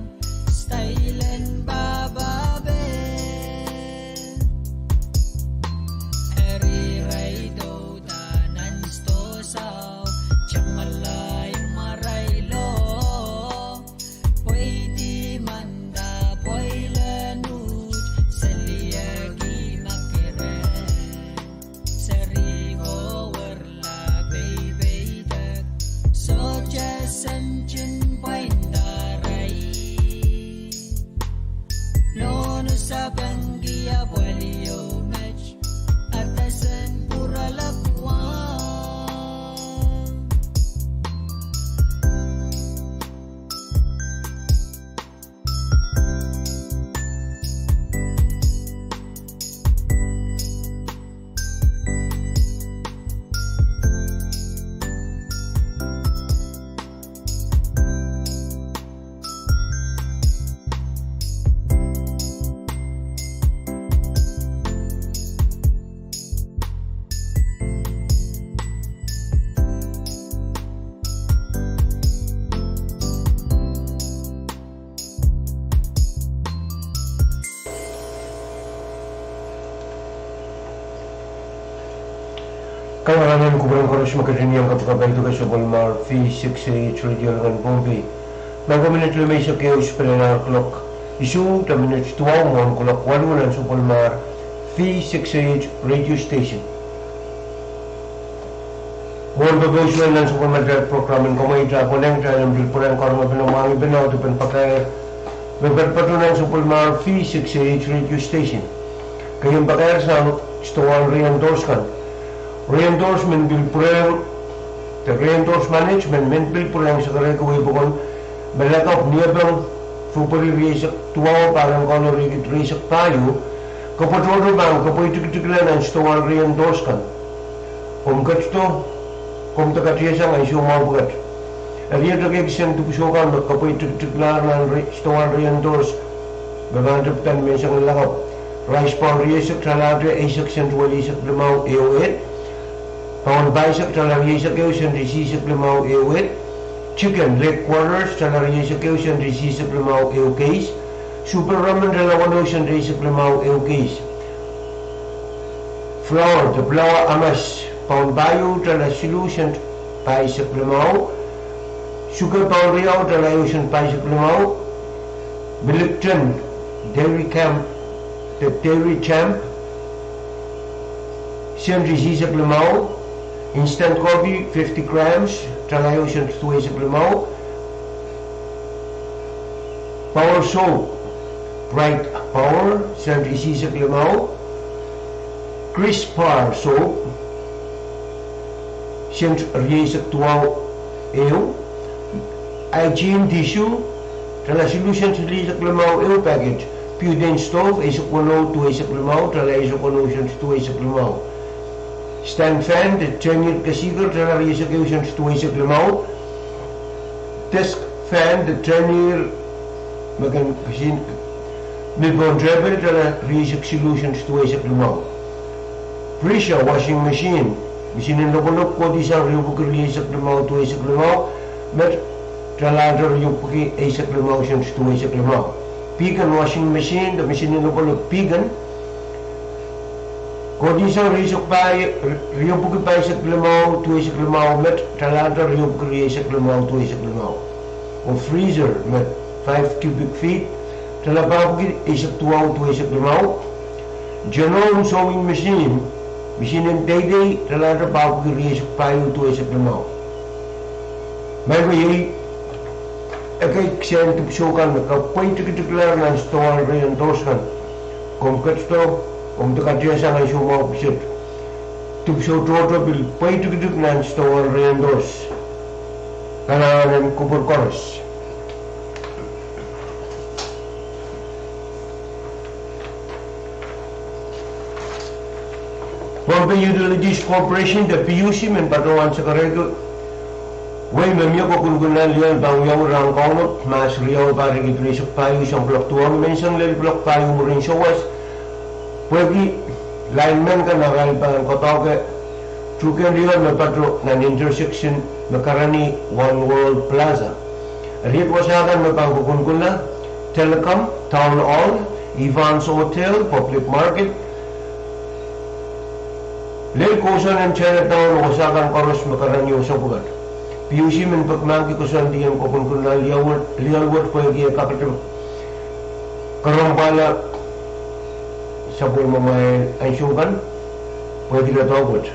Speaker 8: Styling baba be Eri ray do tanan sto sao Changalay maray lo Pwede manda poy lenuch Saliagi magren Seriko warla baby tak So jasen chin puenta rais No sa bengia palio mech Atasen pura laguam
Speaker 2: Kalangan kuburan koros makadini ang kapagabay ito sa Balmar V6AH Radio ng Pohnpei. Nagaminit lumay sa kayo na clock. Isu taminit tuwaw mo ang kulak walunan sa Balmar V6AH Radio Station. Buwan babawisuan ng Superman Drive Program ng Kumaita po lang tayo ng bilpurang karma pinamangi binaw ito pinapakay Beberpatunan sa Balmar V6AH Radio Station. Kayong bakayar sa Stowal Reindorsement. Reindorsement bilpurang the Reindoors Management men bilpurang sa karay kaway bukon balakap niyabang fupari risak tuwaw parang kono risak tayo kapatoro bang kapoy tikitiklan ang Stowal Reindorsement. Kung katito kung takatiya siya ngay siya mabugat. Riya Reaction to Shogan, the Kapoy to Glan and Stone Riandos, Bavant Tan Mention Lao, Rice Pound Riesuk Talade, A section to Alisak Lemau AOE, Pound Bisak Talariasacation, Disease of Lemau AOE, Chicken Leg Quarters, Talariasacation, Disease of Lemau AOKs, Super Ramen Relawanotion, Race of Lemau AOKs, Flour, the Blower Amas, Pound Bio, Tala Solution, Paisak Lemau, Sugar Pound Rio, Talayusan Paisak Lemau, Billiton, Dairy Camp, the Dairy Champ, Same Disease of Lemau, Instant Coffee 50 grams, Talayusan Tuisak Lemau, Power Soap, Bright Power, Same Disease of Lemau, Crispar Soap, Same Riesik Tuau EU, Hygiene Tissue, Tala Solution to Lisak Lemau EU package, Pwuhng Stove, Isakono to Isak Lemau, Tala Isakono to Isak Lemau. Stand fan, the Chinese Kasigar, Tala Isakono to Isak Lemau. Desk fan, the Chinese Magan Midbone Travel, Tala Isak Solutions to Isak Lemau. Pressure washing machine, machine in Lokolok, Kodisa, Ryubukri Isak Lemau to Isak Lemau, but Tala Ryubuki Isak Lemautions to Isak Lemau. Pegan washing machine, the machine in the ball of Pegan. Kodisa Risuk by Ryubuki by Saklemau to Isak Lemau, met Talata Ryubukri Isak Lemau to Isak Lemau. Or freezer, met 5 cubic feet, Talababuki Isak Tuau to Isak Lemau. Genome sewing machine, machine in Day, Talata Babuki Isak Payu to Isak Lemau. Maybe Ek zijn te bezoeken met een te klaren en stoel en dooskan. Kom kutsto, om te gaan zeggen als je hem opzet. Te bezoeken tot wil point te klaren en stoel en doos. Kanaan en koperkorres. Pohnpei Utilities Corporation, de PUC, men patroan sekarego. Way memio ko kungunan liyan bang yaw rang kongot mas liyaw paring itrisok payo isang blok tuwang mensang lel blok payo mo rin sawas pwede lineman ka nakalipang kotoke truken liyan na patro ng intersection makarani One World Plaza rit wasakan na pangkukunkuna Telecom, Town Hall, Evans Hotel, Public Market lel kosan ng Chinatown wasakan koros makarani usapugat PUC men pagmangki ko sa diyan ko kung liyawat pwede kapital karombala sa buong mga ansyugan pwede na tawag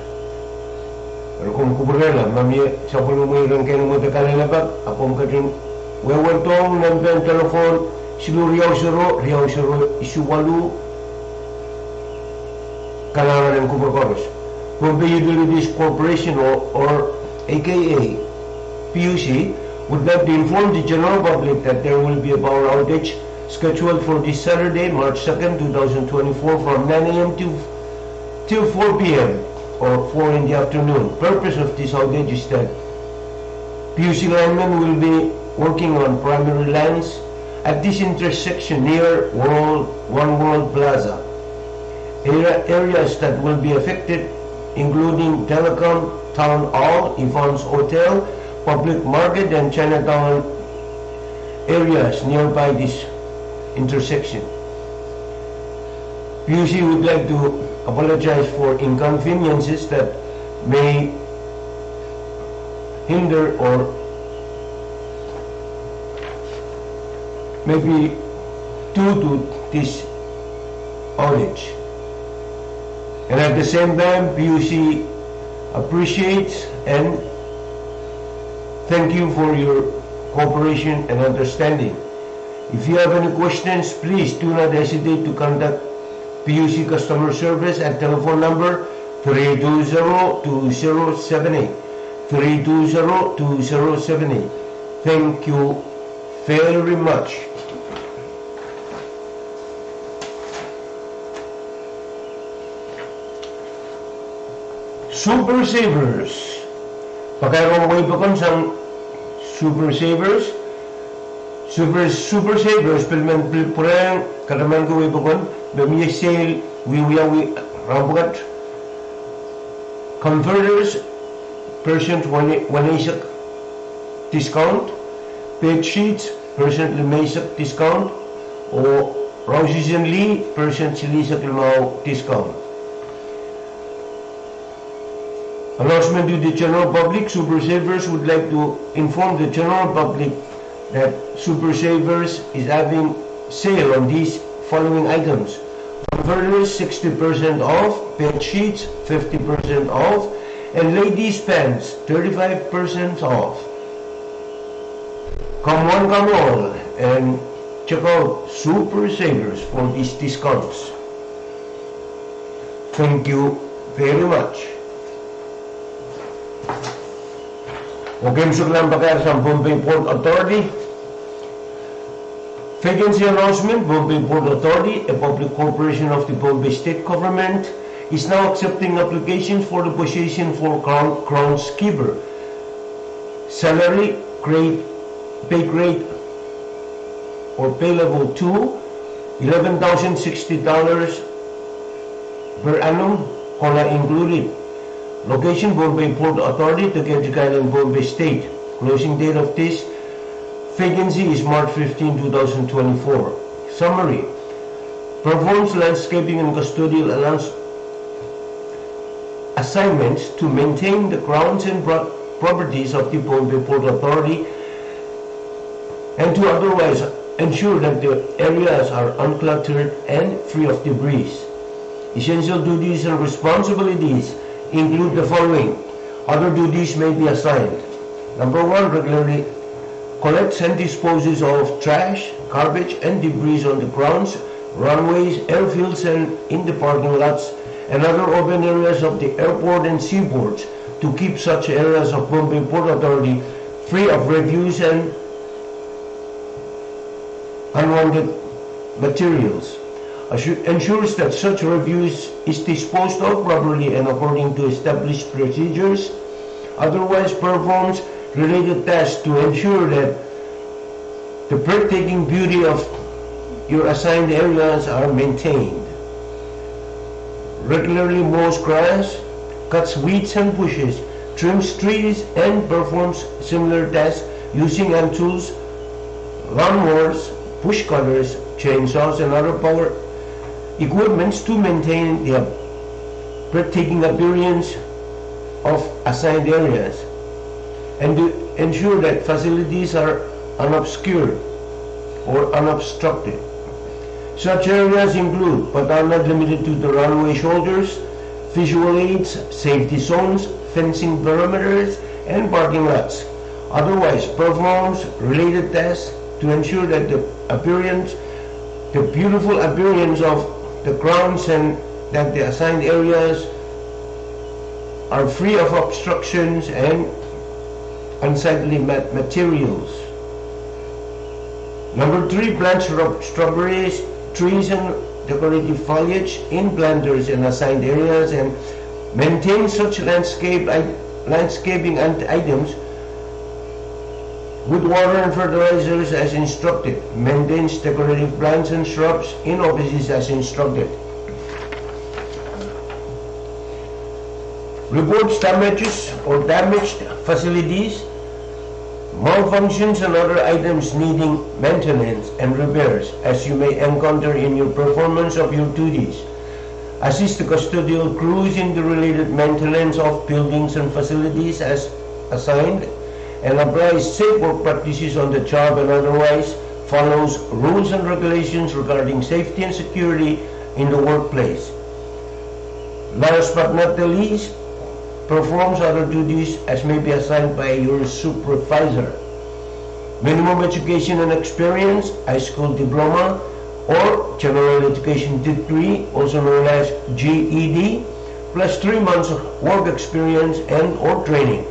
Speaker 2: pero kung kuburela mamaya sa buong mga rangkay ng mga kalalabag akong kating wewantong ng telefon silo riyaw siro isuwalu kalangan ng kuburkoros Pohnpei Utilities Corporation or aka PUC would like to inform the general public that there will be a power outage scheduled for this Saturday, March 2nd, 2024 from 9 a.m. till 4 p.m. or 4 in the afternoon. Purpose of this outage is that PUC linemen will be working on primary lines at this intersection near One World Plaza. Areas that will be affected including Telecom, Town Hall, Evans Hotel, Public Market and Chinatown areas nearby this intersection. PUC would like to apologize for inconveniences that may hinder or may be due to this outage. And at the same time, PUC appreciates and thank you for your cooperation and understanding. If you have any questions, please do not hesitate to contact PUC Customer Service at telephone number 320-2078. 320-2078. Thank you very much. Super Savers. Pagkaroon mo ipakon sang super savers. Super savers pilmen Pwuhng karaman ko ibukon bemiye sale we rambugat converters percent one discount, paid sheets percent limaysak discount or Roses and Lee percent silisak limao discount. Announcement to the general public. Super Savers would like to inform the general public that Super Savers is having sale on these following items. Converters 60% off, bed sheets 50% off, and ladies pants 35% off. Come one, come all, and check out Super Savers for these discounts. Thank you very much. Okay, masuk lang pakar sa Pohnpei Port Authority. Vacancy announcement. Pohnpei Port Authority, a public corporation of the Pohnpei State Government, is now accepting applications for the position for groundskeeper. Salary grade, pay grade or pay level 2, $11,060 per annum, COLA included. Location, Pohnpei Port Authority, Kadkadaur and Pohnpei State. Closing date of this vacancy is March 15, 2024. Summary. Performs landscaping and custodial assignments to maintain the grounds and properties of the Pohnpei Port Authority and to otherwise ensure that the areas are uncluttered and free of debris. Essential duties and responsibilities include the following. Other duties may be assigned. Number 1, regularly collects and disposes of trash, garbage and debris on the grounds, runways, airfields and in the parking lots and other open areas of the airport and seaports to keep such areas of Pohnpei Port Authority free of refuse and unwanted materials. Ensures that such refuse is disposed of properly and according to established procedures. Otherwise performs related tasks to ensure that the breathtaking beauty of your assigned areas are maintained. Regularly mows grass, cuts weeds and bushes, trims trees and performs similar tasks using hand tools, lawnmowers, push cutters, chainsaws and other power equipments to maintain the breathtaking appearance of assigned areas and to ensure that facilities are unobscured or unobstructed. Such areas include, but are not limited to, the runway shoulders, visual aids, safety zones, fencing perimeters, and parking lots. Otherwise performs related tasks to ensure that the beautiful appearance of the grounds and that the assigned areas are free of obstructions and unsightly materials. Number 3, plants shrubberies, trees and decorative foliage in planters and assigned areas and maintain such landscaping items with water and fertilizers as instructed. Maintains decorative plants and shrubs in offices as instructed. Reports damages or damaged facilities, malfunctions and other items needing maintenance and repairs as you may encounter in your performance of your duties. Assist the custodial crews in the related maintenance of buildings and facilities as assigned, and applies safe work practices on the job and otherwise follows rules and regulations regarding safety and security in the workplace. Last but not the least, performs other duties as may be assigned by your supervisor. Minimum education and experience, high school diploma or general education degree, also known as GED, plus 3 months of work experience and or training,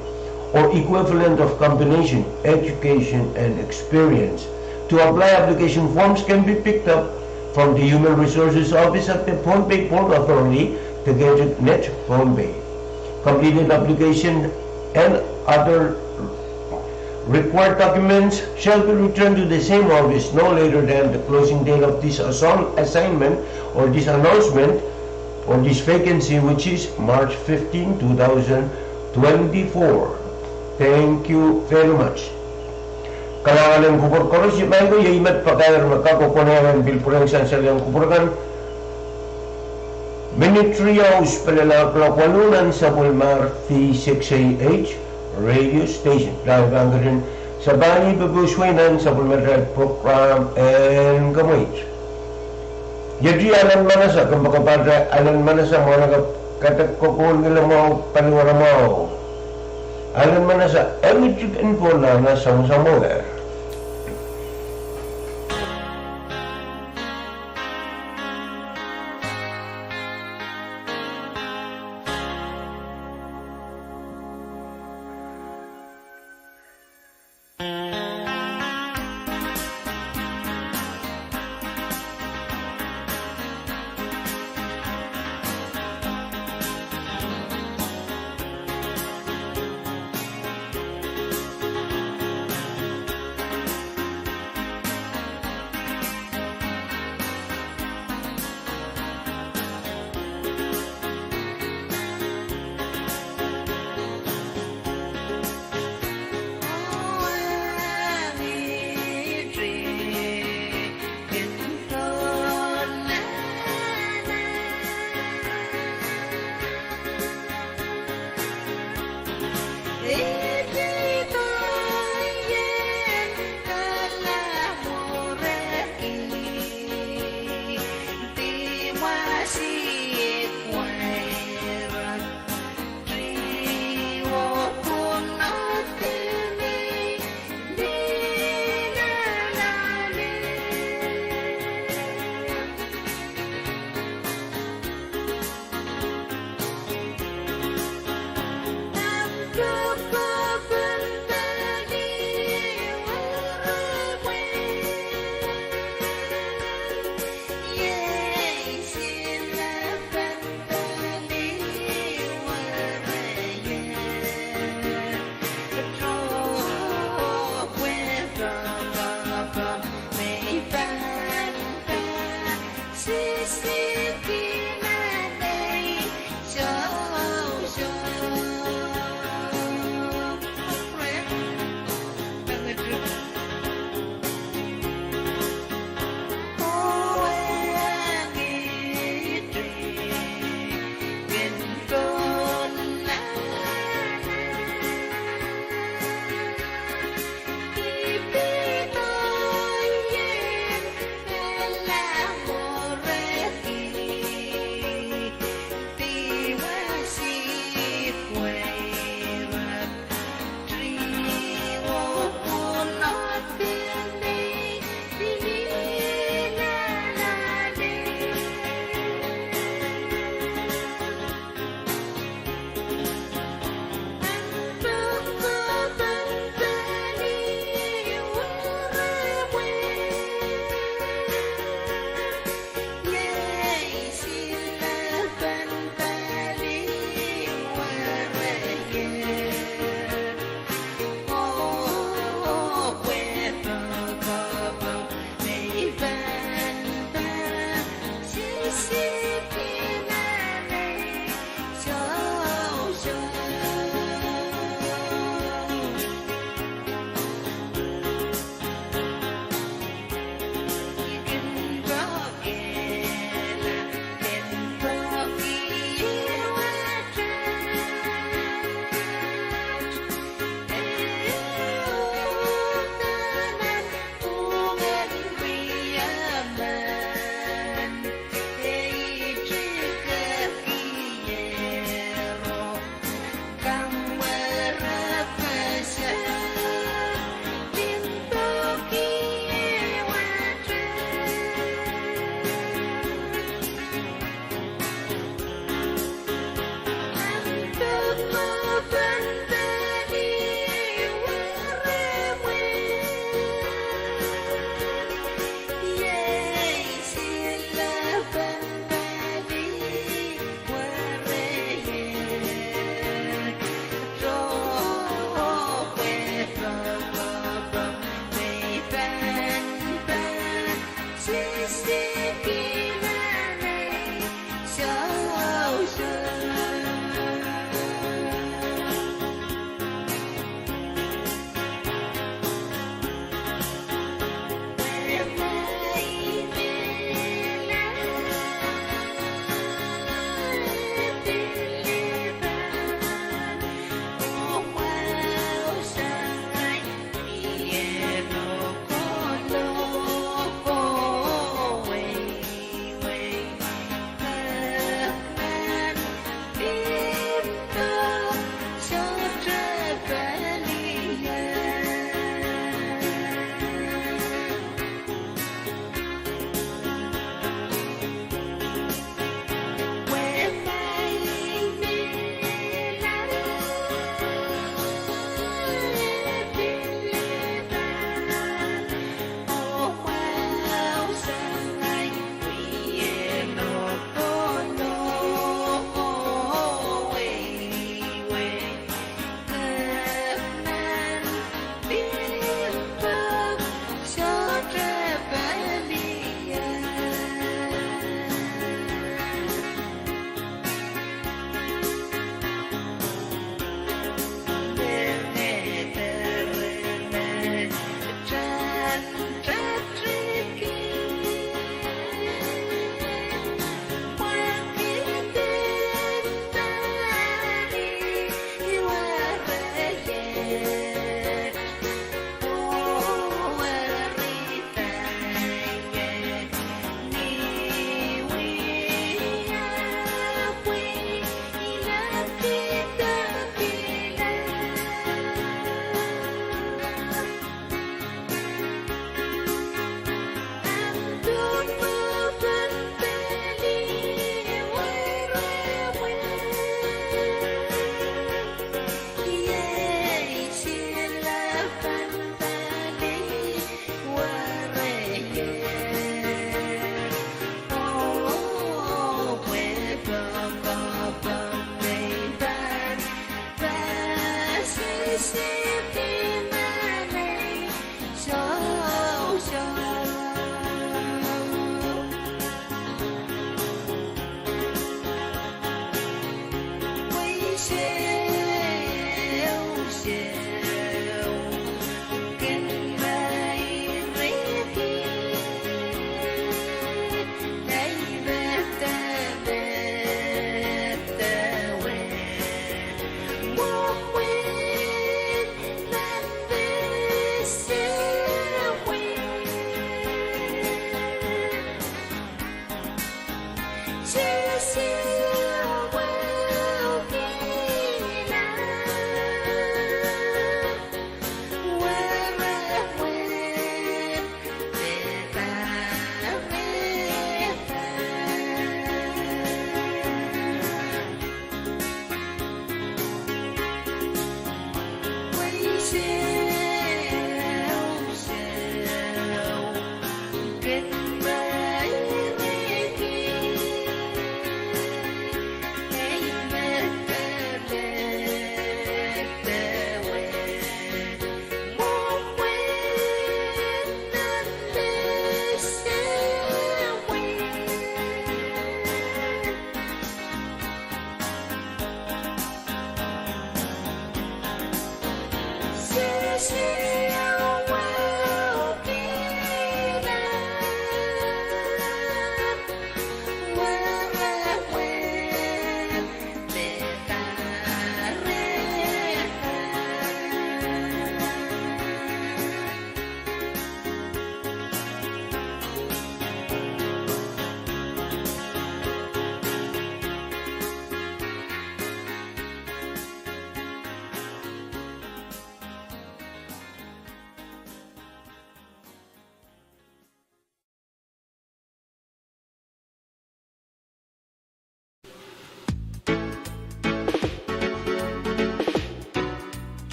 Speaker 2: or equivalent of combination, education and experience. To apply, application forms can be picked up from the Human Resources Office at the Pohnpei Port Authority, the Gadget Net Pohnpei. Completed application and other Required documents shall be returned to the same office no later than the closing date of this assignment or this announcement or this vacancy, which is March 15, 2024. Thank you very much. Kalangan ng kubur korus yung main ko yung imat pagkayar makakukunayan bil purang sansal yang kuburkan Minitriyaus palalakwanunan sa Bulmar V6AH Radio Station. Dahil banggarin sa bani babuswinan sa Bulmar program and gamit. Jadi alan manasa kung bakapadra alan manasa mo nagkatakukun nila mo paniwara mo. Alan manasa electric info na nasang sa mo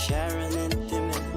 Speaker 3: Sharon Entertaiment.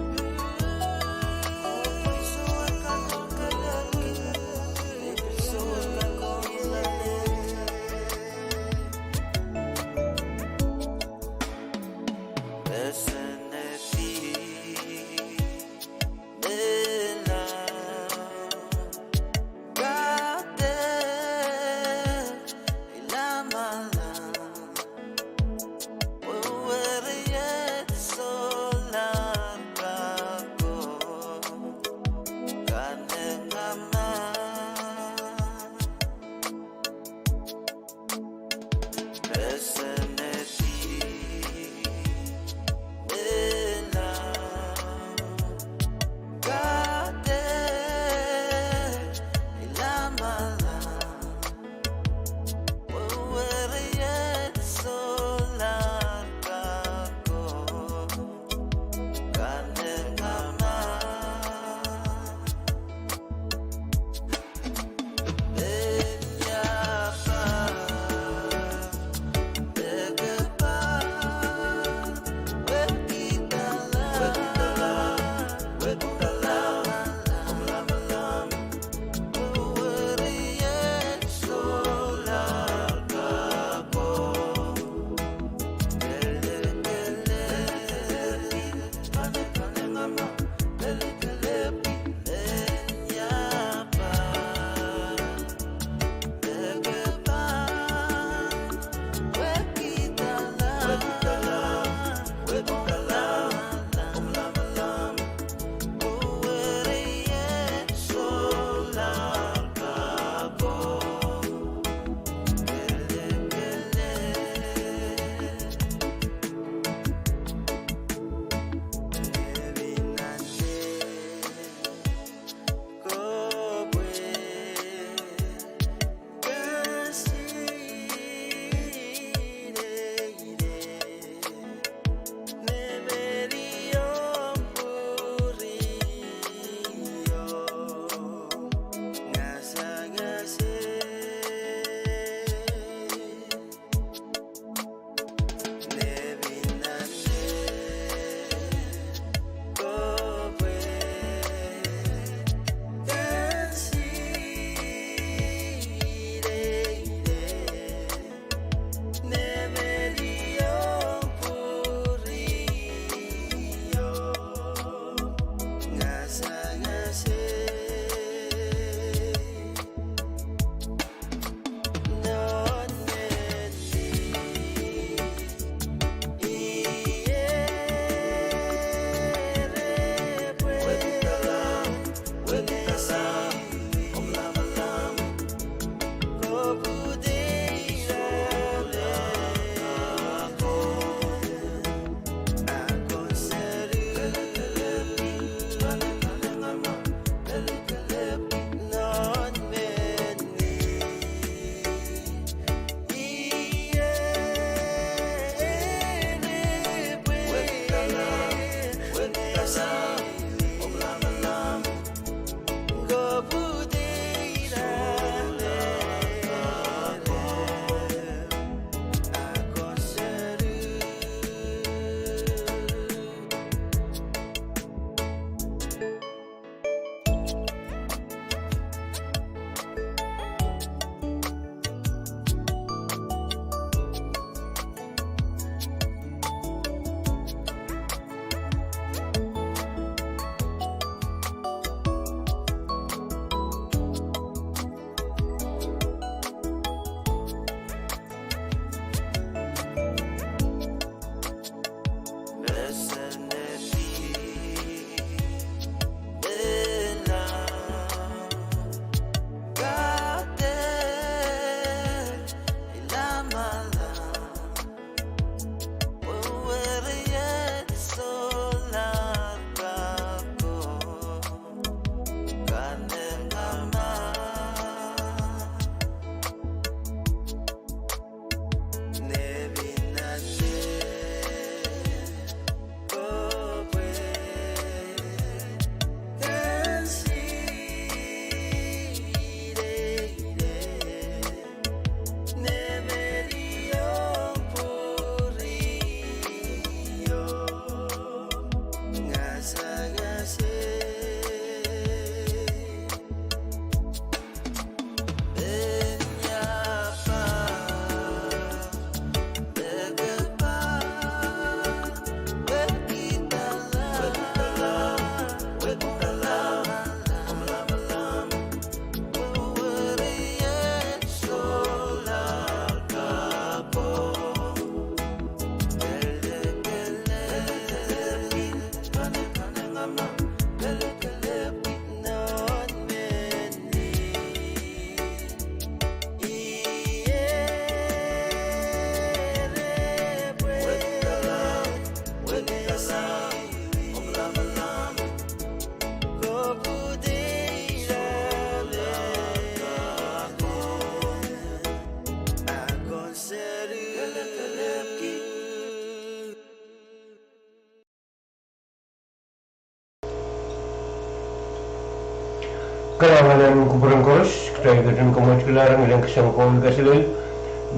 Speaker 2: kalanganan kupuran koros, kaya gatan kamot kelarang ilang kasangkol kasilil,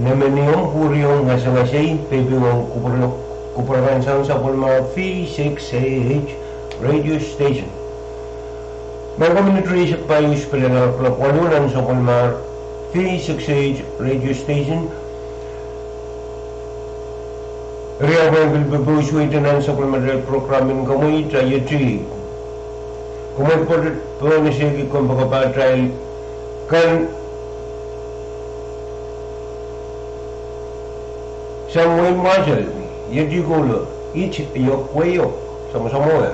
Speaker 2: namaniyong puryong ngasang-ngasay, pebiyong kupuran sang sa pulma V6AH Radio Station. Mga community sa payos pala na kalakwalunan sa pulma V6AH Radio Station, Ria Bangil Babusuitanan sa pulma dahil programin kamoy trayatri. Kumad po na siya kung pagkapatral kan Samuel Marshall, yadi gulo, each yok wayo, sama-sama ya.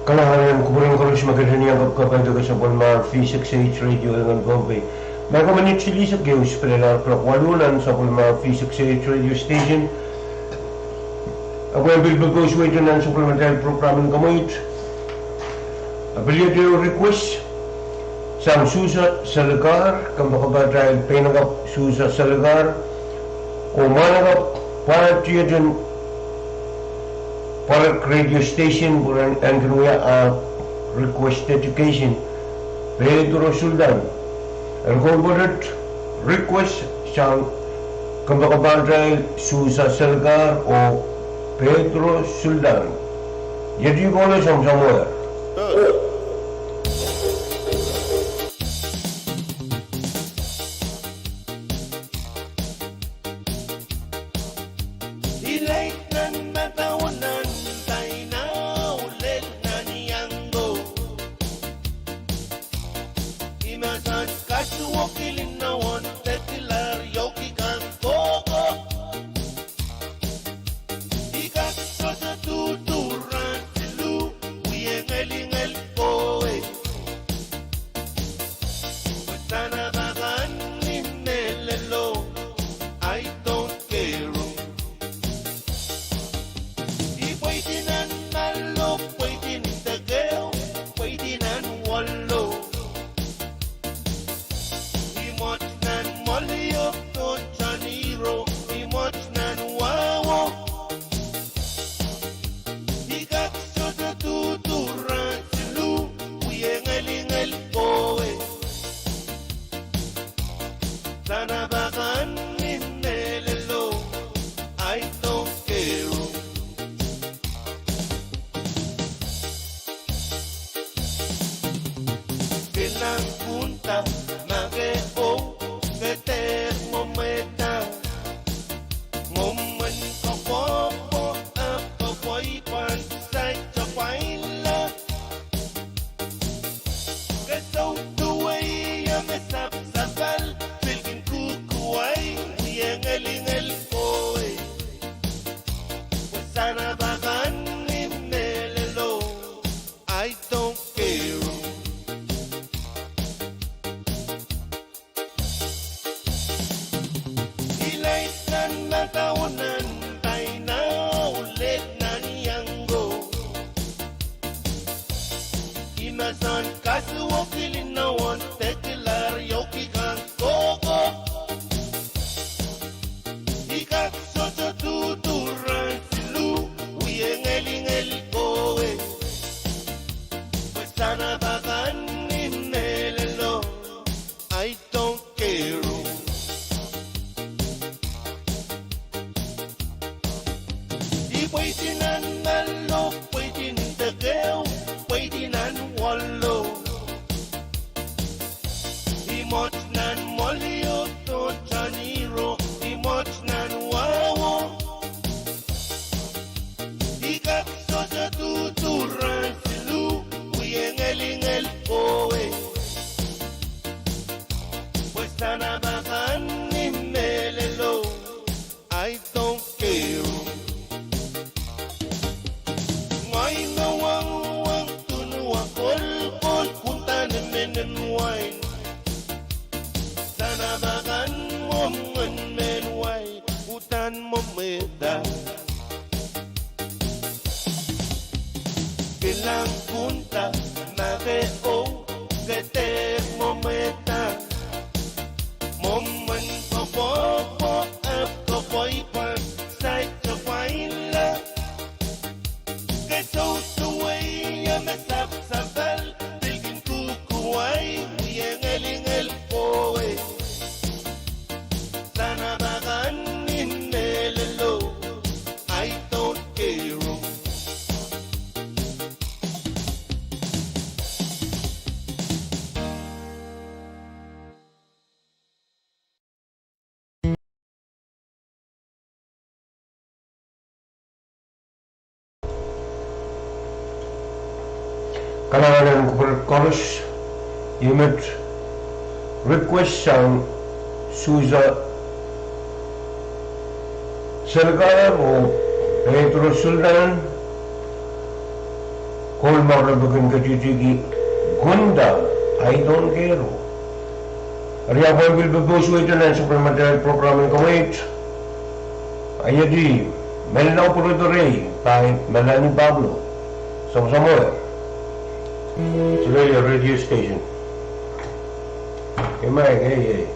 Speaker 2: Kalangan kupulang karus magkakanya kapag sa Pohnpei V6AH Radio dengan Pohnpei. Maka menit sili sa Geus pada walunan sa Pohnpei V6AH Radio Station. Ako yang bilbagos waitan ng supplementary program ng kamait. Apelya dia request sang susa sa lugar kung baka pinagap susa sa lugar o managap para tiya dyan Pahrek radio station bulan ang kinuya request education Kadkadaur Sultan ang kumbarat request siyang kambakabantay susa salgar o Kadkadaur Sultan jadi boleh sama-sama Kalangan chorus unit request sang susa sergala o Kadkadaur Sultan Holmar bukan kecil gunda, I don't care. Ria will be persuaded and supplementary programming commit. Ayadi, Melna Operatore by Melanie Pablo. Somewhere. It's really a radio station. Hey.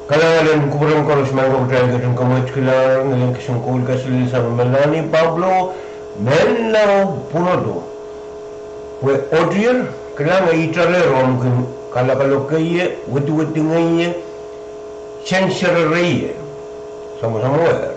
Speaker 2: Kailangan kupulang ko rin mga kapatid ng kamay kailangan ngayon kasing cool kasi sa Melanie Pablo Menla Punodo. We audio kailangan itarero ang kalakalokaya witi-witi ngayon sensor ray sama-sama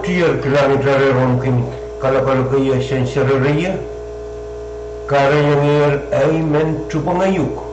Speaker 2: Tier kilometer mungkin kalau kaya sensoria kara yang ay men tupangayuk.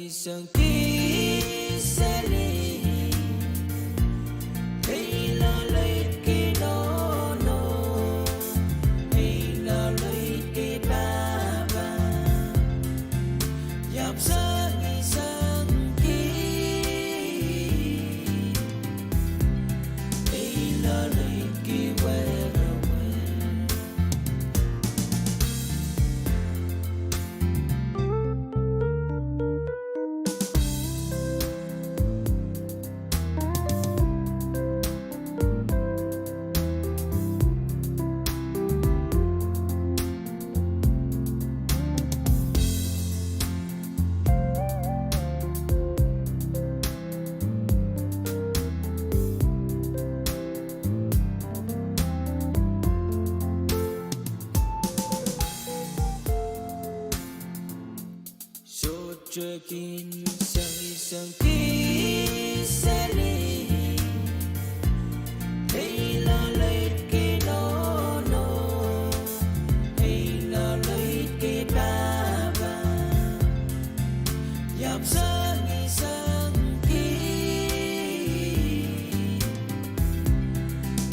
Speaker 1: Isang kisali ay lalait kinono ay lalait kitaba yap sa isang ay lalait kiwerawe Jokin isang kisali ay lalait kinono ay lalait kitaba yap sa isang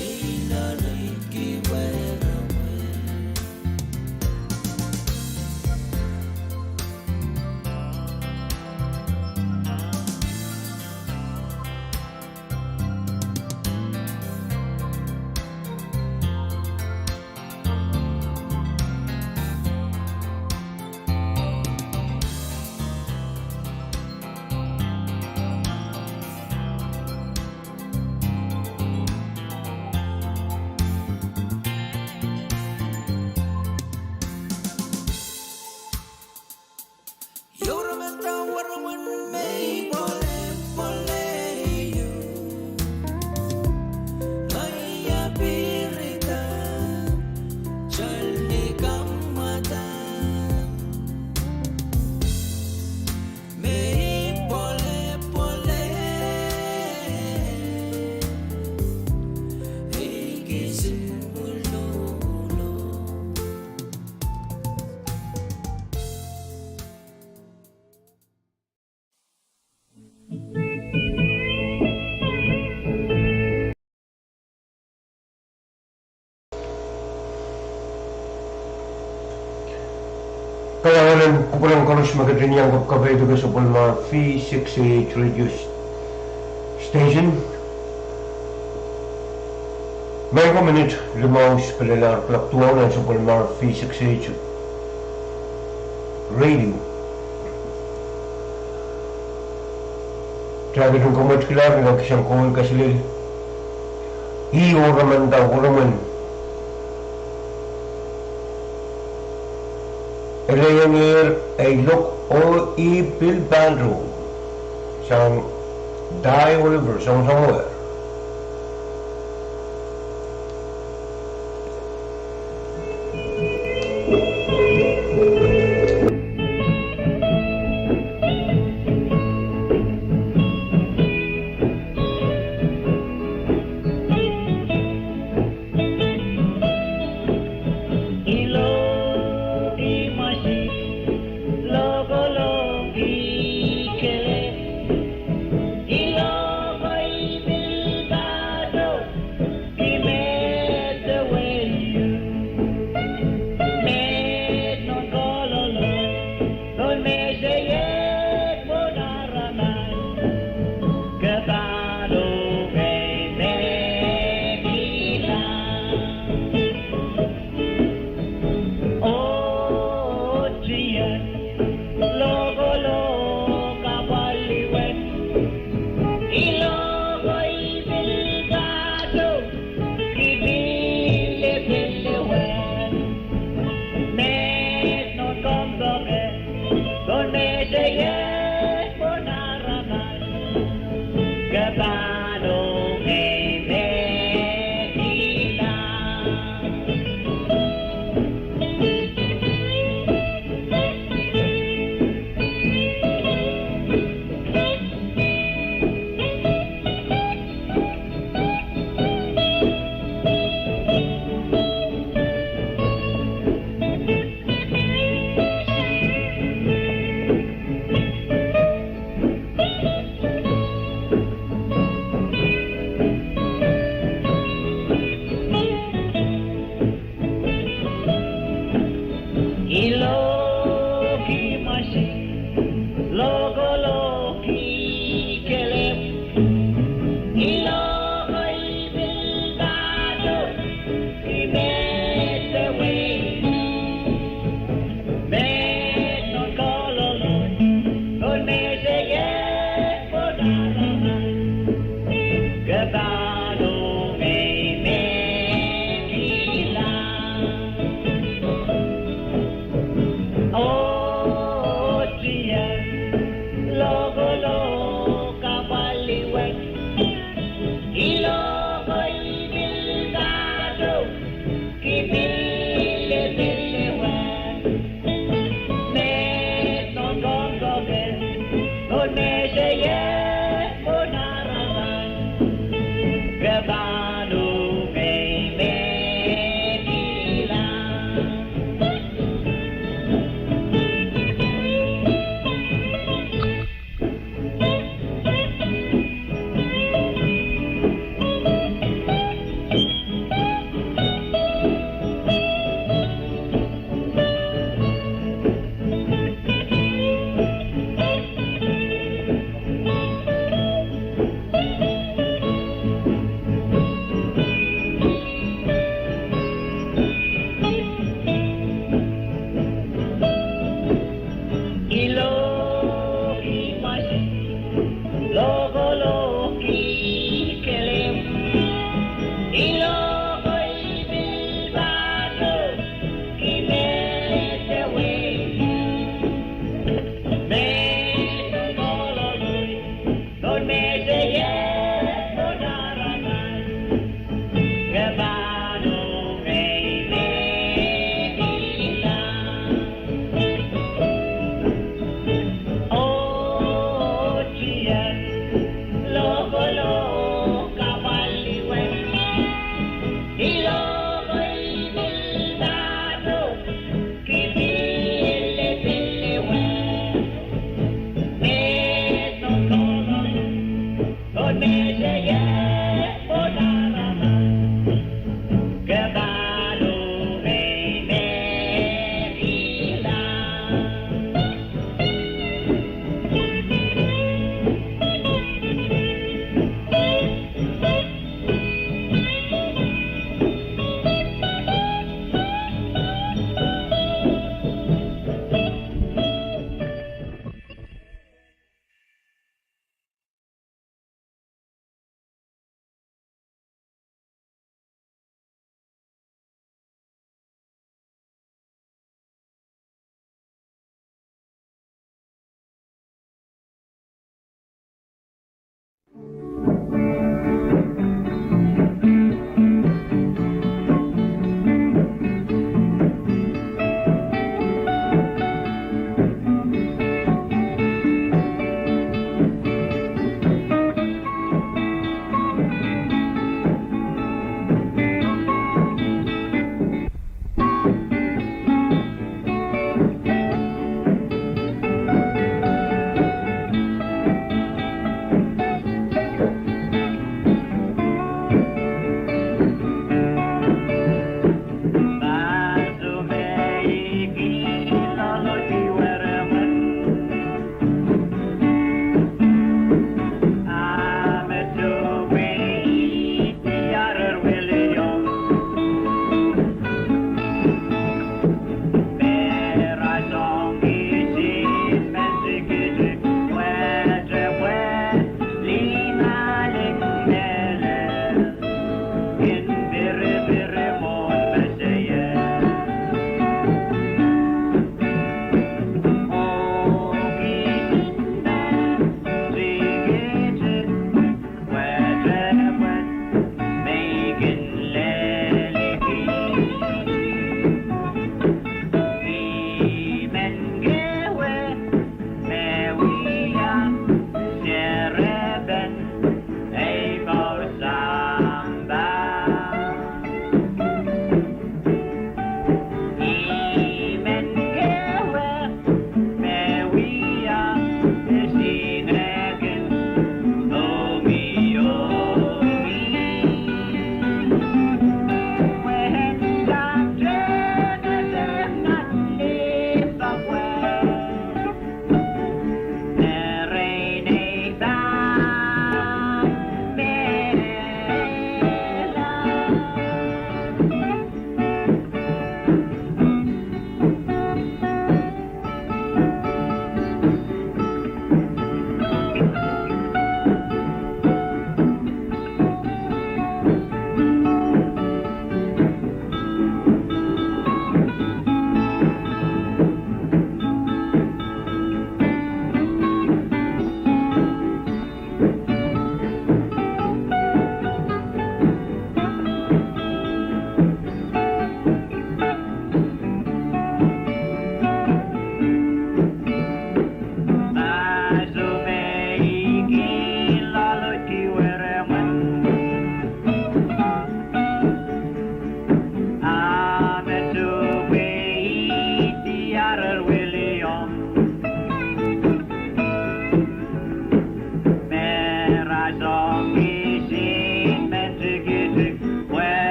Speaker 1: ay lalait kiwerawe
Speaker 2: Kailangan ko palang karus magandang kapkabay ito sa Pohnpei V6AH Radio Station. May minute lumaws palalar plaktuanan sa Pohnpei V6AH Radio. Sabi nung kamat kilar ng kisang kawal kasilil. Iyo raman daw ko raman. Elayangir ay look o ipil bandro sang Dai River sang somewhere.
Speaker 1: Ilo,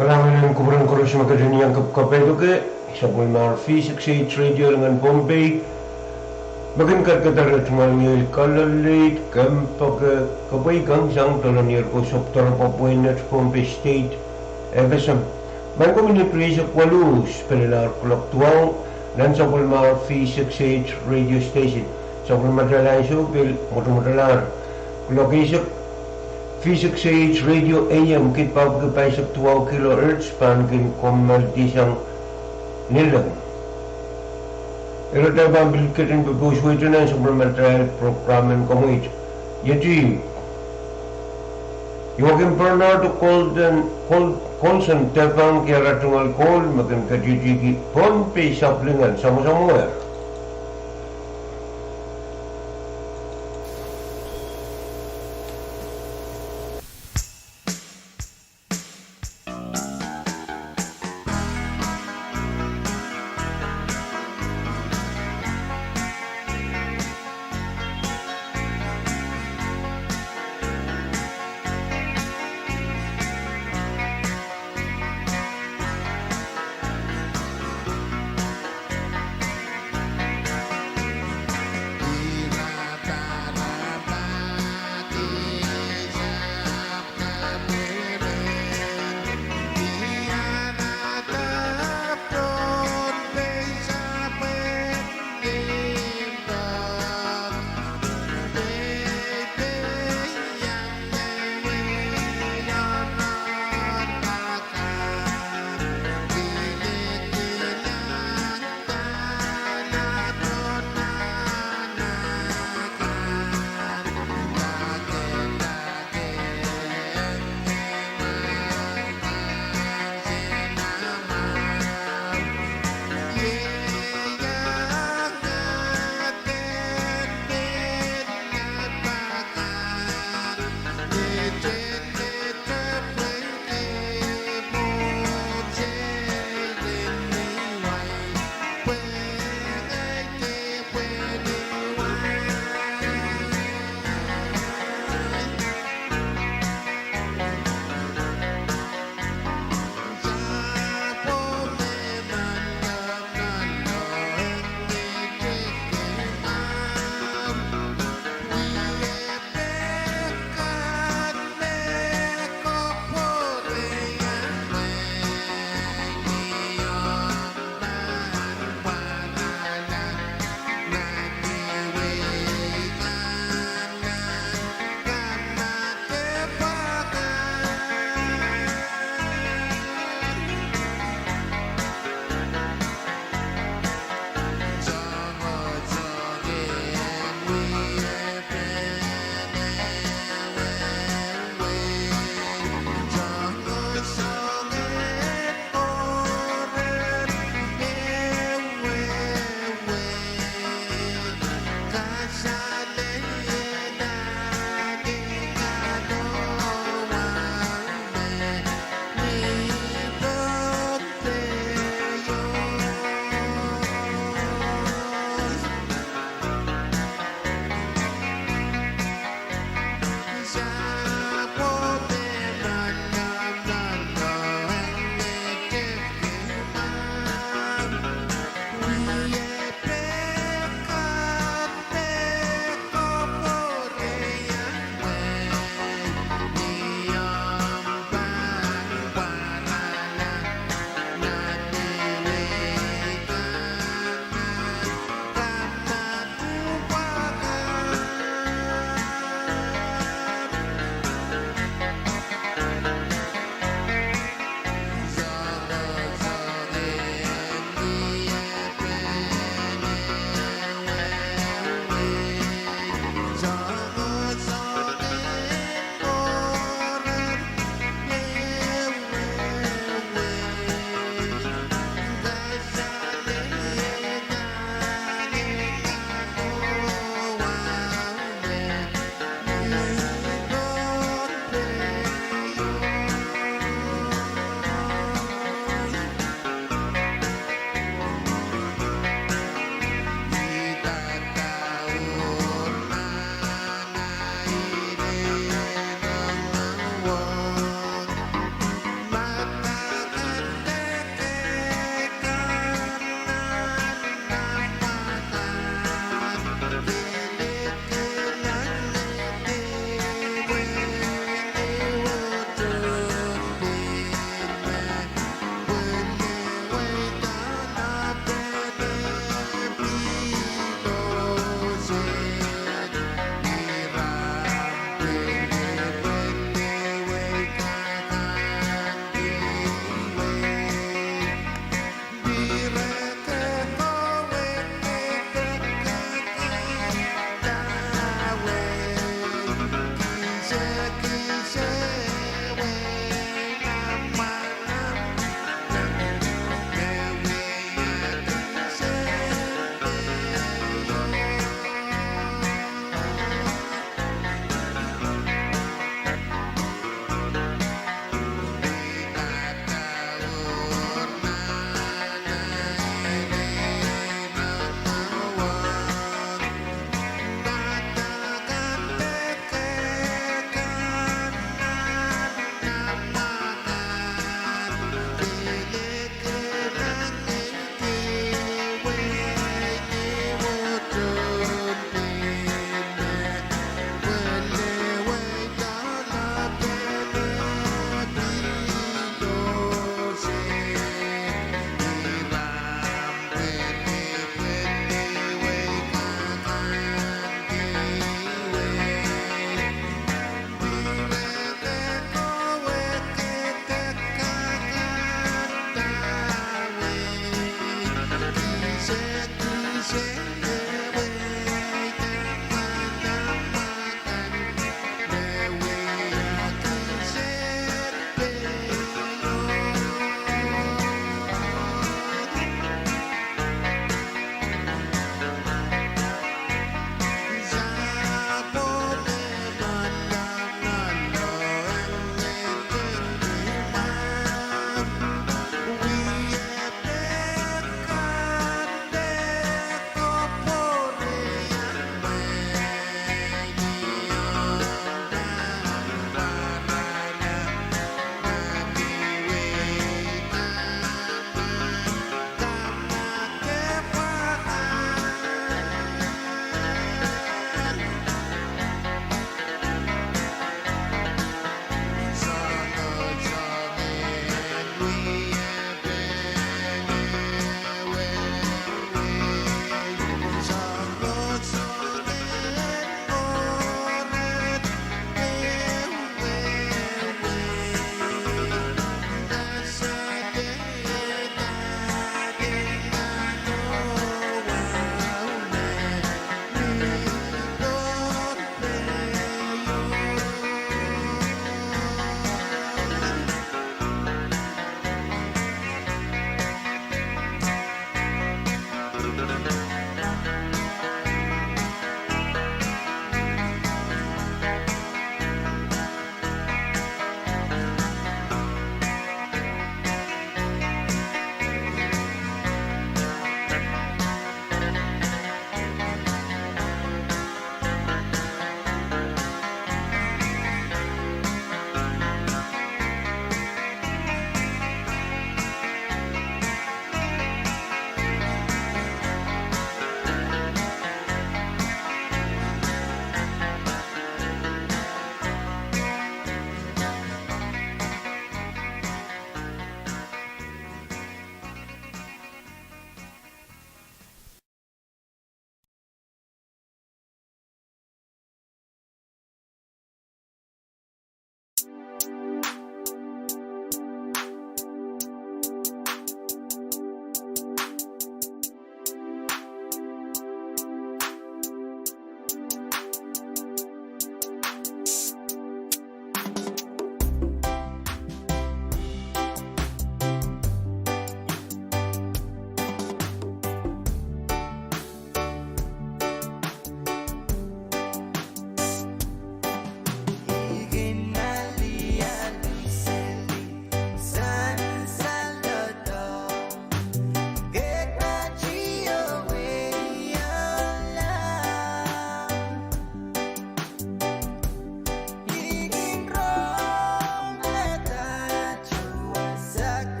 Speaker 2: Kalangan kuburan korus makadan yang kapkapedo ke sabul mar V6AH Radio dengan Pohnpei bagan Kadkadaur tumalil kalalit kampak kabay kang sang talanir ko Soktor Papuin at Pohnpei State FSM man ko minipresa kwalus penilar kulak tuwang dan sabul mar V6AH Radio Station sabul madalayan supil motomadalar kulak isip V6AH Radio AM kit pagkapay sa 12 kHz pangkin komal disang nilang. Ilo tayo ba ang bilkitin pagkuswa ito na sa supplementary programen kamuit. Yati, Joachim Bernardo Colson tepang kaya ratung alkohol magan kajijigi Pohnpei saplingan sama-sama.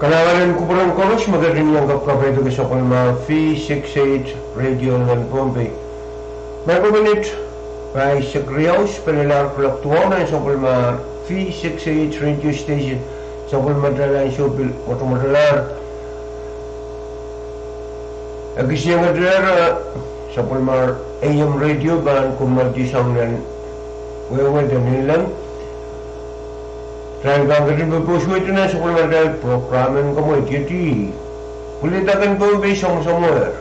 Speaker 2: Kailangan ko po ng koros, magandang yung kapkapedo sa mga V6AH Radio ng Pohnpei. May kuminit, may sekriyaws, panilar kolaktuwa na sa mga V6AH Radio Station sa mga madalang supil o tumadalar. Agis niya nga dira sa mga AM Radio ban kung magdisang ng wewe danilang. Saya ganggit berpusu itu na sekolah modal programan kamu jadi boleh takkan Pohnpei sama-sama.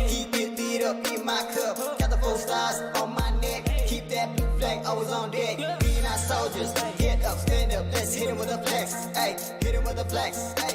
Speaker 9: Keep it beat up in my cup. Got the 4 stars on my neck. Keep that blue flag always on deck. Being our soldiers, get up, stand up. Let's hit him with a flex. Hey, hit him with a flex. Hey.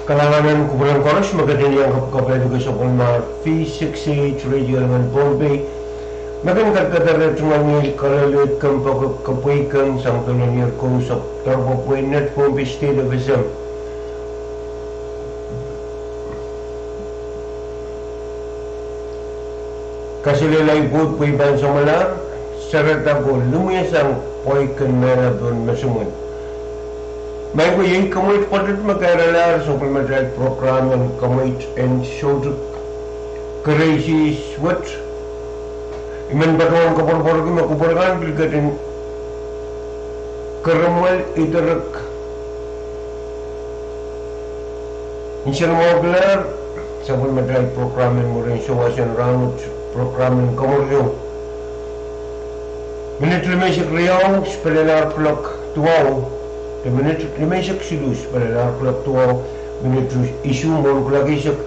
Speaker 2: Kalanganan kumpulan koros magandang yang kapag sa pulmar V6AH Radio dengan Pohnpei. Magan Kadkadaur tungangi kalalit kang Pwuhng sang tunanir ko sa Pahrek net Pohnpei State of FSM. Kasililay bud Pwuhng sa malar sarata ko lumiyas ang Pwuhng mera doon masumun. May ko yung kamay padat magkaralar sa pulmadrive program ng kamay and show to crazy switch. Iman ba kong kapag-kapag makuparkan bilgatin karamal itarak. Insya Allah gelar sa pulmadrive program ng muring sawasan round program ng kamaryo. Minit lumisik riyong spelalar clock 12. The minute limesek silus pada lar klub tua minute isu mon kulagisek.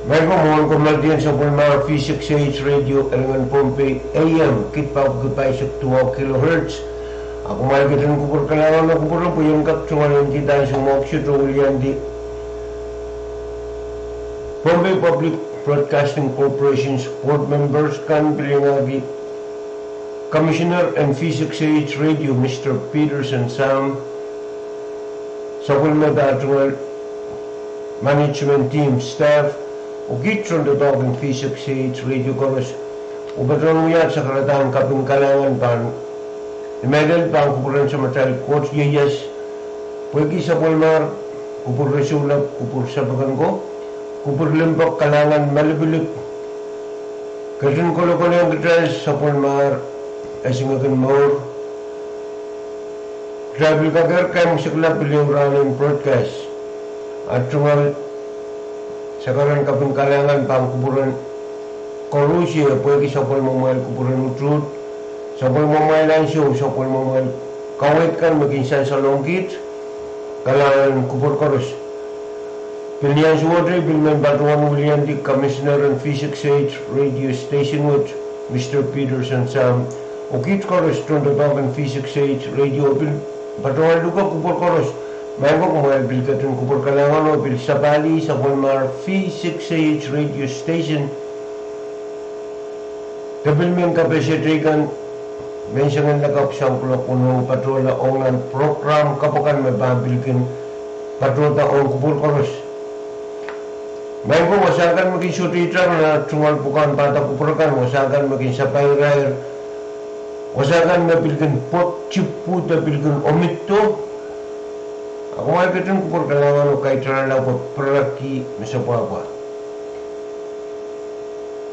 Speaker 2: Mereka mohon kemudian sebelum V6AH Radio dengan Pohnpei AM kita kepaisek 2 kHz. Aku malah kita kubur kelangan aku perlu Pwuhng kap cuma yang kita semua kita ulian di Pohnpei Public Broadcasting Corporation's board members kan beliau lagi. Commissioner and V6AH Radio Mr. Peterson Sam sa Pwuhng management team staff o gitron dito ang V6AH Radio Chorus o batrong uyat sa karatahan kaping kalangan pan medal pa ang kupuran sa material coach yeyas pwede sa Pwuhng kupur resulap kupur sa bagangko kupur lembak kalangan malibilik kadun kolo-kolo yang getas sa Pwuhng asingakan maur travel kagar kaya musikla beliau running broadcast at tungal sekarang kaping kalangan pang kuburan korusi pwede sa Pwuhng mamail kuburan utrud sa Pwuhng mamail langsung sa Pwuhng mamail kawit kan maginsan sa longkit kalangan kubur korus pilihan suwadre bilmen batuan ulian di Commissioner and V6AH Radio Station with Mr. Peterson Sam Ukit koros tunto tawagan V6AH Radio bil batuan luka kubur koros mayroon ko mga bilkatun kubur kalangan o bil sabali sa Pwuhng V6AH Radio Station kabil miyang kapesyatrikan mensangan lakap sa kulok unong patola ongan program kapakan may babilkin patota ong kubur koros mayroon ko wasakan maging sutitra na tungal pukan pata kupurkan wasakan maging sapay rair wasakan napilkan pot cipu napilkan omito ako makikitun kupur kalangan o kay tarala po peraki sa apa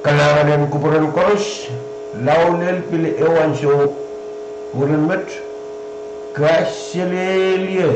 Speaker 2: kalanganan kupuran koros launel pili ewan so puran met kaselelie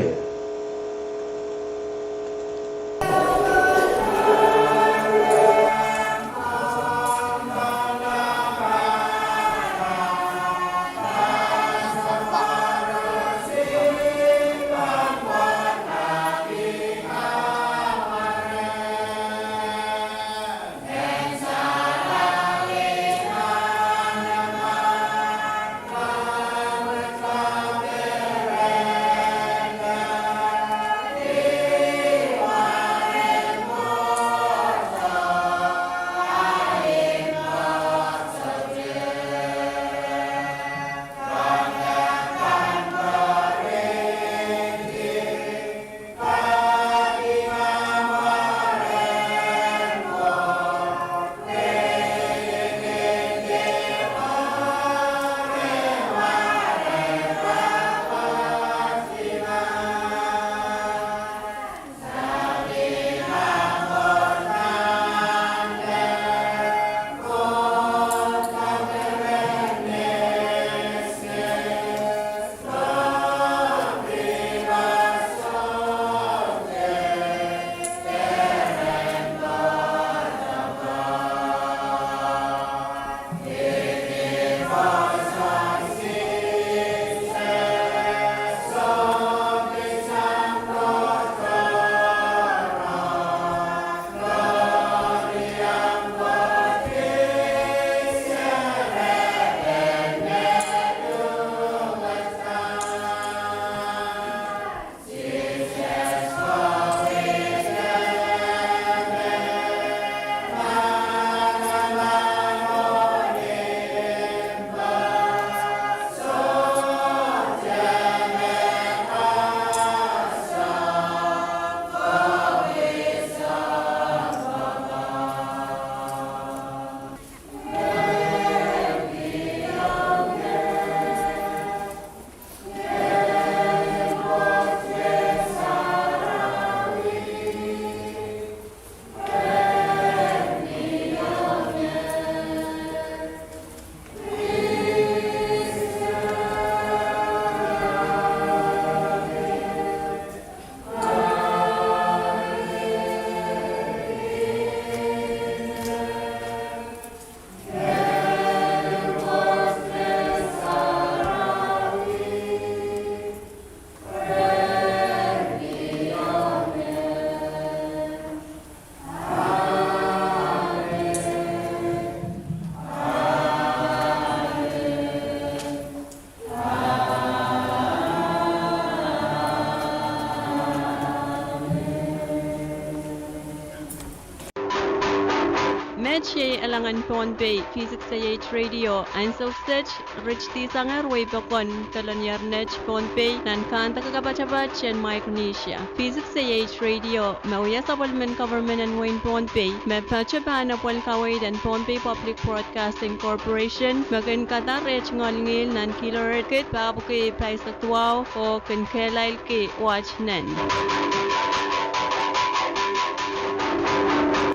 Speaker 10: Medjay alangan Pohnpei V6AH Radio ein so sech rich di sangar way bakon talonyar nech Pohnpei nan kanta kakabachabat chen Micronesia V6AH Radio mawya supplement government and Wayne Pohnpei me pachaban apol kaway dan Pohnpei Public Broadcasting Corporation magan katar rech ngolngil nan kilohertz kit babuke paisaktuaw o kenkelail ke watch nen.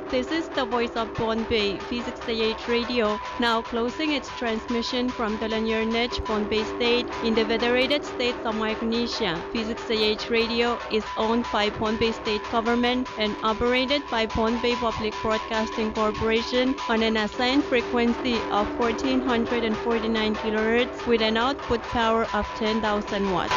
Speaker 10: This is the voice of Pohnpei, V6AH Radio, now closing its transmission from Talanyarnech, Pohnpei State, in the Federated States of Micronesia. V6AH Radio is owned by Pohnpei State Government and operated by Pohnpei Public Broadcasting Corporation on an assigned frequency of 1449 kHz with an output power of 10,000 watts.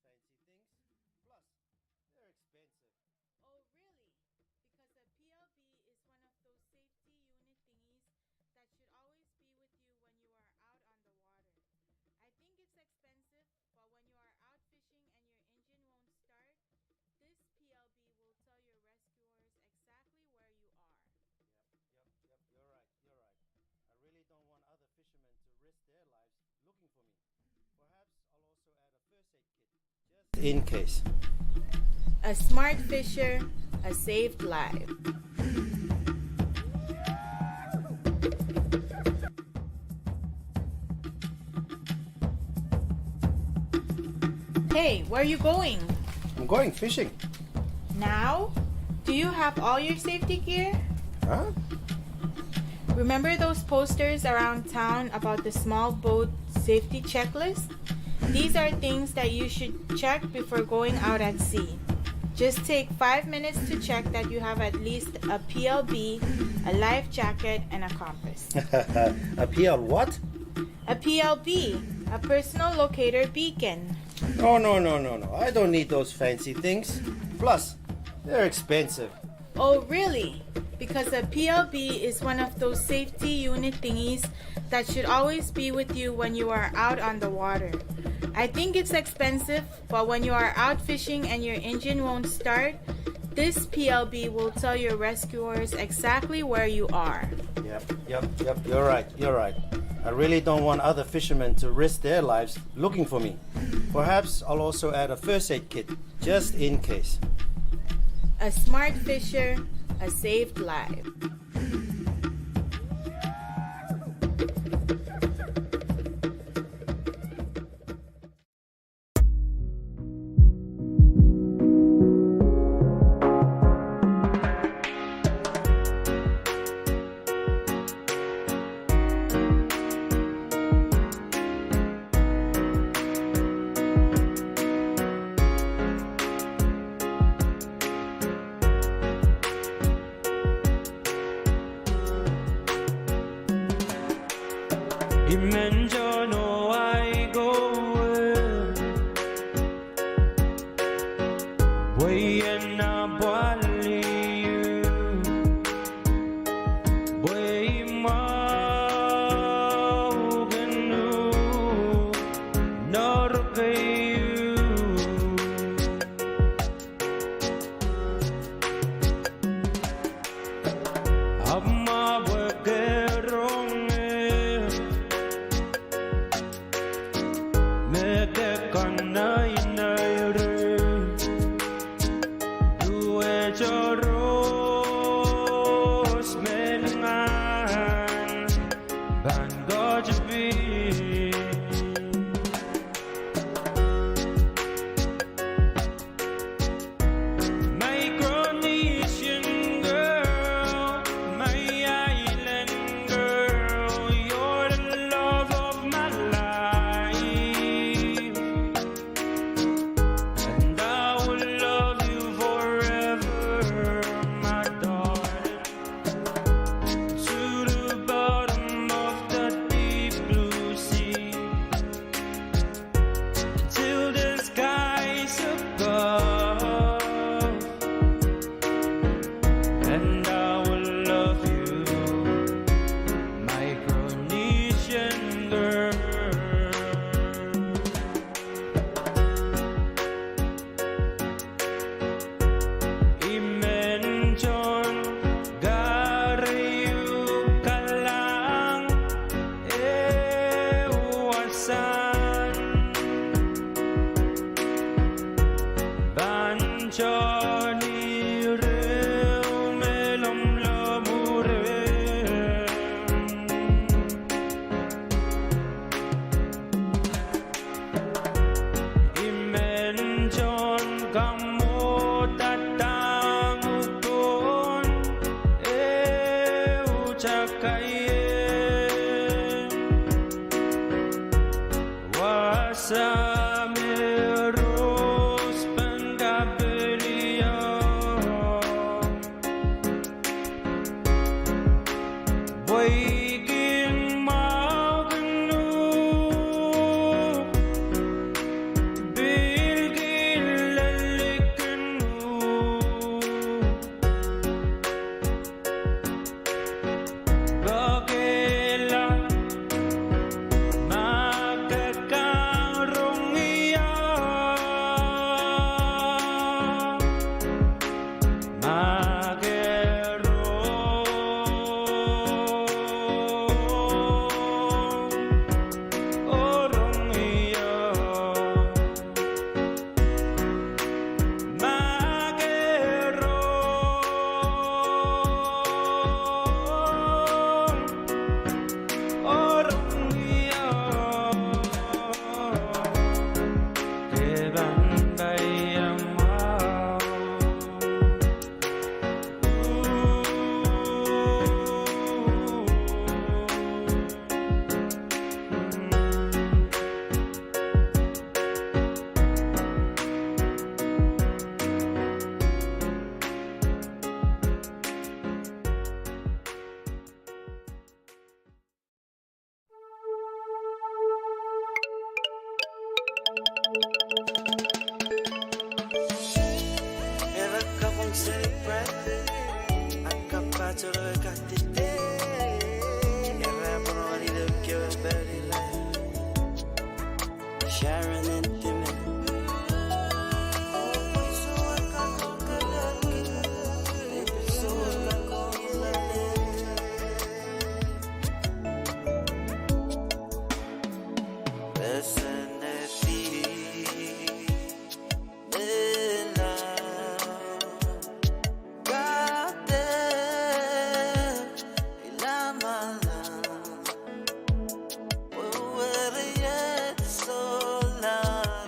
Speaker 11: those fancy things. Plus, they're expensive.
Speaker 12: Oh, really? Because a PLB is one of those safety unit thingies that should always be with you when you are out on the water. I think it's expensive, but when you are out fishing and your engine won't start, this PLB will tell your rescuers exactly where you are.
Speaker 11: Yep, you're right. I really don't want other fishermen to risk their lives looking for me. Perhaps I'll also add a first aid kit, just in case.
Speaker 12: A smart fisher, a saved life. Hey, where are you going?
Speaker 11: I'm going fishing.
Speaker 12: Now? Do you have all your safety gear?
Speaker 11: Huh?
Speaker 12: Remember those posters around town about the small boat safety checklist? These are things that you should check before going out at sea. Just take 5 minutes to check that you have at least a PLB, a life jacket, and a compass.
Speaker 11: A PL what?
Speaker 12: A PLB, a personal locator beacon.
Speaker 11: No. I don't need those fancy things. Plus, they're expensive.
Speaker 12: Oh, really? Because a PLB is one of those safety unit thingies that should always be with you when you are out on the water. I think it's expensive, but when you are out fishing and your engine won't start, this PLB will tell your rescuers exactly where you are.
Speaker 11: Yep, you're right. I really don't want other fishermen to risk their lives looking for me. Perhaps I'll also add a first aid kit, just in case.
Speaker 12: A smart fisher, a saved life.
Speaker 1: Sola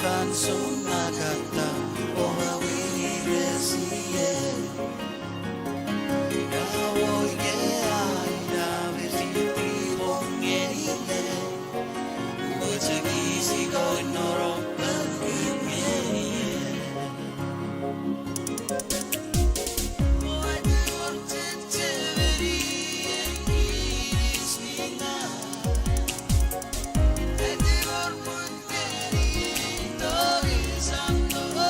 Speaker 1: fanson nakata oha wiresiye Gawo ye aina vesti Pwuhng yenile Wajagisi go noro Oh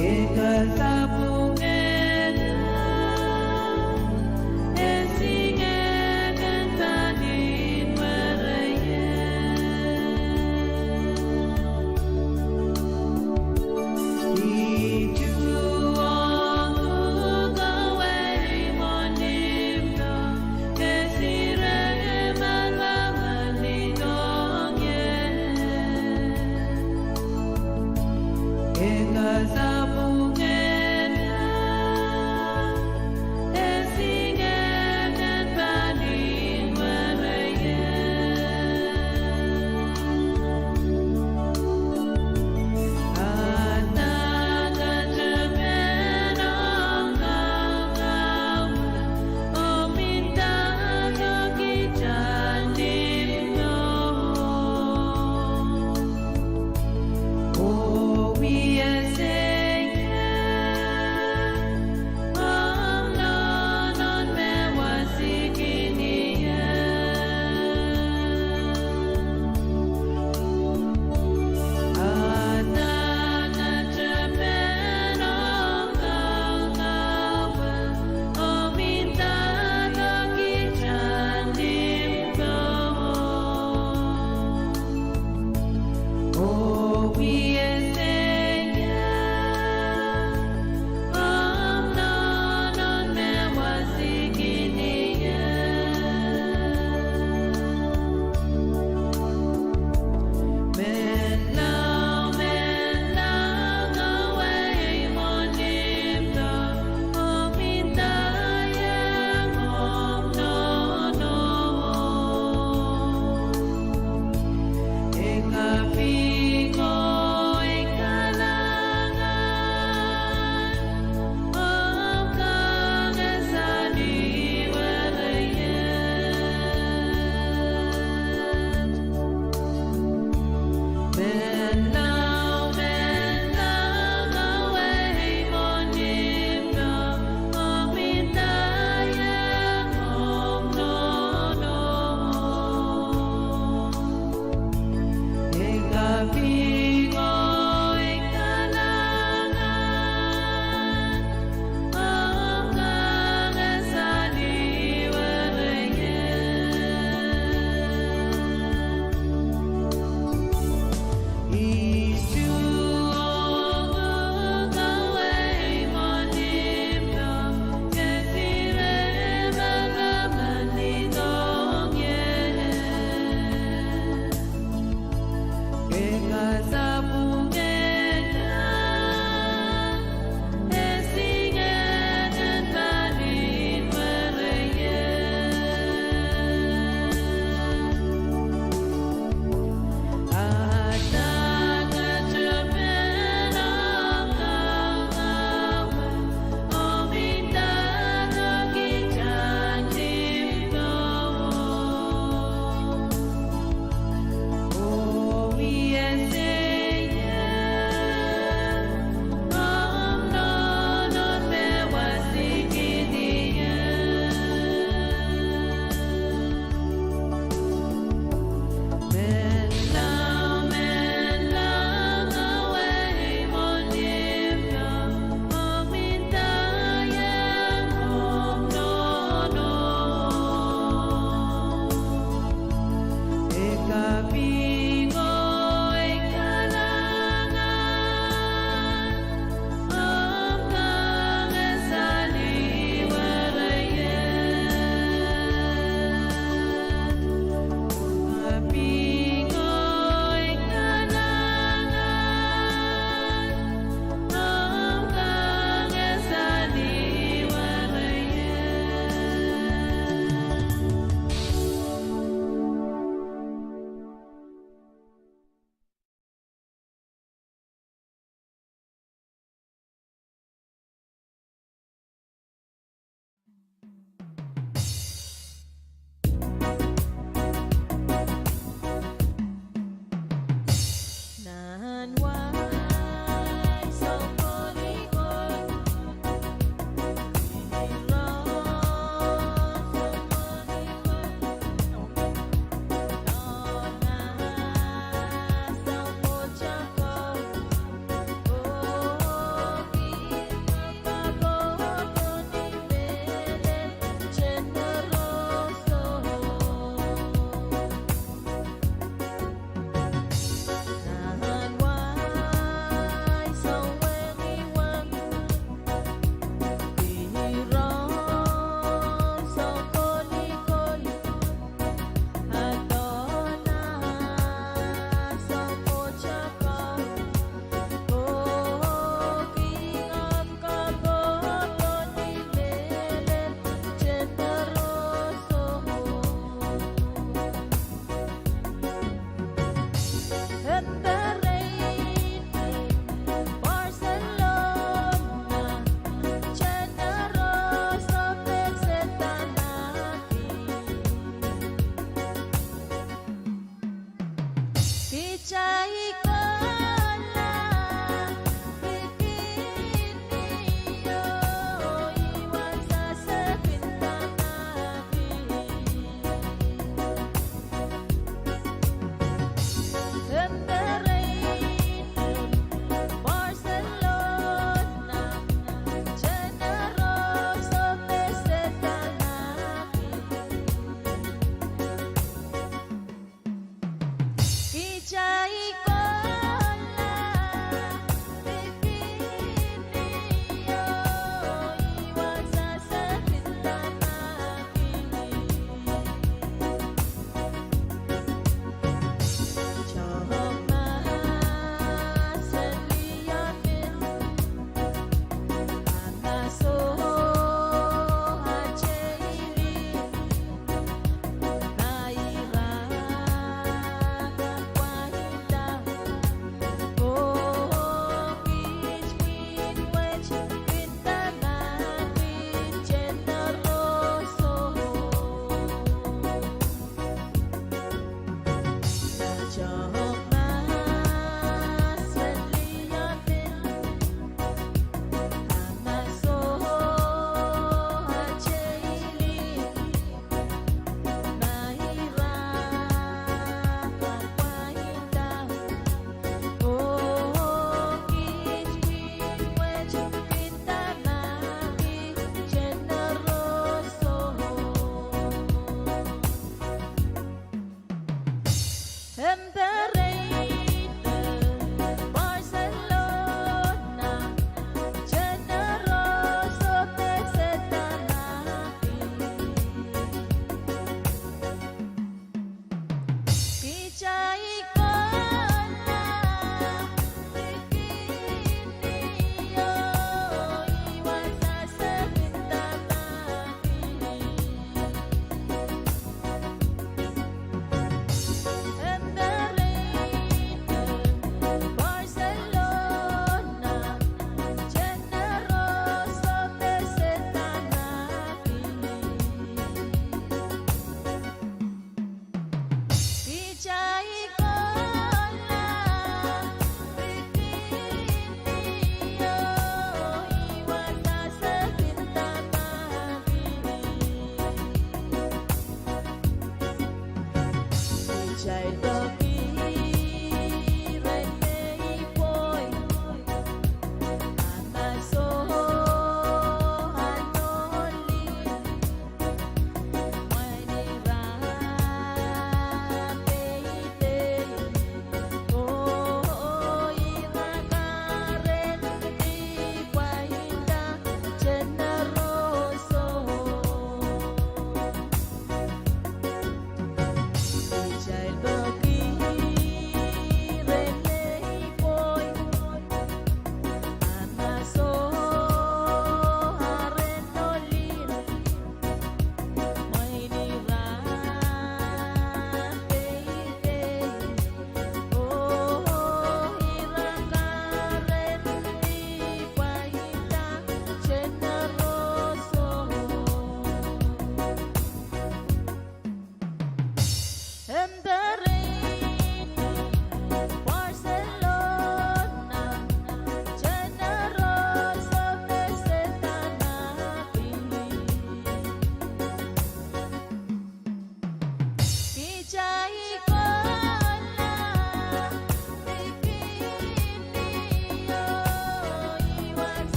Speaker 13: Because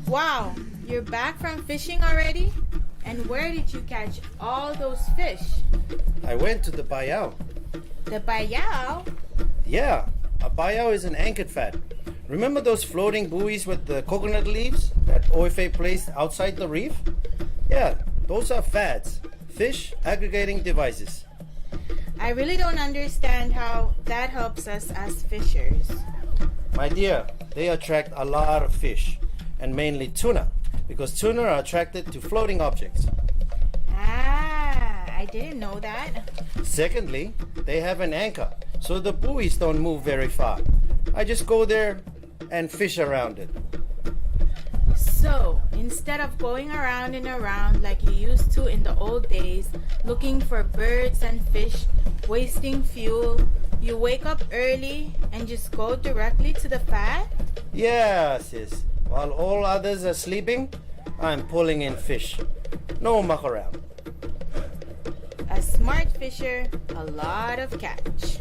Speaker 12: Wow, you're back from fishing already? And where did you catch all those fish?
Speaker 11: I went to the bayou.
Speaker 12: The bayou?
Speaker 11: Yeah, a bayou is an anchored fad. Remember those floating buoys with the coconut leaves that OFA placed outside the reef? Yeah, those are fads, fish aggregating devices.
Speaker 12: I really don't understand how that helps us as fishers.
Speaker 11: My dear, they attract a lot of fish, and mainly tuna, because tuna are attracted to floating objects.
Speaker 12: Ah, I didn't know that.
Speaker 11: Secondly, they have an anchor, so the buoys don't move very far. I just go there and fish around it.
Speaker 12: So, instead of going around and around like you used to in the old days, looking for birds and fish, wasting fuel, you wake up early and just go directly to the fat?
Speaker 11: Yeah, sis. While all others are sleeping, I'm pulling in fish. No muck around.
Speaker 12: A smart fisher, a lot of catch.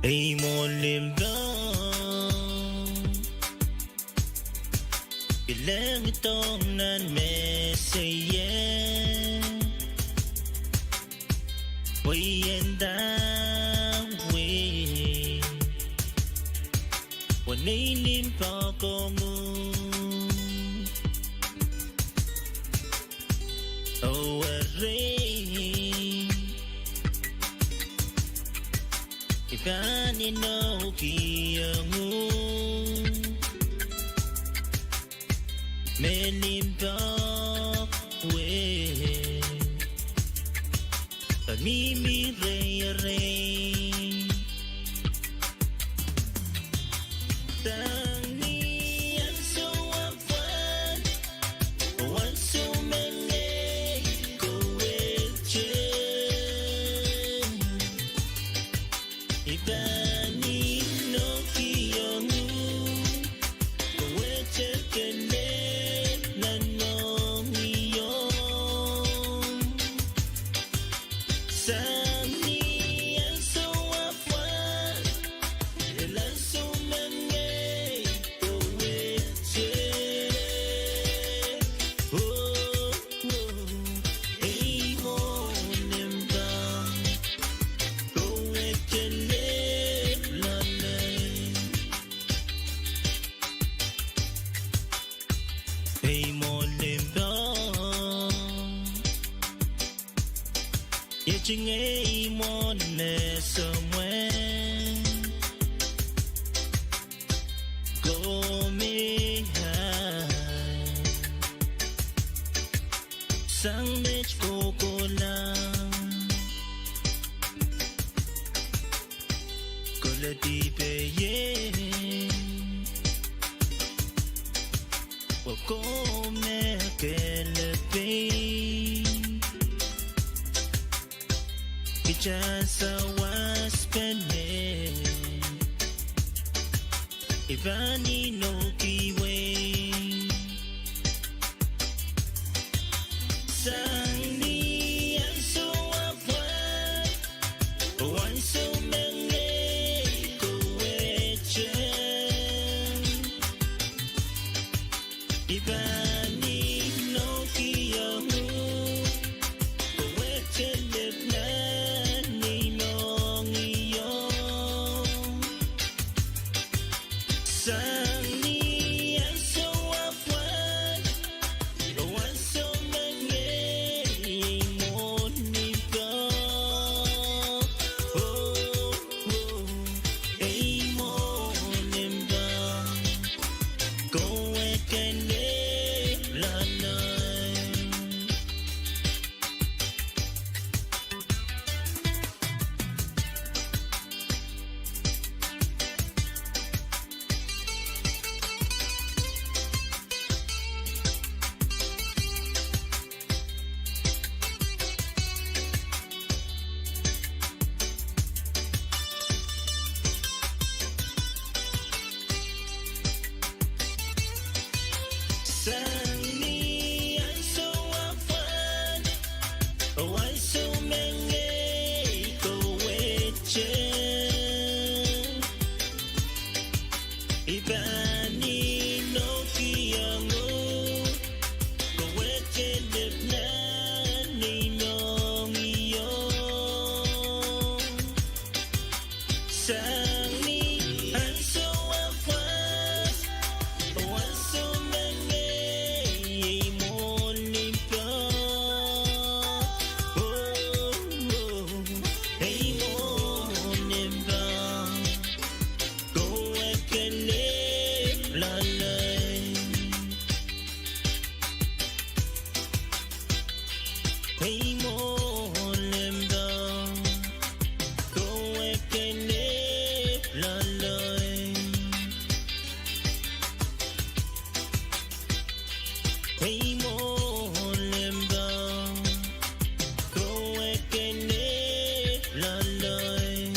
Speaker 13: Ay mo limbang Ilang itong nan mesayen Wayan dawe Wanay limpa ko mo Oh, array Ikanino kiyangu Melimbak we Pamimi rey Tangi ang suwapan Wan sumene kuwechen Ibani no kiyangu Kuwechen kene nanong iyong Sami ang suwapan Ilan sumangay kuwechen Oh, ay mo nimbang Kuwechen lalay Ay mo limbang Yeching ay mo ne somewhere Go me high Sang mech ko lang Kola di peye Wako me kelepe Kichasa waspene Ibani no kiwe Sangni ang suwapan Wan sumenge kuwechen Ibani no kiyahu Kuwechen lipnan ninong iyong Sangni ang suwapan Wan sumenge mo nimbang Oh, ay mo nimbang Kuwechen lalay Sangni ang suwapan Wan sumenge kuwechen Ibani no kiyangu Kuwechen lipnan ninong iyong Sangni ang suwapan Wan sumenge mo nimbang Oh, ay mo nimbang Kuwechen lalay Ay mo nimbang Kuwechen lalay Ay mo limbang Kuwechen lalay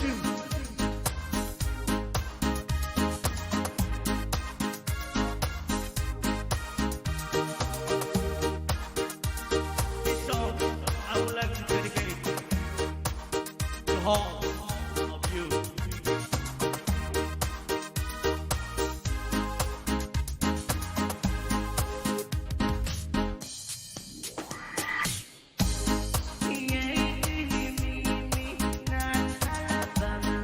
Speaker 14: This song I would like to dedicate to all of you.
Speaker 13: Bye.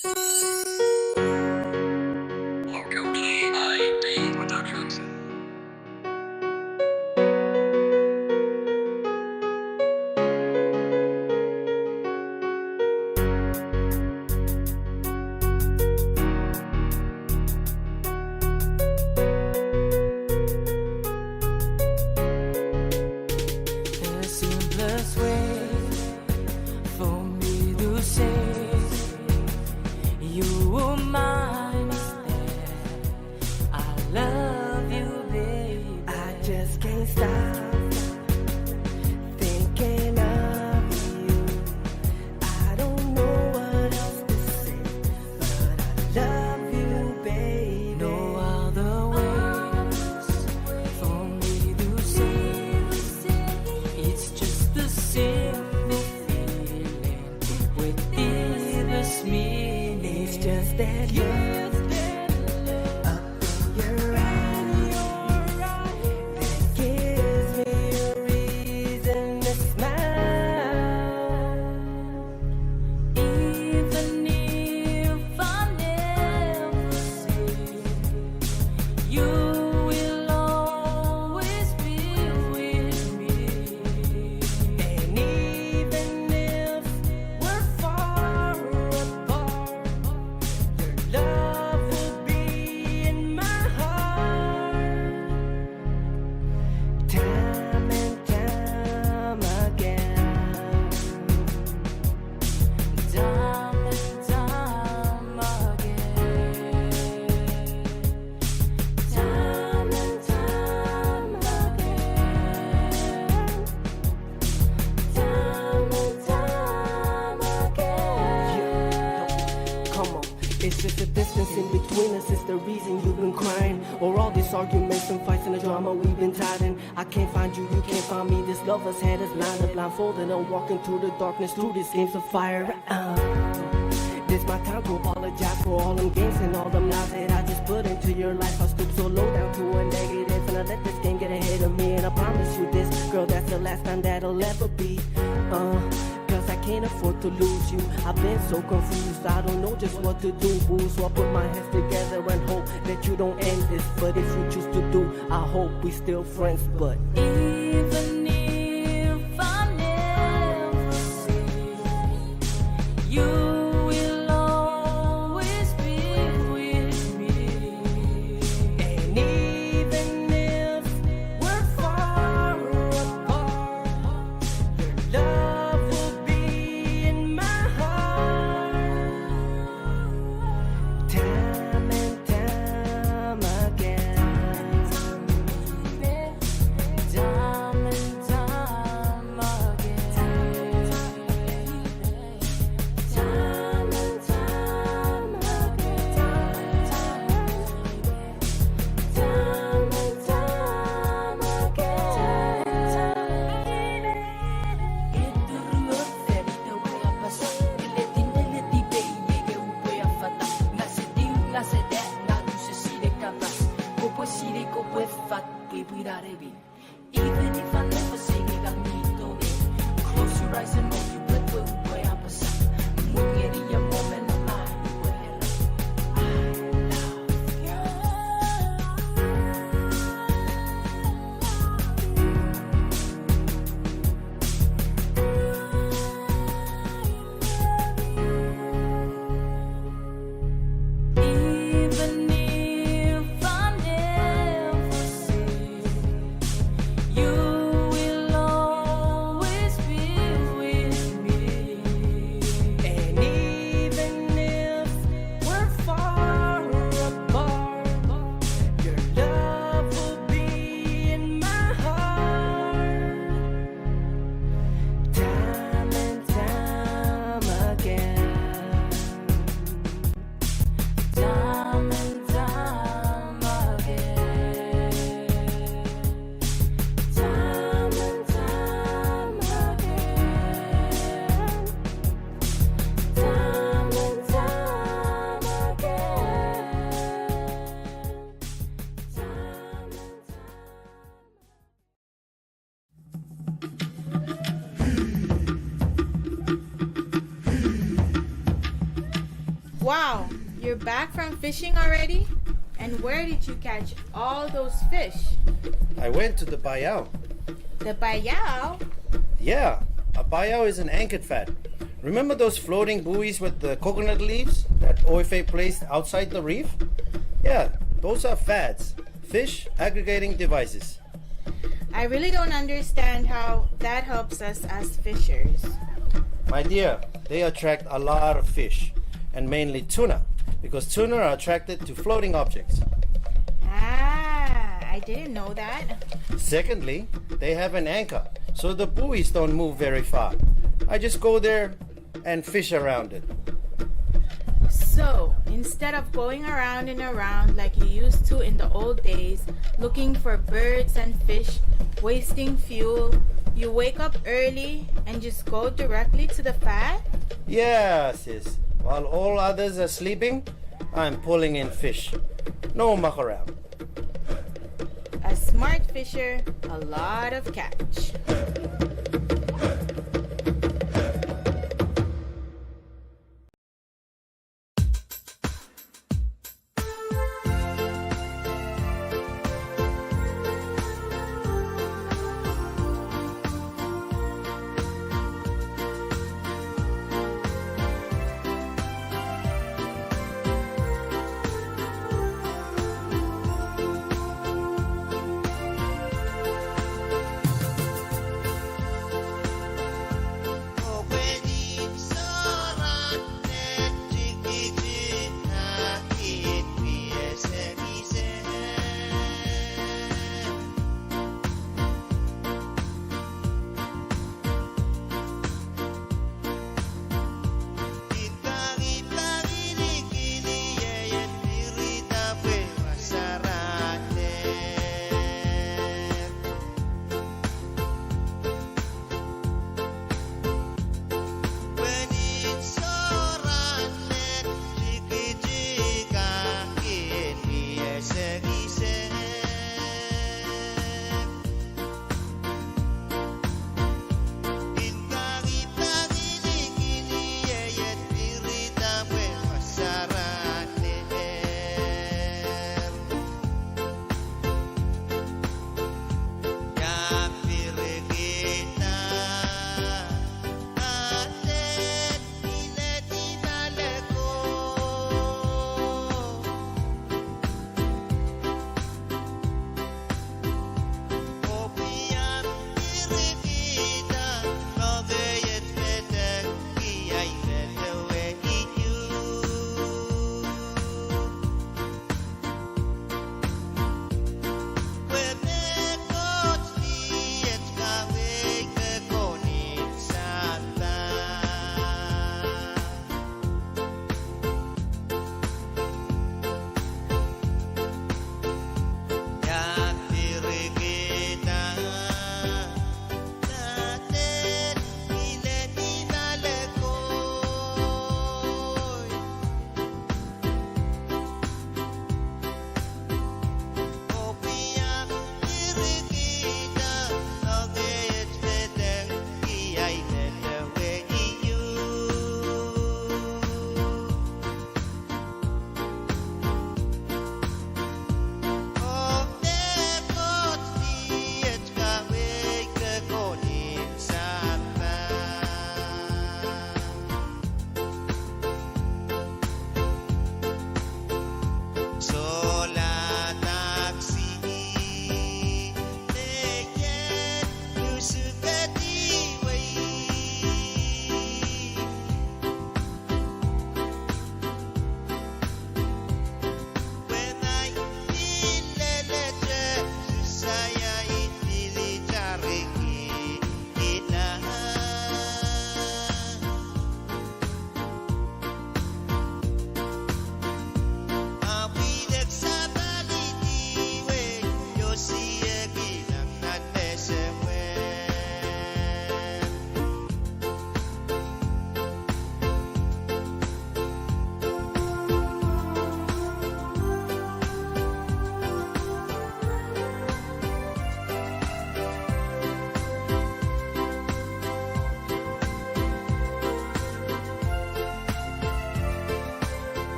Speaker 3: The simplest way for me to say you were mine is that I love you, baby. I just can't stop thinking of you. I don't know what else to say, but I love you, baby. No other ways for me to say it's just the simple feeling within this meaning. It's just that look up in your eyes that gives me a reason to smile. Even if I never see you, will always be with me. And even if we're far apart, your love will be in my heart. Time and time again. Time and time again. Time and time again. Time and time again. Come on, it's just the distance in between us is the reason you've been crying. Or all these arguments and fights and the drama we've been tied in. I can't find you, you can't find me. This love has had us lined up, blindfolded, and walking through the darkness through these games of fire. This my time to apologize for all them games and all them lies that I just put into your life. I stoop so low down to a negative, and I let this game get ahead of me. And I promise you this, girl, that's the last time that'll ever be. Cause I can't afford to lose you. I've been so confused, I don't know just what to do. Boo. So I put my hands together and hope that you don't end this. But if you choose to do, I hope we still friends. But even if I never see you, will always be with me. And even if we're far apart, your love will be in my heart. Time and time again. Time and time again. Time and time again. Time and time again. Itu rumah ferita wea pasa. Ileti neleti baby ke wea fata. Ngase ding ngase dat ngadu sesire kapas. Kopo sire kopo fat baby darebi. Even if I never sing it, I need to be. Close your eyes and know you put the wea pasa. Mungeri ya moment of mine. Even if I never see you,
Speaker 12: Wow, you're back from fishing already? And where did you catch all those fish?
Speaker 11: I went to the bayou.
Speaker 12: The bayou?
Speaker 11: Yeah, a bayou is an anchored fat. Remember those floating buoys with the coconut leaves that OFA placed outside the reef? Yeah, those are fads, fish aggregating devices.
Speaker 12: I really don't understand how that helps us as fishers.
Speaker 11: My dear, they attract a lot of fish, and mainly tuna, because tuna are attracted to floating objects.
Speaker 12: Ah, I didn't know that.
Speaker 11: Secondly, they have an anchor, so the buoys don't move very far. I just go there and fish around it.
Speaker 12: So, instead of going around and around like you used to in the old days, looking for birds and fish, wasting fuel, you wake up early and just go directly to the fat?
Speaker 11: Yeah, sis. While all others are sleeping, I'm pulling in fish. No muck around.
Speaker 12: A smart fisher, a lot of catch.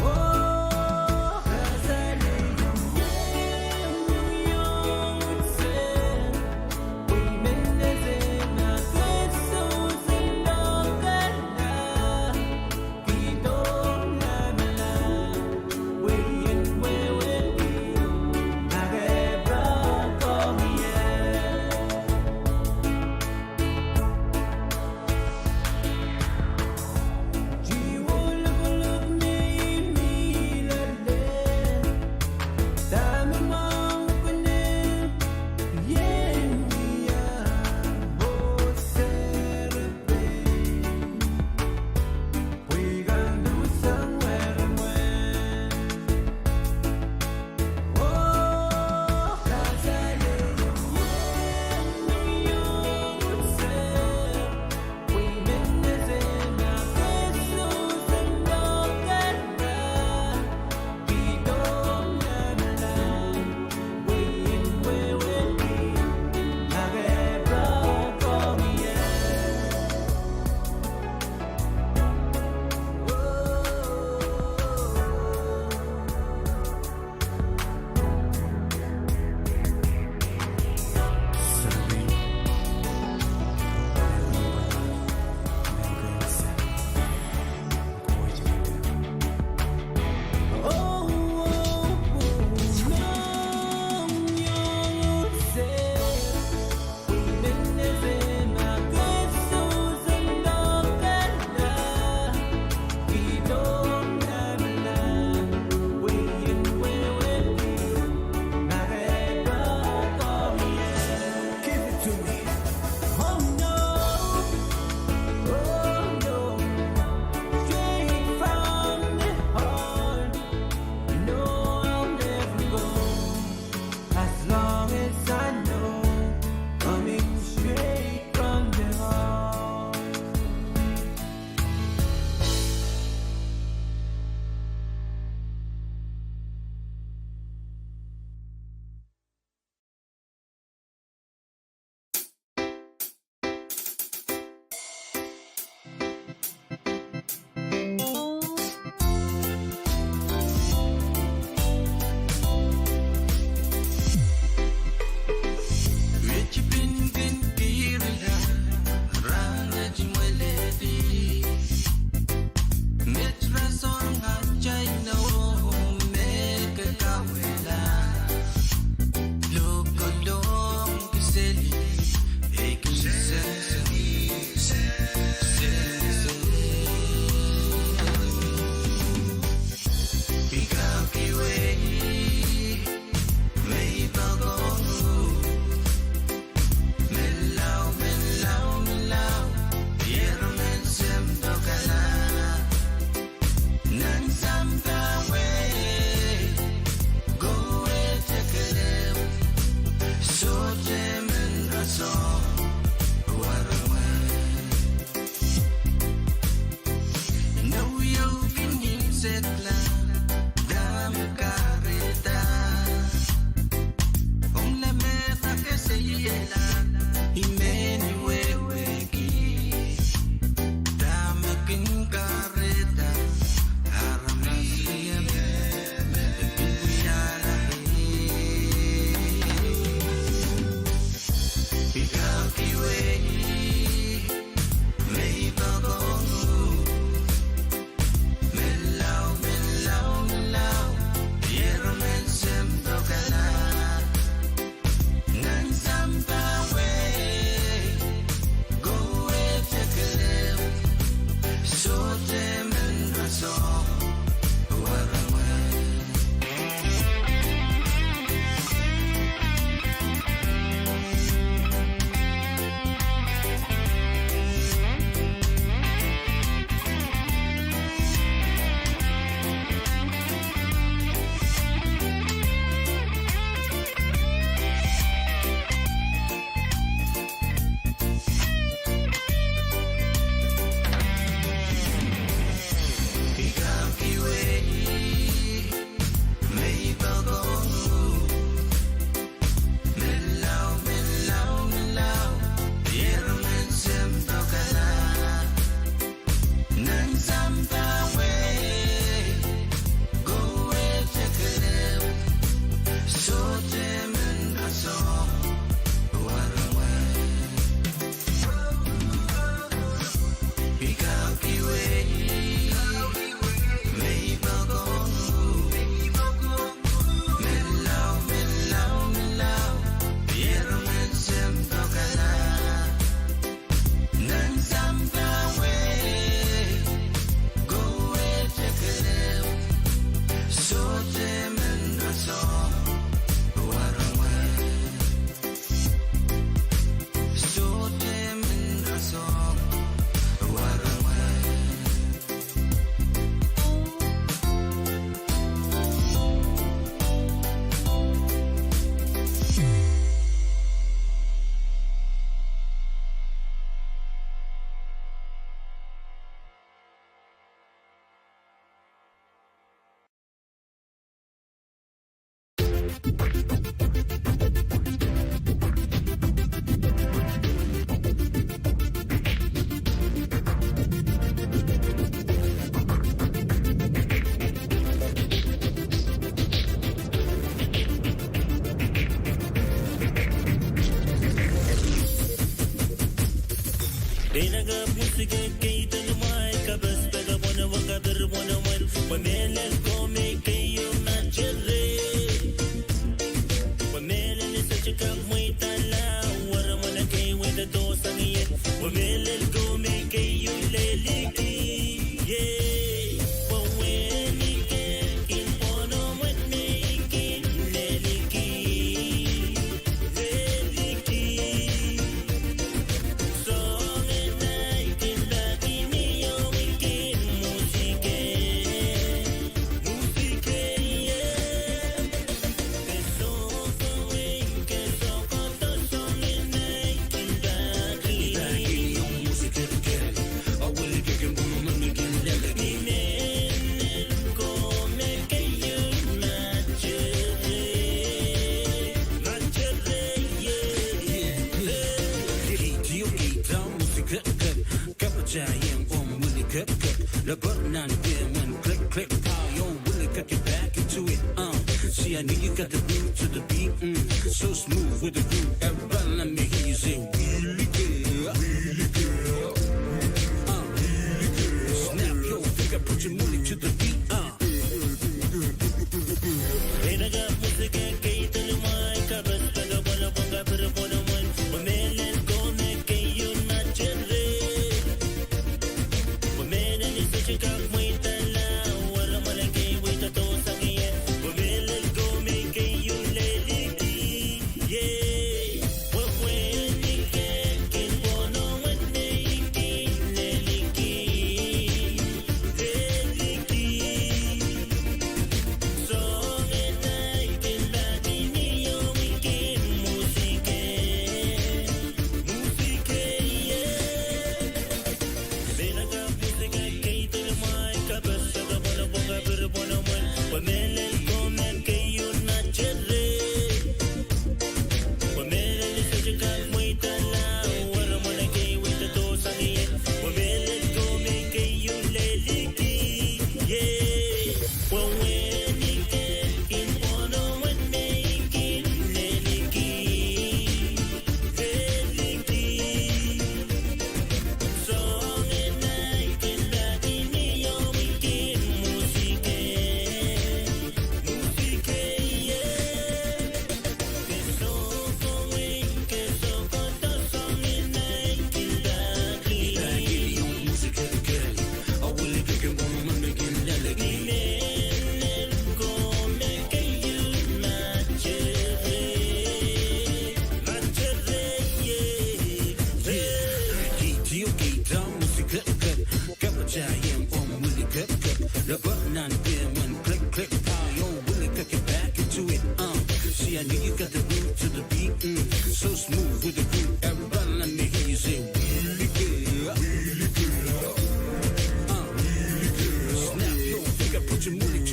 Speaker 1: Oh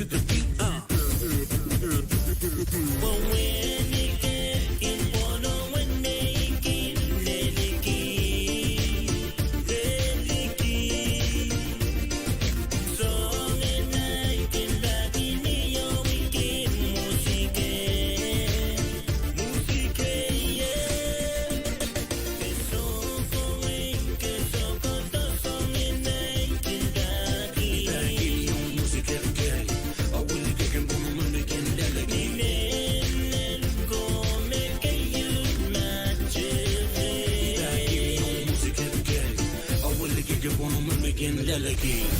Speaker 13: to the beat. But when it gets in water, when make it delicate. Song and night and back in the year we get music, yeah. It's so foreign, it's so good, the song and night and back in music, yeah. I will get him boom and make him delicate. Go make a youth magic. Music, yeah. I will get him boom and make him delicate.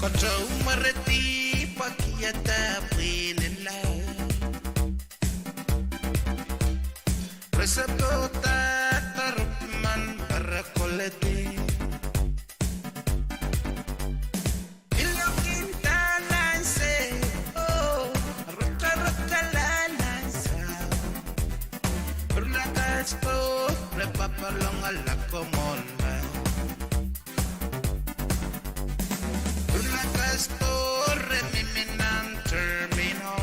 Speaker 13: Kotau marati pakiata winila Resapota tarupman parakolete Ilokin talanse oh raka lanasa Perlakasto repapalong alakomona Torre miminan termino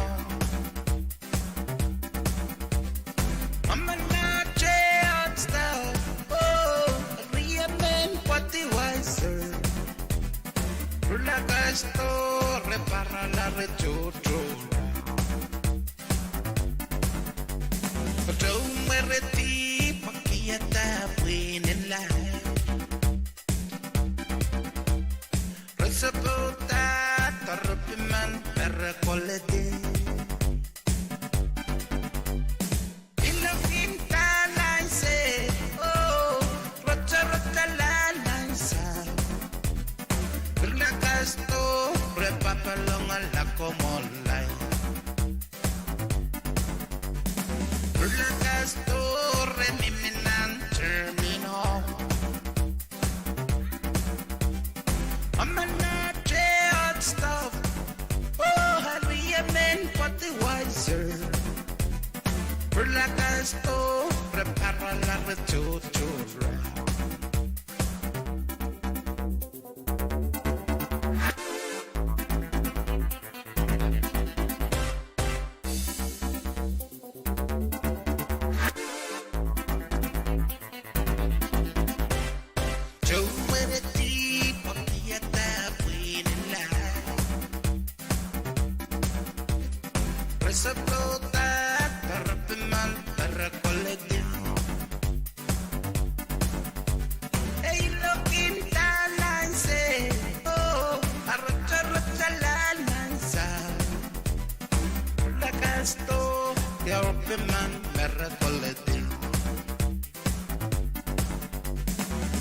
Speaker 13: Mama na cheot style Oh, riamen pati wiser Rulagas torre para la rechuchura Kotau mereti pakiata winila Resapota tarpiman parakolete Ilogin talanse oh rota lansa Berlakasto repapalong alakomolay Berlakasto remiminan termino I'm not jailed stuff. Oh, hurry up and put the wiser. Berlakasto, prepara la rechuchura. Resapota tarpiman parakolete Hey looking talanse oh arrocha lansa Lakasto tarpiman parakolete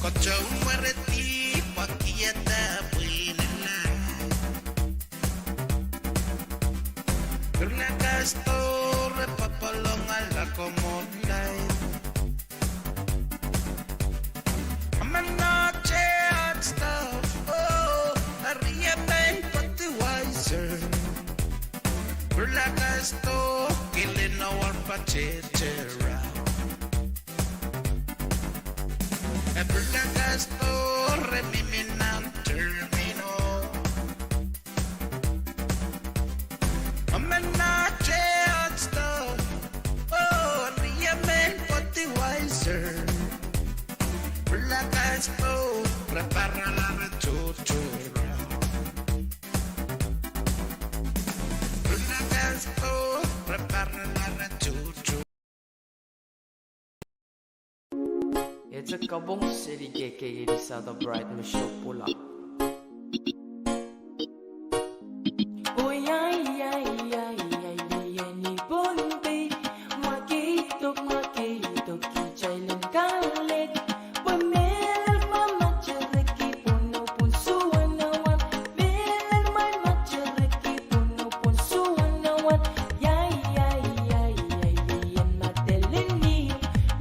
Speaker 13: Kocho muereti pakiata winila Berlakasto repapalong alakomolay I'm not jailed stuff oh ariamen pati wiser Berlakasto killing our pachechera Berlakasto remiminan termino I'm not jailed stuff oh ariamen pati wiser Berlakasto prepara la rechuchura Berlakasto prepara la rechuchura
Speaker 15: It's a Pwuhng city KK di sa the bright Michelle Pula. Oh yeah yeah yeah yeah yeah ni Pohnpei makitok kichailen kalik pamel mama chereki puno punsuan nawan mel mama chereki puno punsuan nawan yeah yeah yeah yeah yeah matelini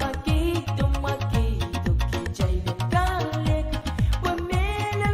Speaker 15: makitok kichailen kalik pamel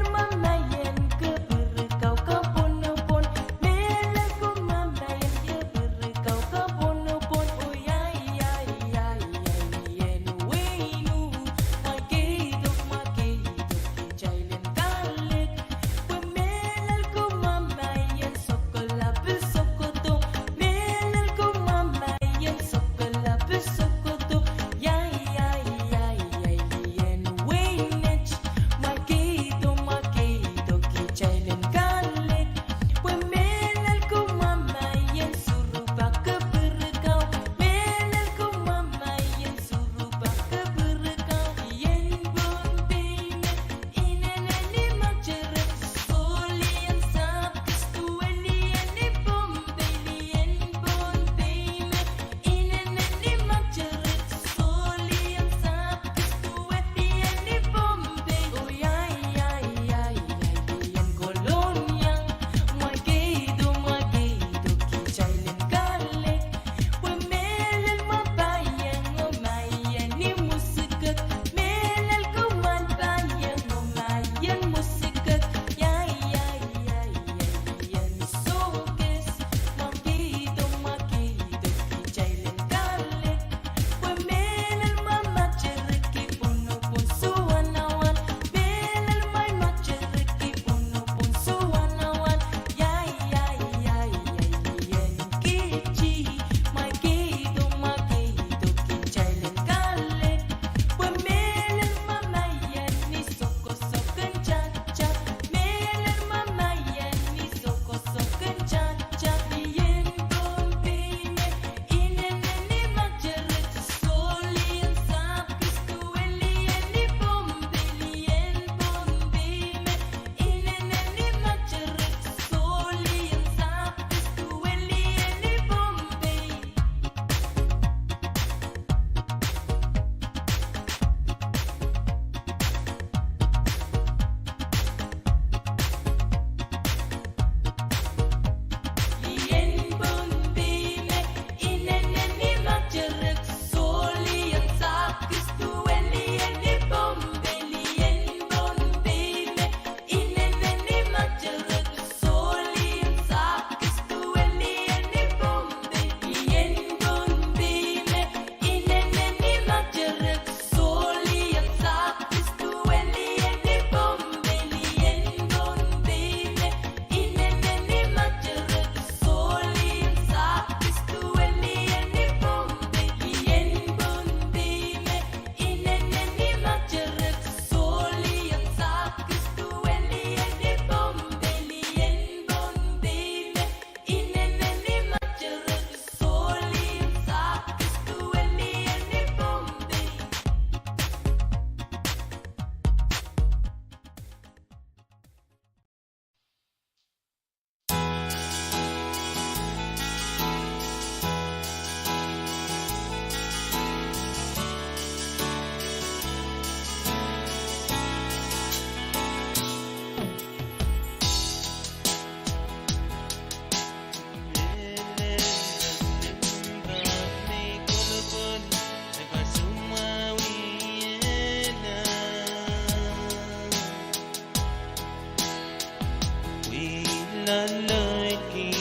Speaker 13: là lời kỳ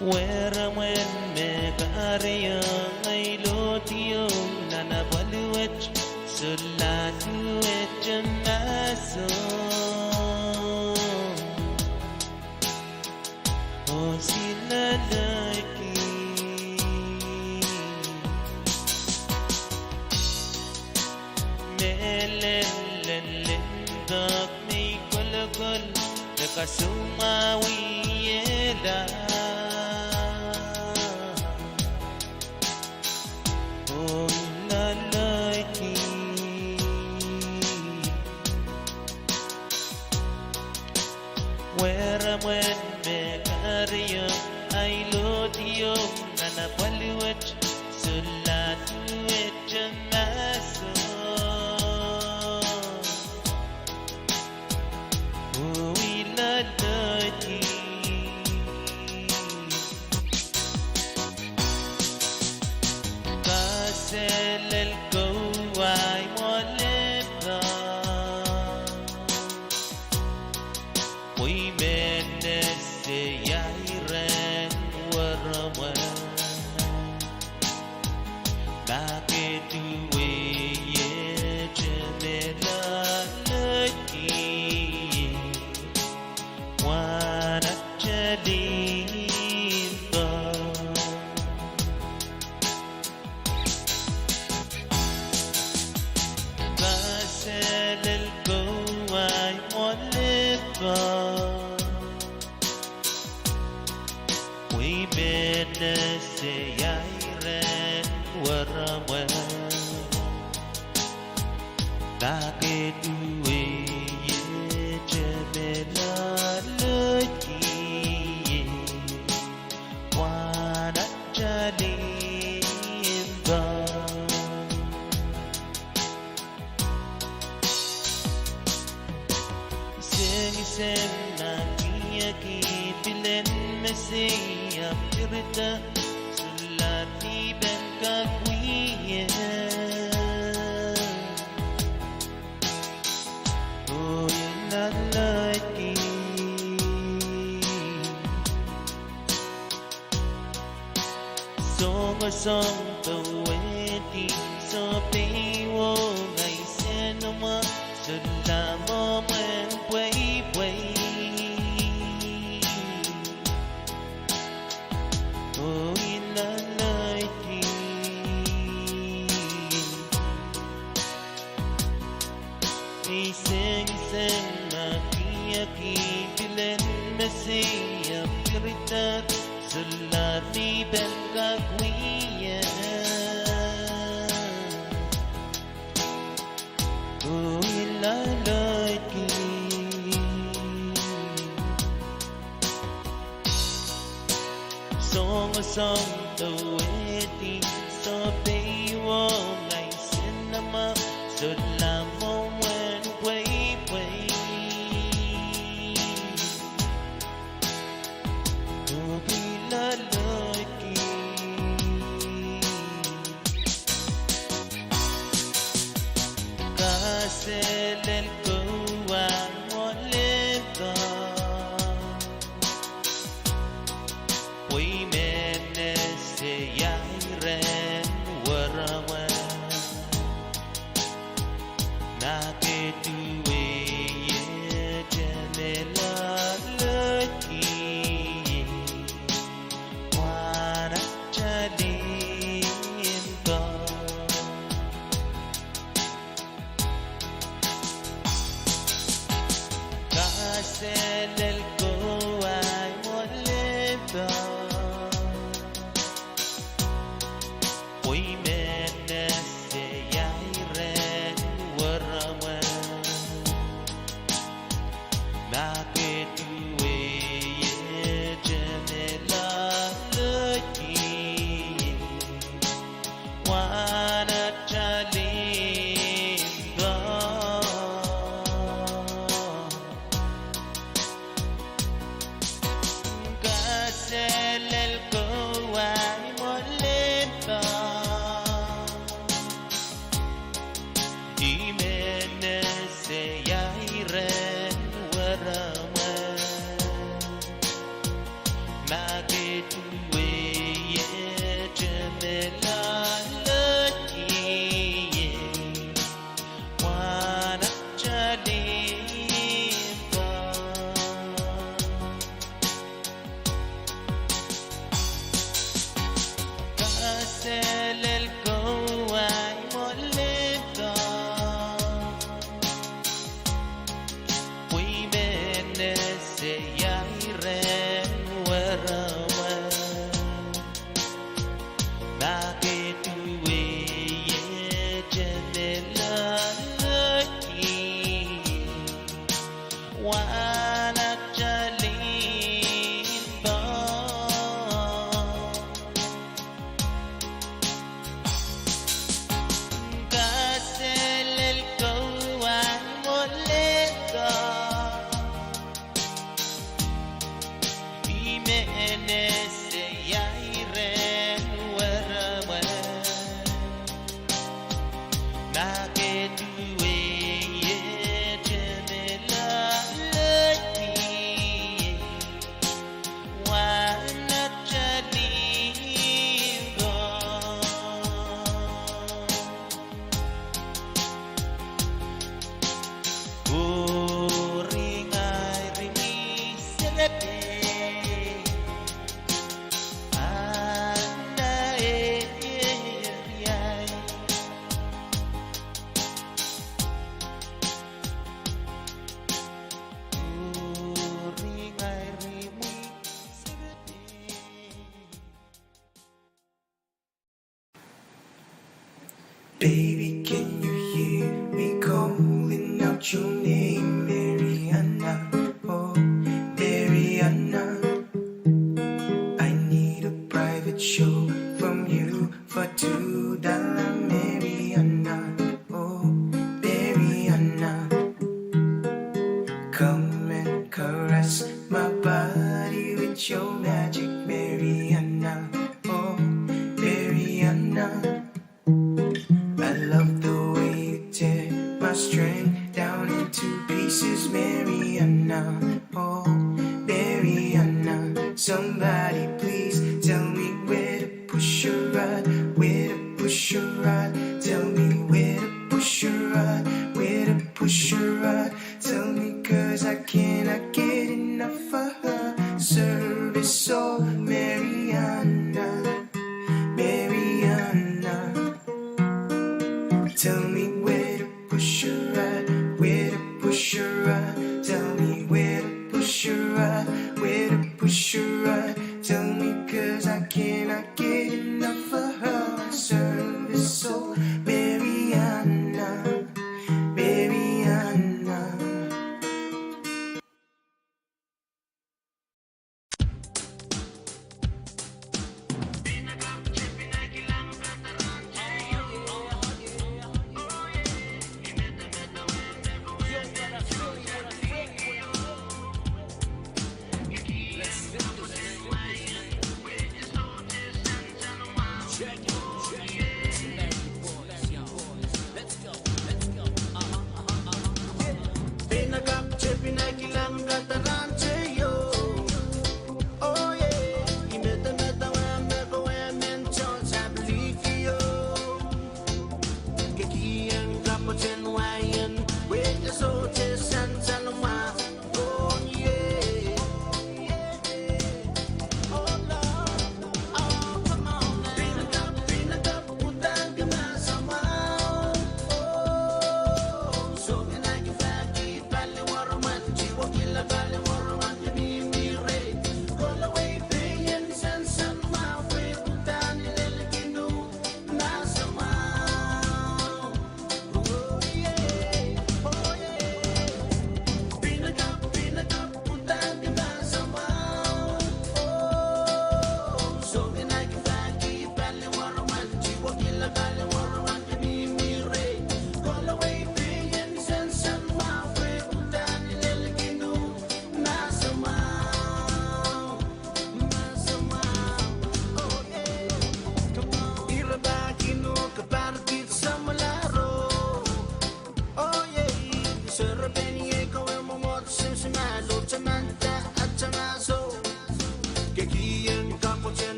Speaker 13: Wera mwen me kariya ngay lo tiyo na nabaluwet sulatu et jamaso O sinalalaki Melelelendok may kulagol nakasumawi yela When me kariyo ay lodiyo na nabaluwat sulatu et jamaso Uwi lalaki Kaselel ko ay moleta Uy menese yairen warawan Bakit uwi ye jemelalaki Wanat jadinto Kaselel ko ay moleta Menese yairen warawan Bakit uwi ye jemelalaki Wanat jalinda Iseng-iseng na kiyakipilen Mesaya pirita sulati ben kagwiya Oh inalaki Song taweti so piwo ngay senoma sulamo men Pwuhng Oh inalaki Iseng-iseng nakiyakipilen Mesaya pirita sulati ben kagwiya Oh ilalaki Song taweti so piwo ngay sinama sulamo men Pwuhng Oh ilalaki Kaselel ko ang moleta Uy menese yairen warawan Bakit uwi ye jemelalaki Wanat jalinda
Speaker 1: Tell me where to push her at, where to push her at. Tell me where to push her at, where to push her at. Tell me 'cause I cannot get enough of her service. So Mariana, Mariana.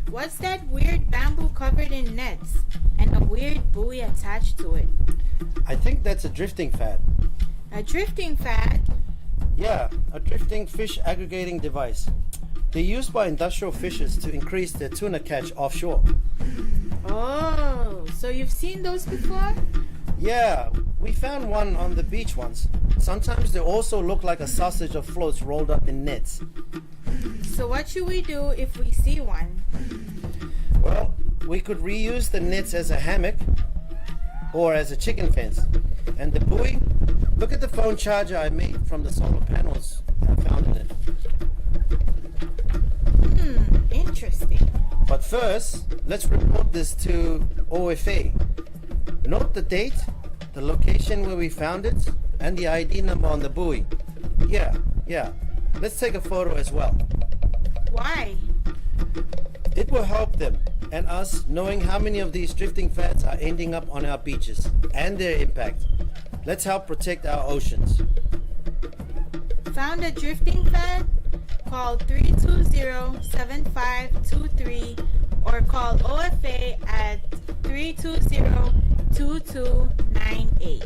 Speaker 12: What's that weird bamboo covered in nets and a weird buoy attached to it?
Speaker 11: I think that's a drifting fad.
Speaker 12: A drifting fad?
Speaker 11: Yeah, a drifting fish aggregating device. They're used by industrial fishers to increase their tuna catch offshore.
Speaker 12: Oh, so you've seen those before?
Speaker 11: Yeah, we found one on the beach once. Sometimes they also look like a sausage of floats rolled up in nets.
Speaker 12: So what should we do if we see one?
Speaker 11: Well, we could reuse the nets as a hammock or as a chicken fence. And the buoy, look at the phone charger I made from the solar panels I found in it.
Speaker 12: Interesting.
Speaker 11: But first, let's report this to OFA. Note the date, the location where we found it, and the ID number on the buoy. Yeah. Let's take a photo as well.
Speaker 12: Why?
Speaker 11: It will help them and us knowing how many of these drifting fads are ending up on our beaches and their impact. Let's help protect our oceans.
Speaker 12: Found a drifting fad? Call 320-7523 or call OFA at 320-2298.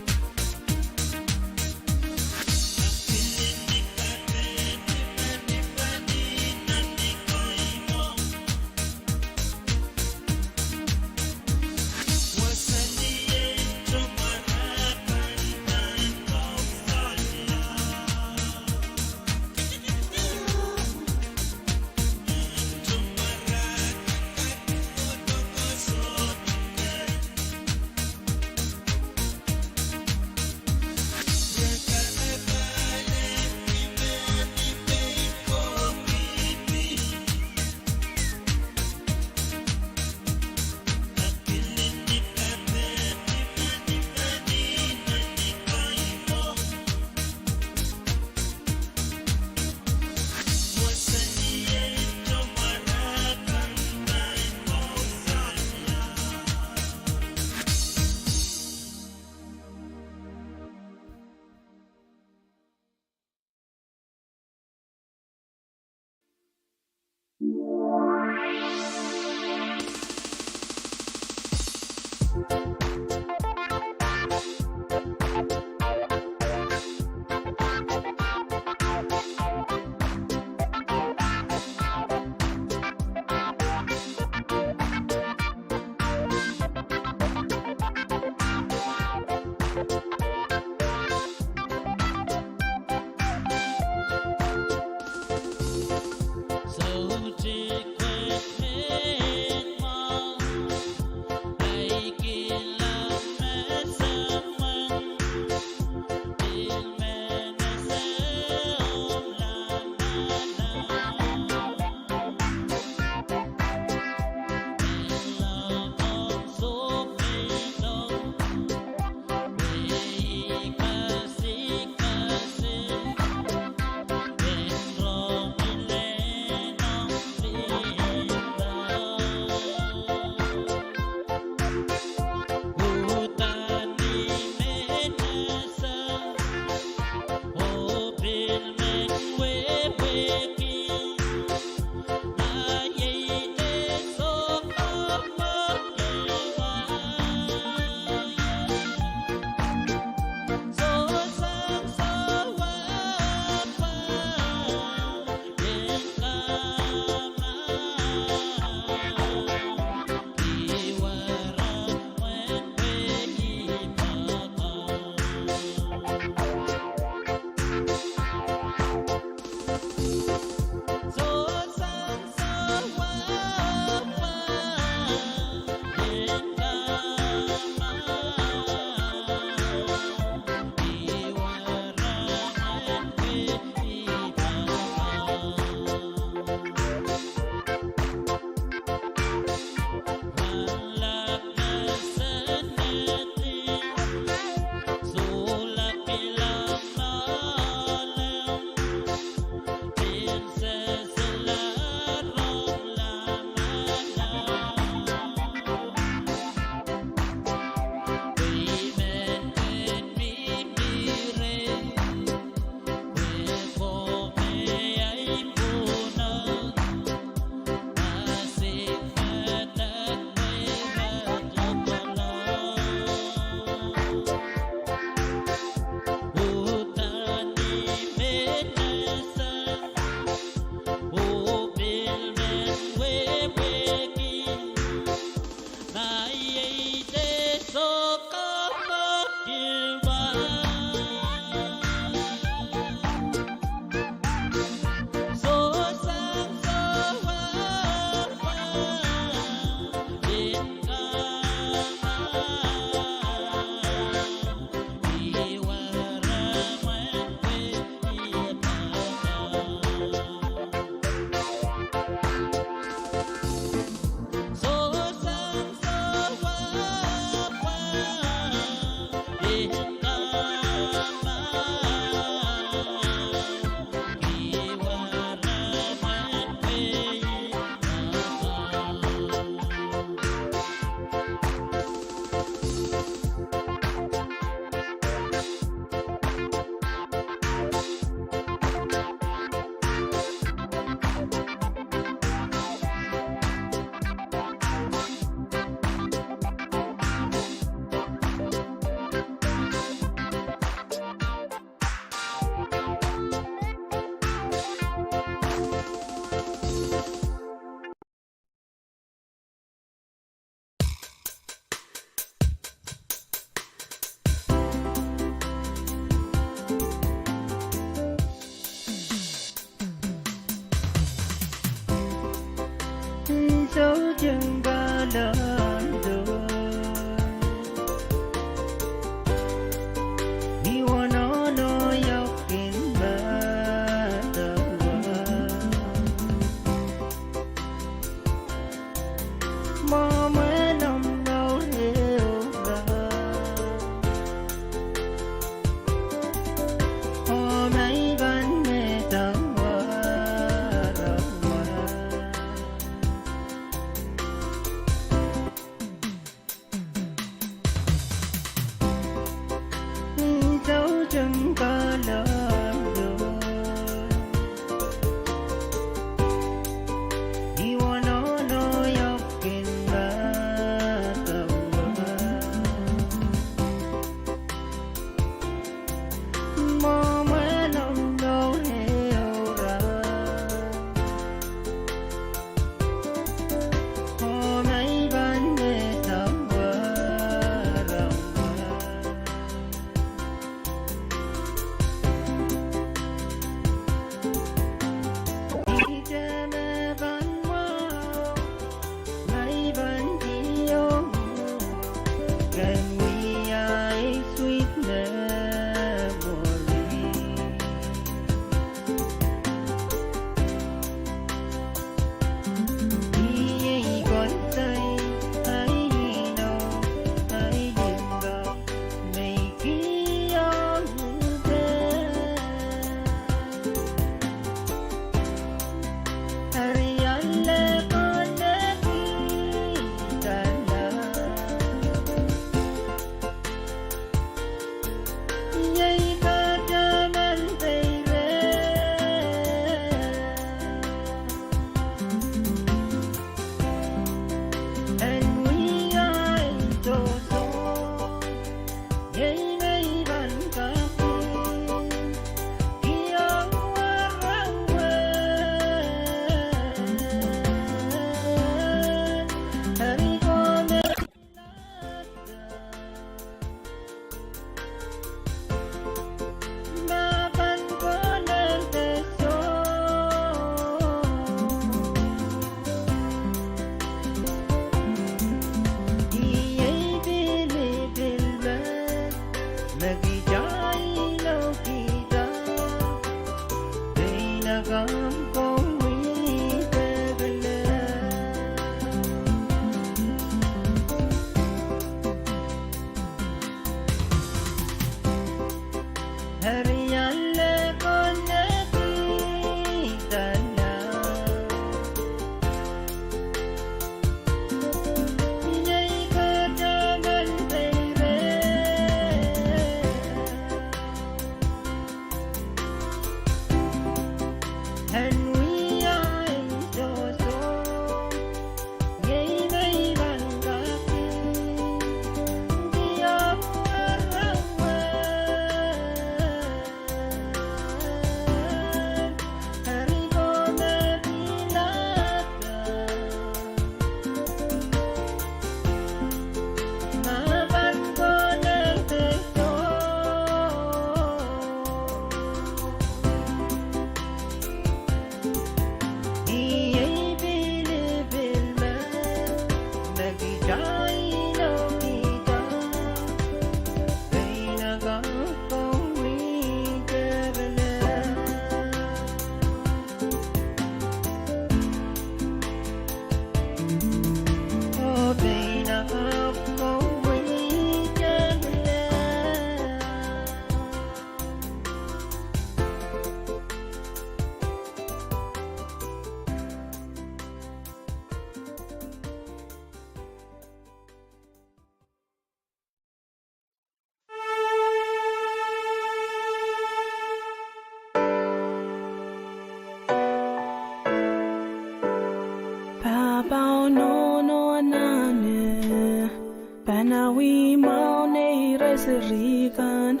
Speaker 16: Rikan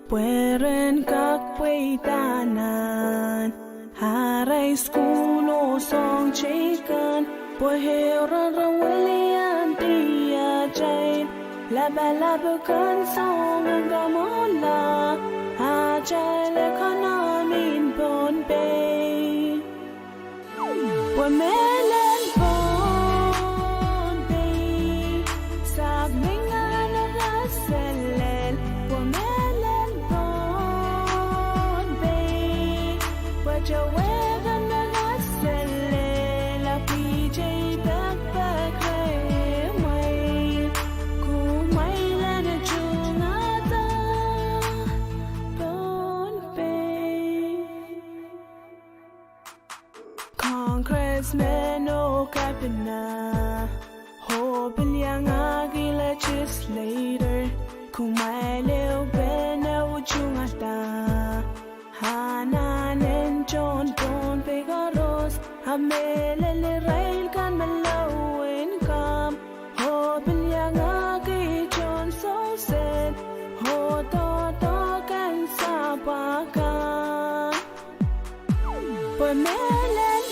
Speaker 16: pueren kakwe tanan haray skulo song chikan puheran rawalian tia chain labalabukan song gamola ajay lekanamin Pohnpei Pumelen Pohnpei sagningan raselen Pumelen Pohnpei wajawegan raselen la PJ backpack may kumay lan chungata Pohnpei Congressman o kapina hoping yang agi legislator kumay leo bena uchungata hananen John Pohnpei garos amelele rail kan malaw income hoping yang agi John so said ho to kan sapakan Pumelen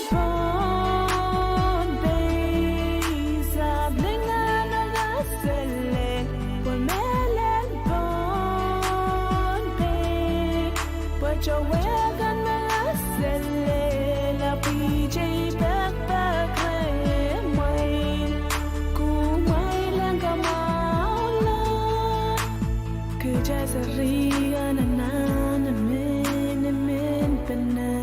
Speaker 16: Pohnpei sablingan raselen Pumelen Pohnpei wajawegan raselen la PJ backpack may kumay lang kamaula Kujasaria na min pene.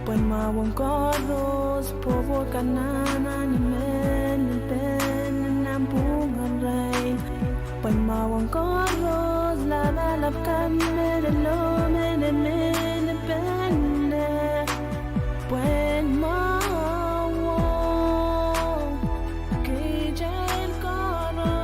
Speaker 16: When ma wong koros povo kanana ni men pen nam Pwuhng rain. When ma wong koros la kan men lo men pen. When ma wong kejel koros.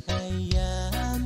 Speaker 1: Ayam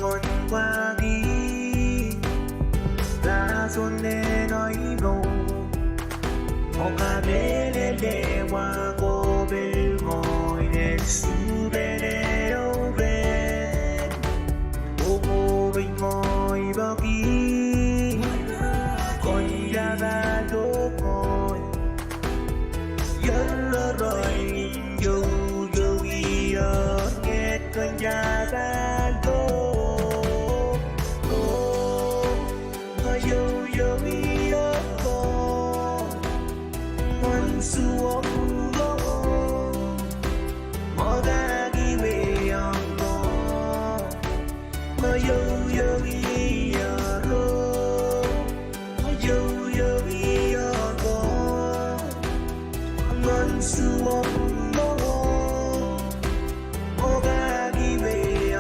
Speaker 1: ngon qua đi la son le nói bầu o ca bê lê lê qua cô bên ngồi đèn su bê lê đâu về ô cô bên ngồi bao kỳ coi ra ba đốt ngồi nhớ rồi dù dù ý nghe cơn nhà ba đốt dù dù ý con xuống mơ ga đi về mơ dù dù ý dù dù ý con xuống mơ ga đi về mơ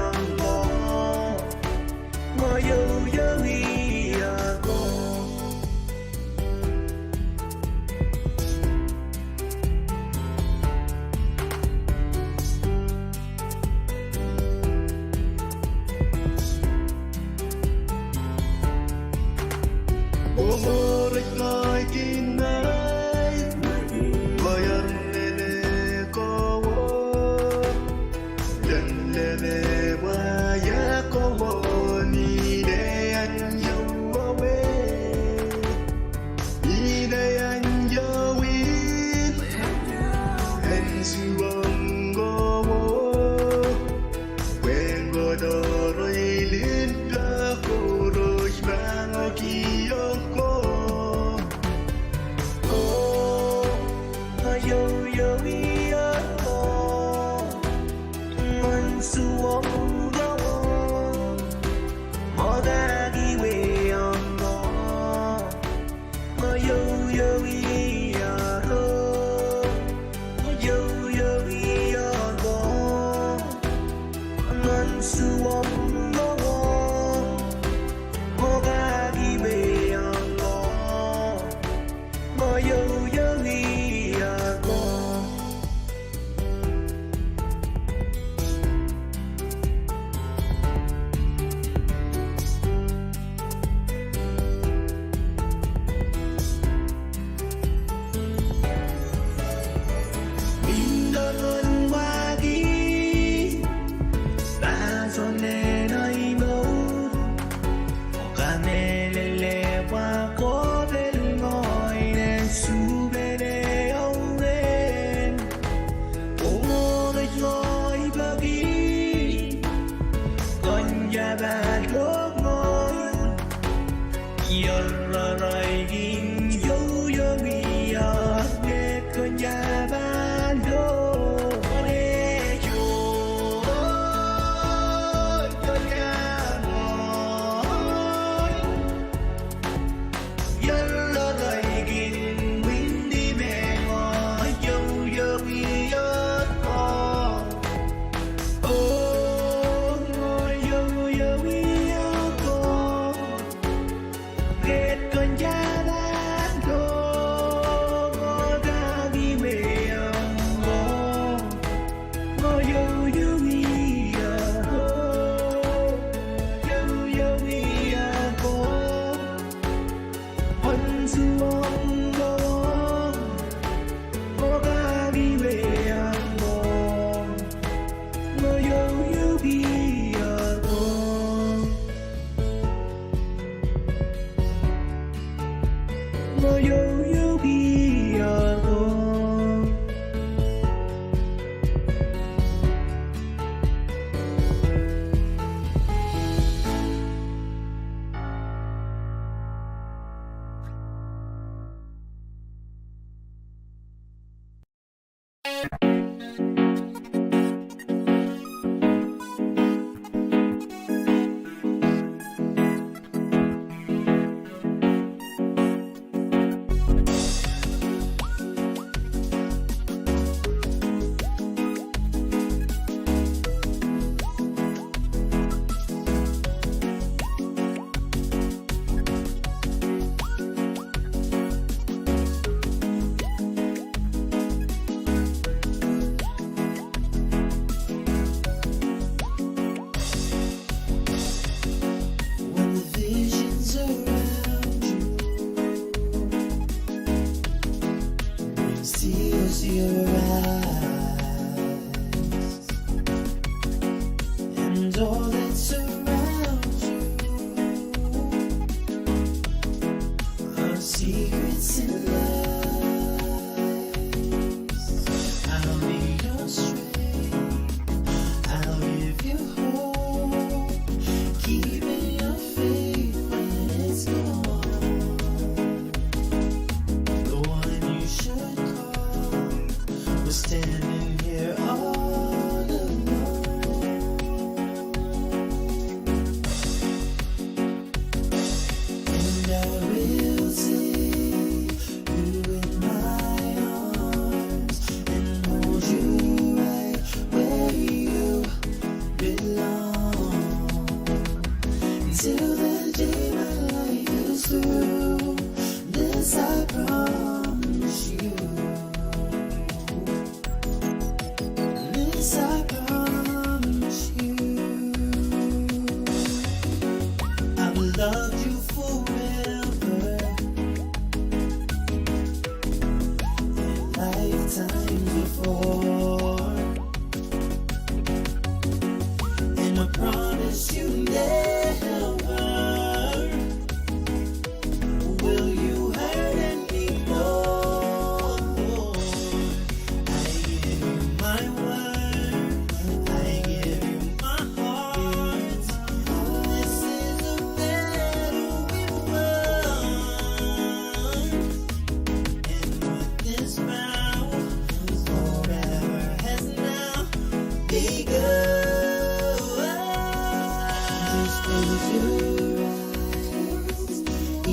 Speaker 1: dù dù ý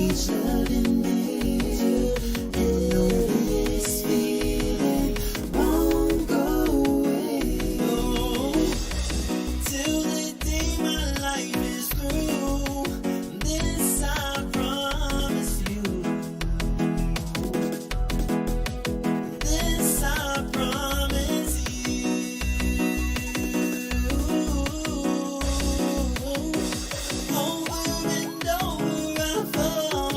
Speaker 1: each loving day. And know this feeling won't go away. Till the day my life is through, this I promise you. This I promise you. Over and over I fall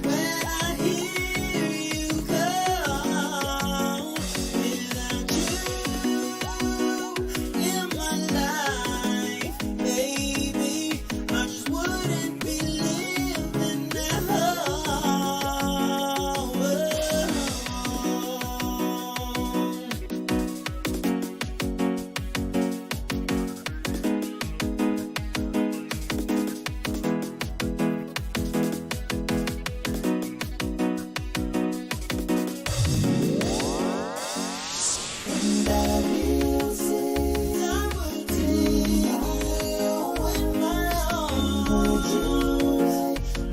Speaker 1: when I hear you call. Without you in my life, baby, I just wouldn't be living at all. And I will say I will take you in my arms,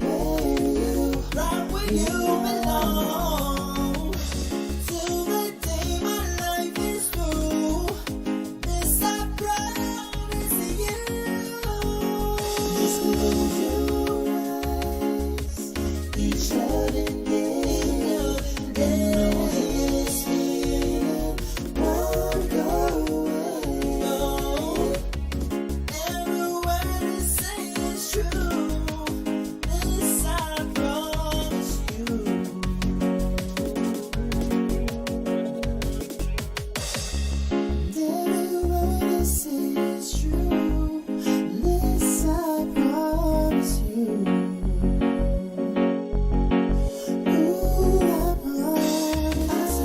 Speaker 1: hold you right where you belong. Till the day my life is through, this I promise you. Just close your eyes each loving day, and know this feeling won't go away. Every word you say is true. This I promise you. Every word you say is true. This I promise you. Ooh, I promise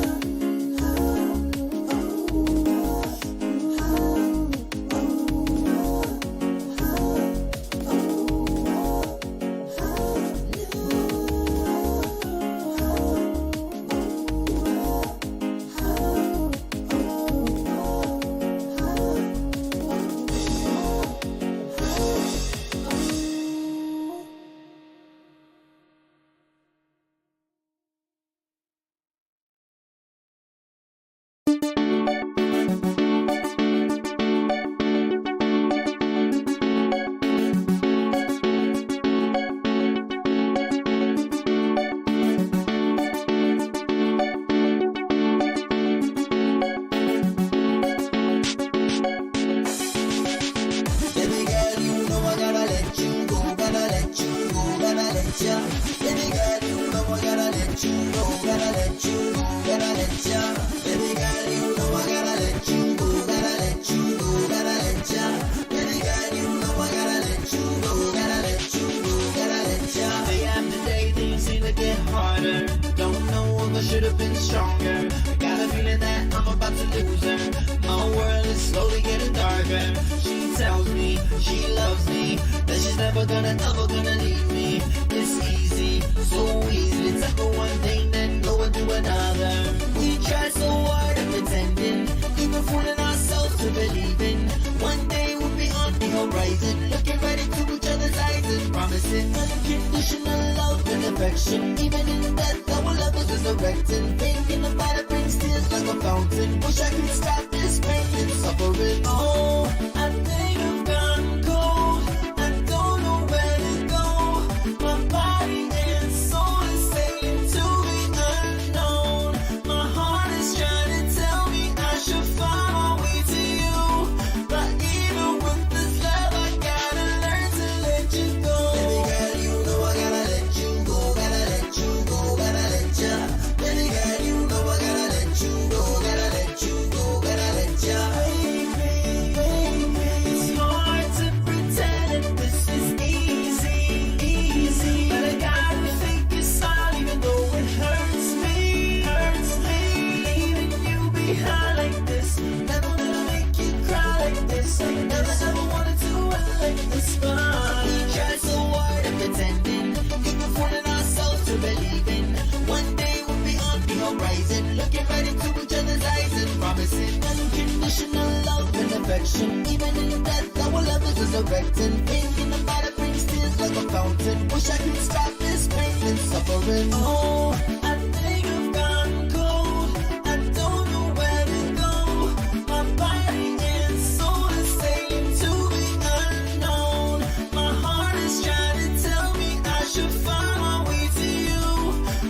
Speaker 1: Baby girl, you know I gotta let you go, gotta let you go, gotta let ya. Baby girl, you know I gotta let you go, gotta let you go, gotta let ya. Baby girl, you know I gotta let you go, gotta let you go, gotta let ya. Baby girl, you know I gotta let you go, gotta let you go, gotta let ya. Day after day, things seem to get harder. Don't know if I should have been stronger. I got a feeling that I'm about to lose her. My world is slowly getting darker. She tells me she loves me, that she's never gonna leave me. It's easy, so easy to tackle one thing, then go and do another. We try so hard at pretending, even fooling ourselves to believing one day we'll be on the horizon, looking right into each other's eyes and promising unconditional love and affection. Even in death, our love is resurrecting. Thinking about it brings tears like a fountain. Wish I could stop this pain and suffering. Oh, I think I've gone cold. I don't know where to go. My body and soul is saying to be unknown. My heart is trying to tell me I should find my way to you. But even with this love, I gotta learn to let you go. Baby girl, you know I gotta let you go, gotta let you go, gotta let ya. Baby girl, you know I gotta let you go, gotta let you go, gotta let ya. It's hard to pretend that this is easy, but I gotta think it's all, even though it hurts me. Leaving you behind like this, never gonna make you cry like this. I never wanted to end like this, but we try so hard at pretending, even fooling ourselves to believing one day we'll be on the horizon, looking right into each other's eyes and promising unconditional love and affection. Even in death, our love is resurrecting. Thinking about it brings tears listen. Wish I could stop this pain and suffering.
Speaker 16: Oh, I think I've gone cold. I don't know where to go. My body and soul is sailing to the unknown. My heart is trying to tell me I should find my way to you.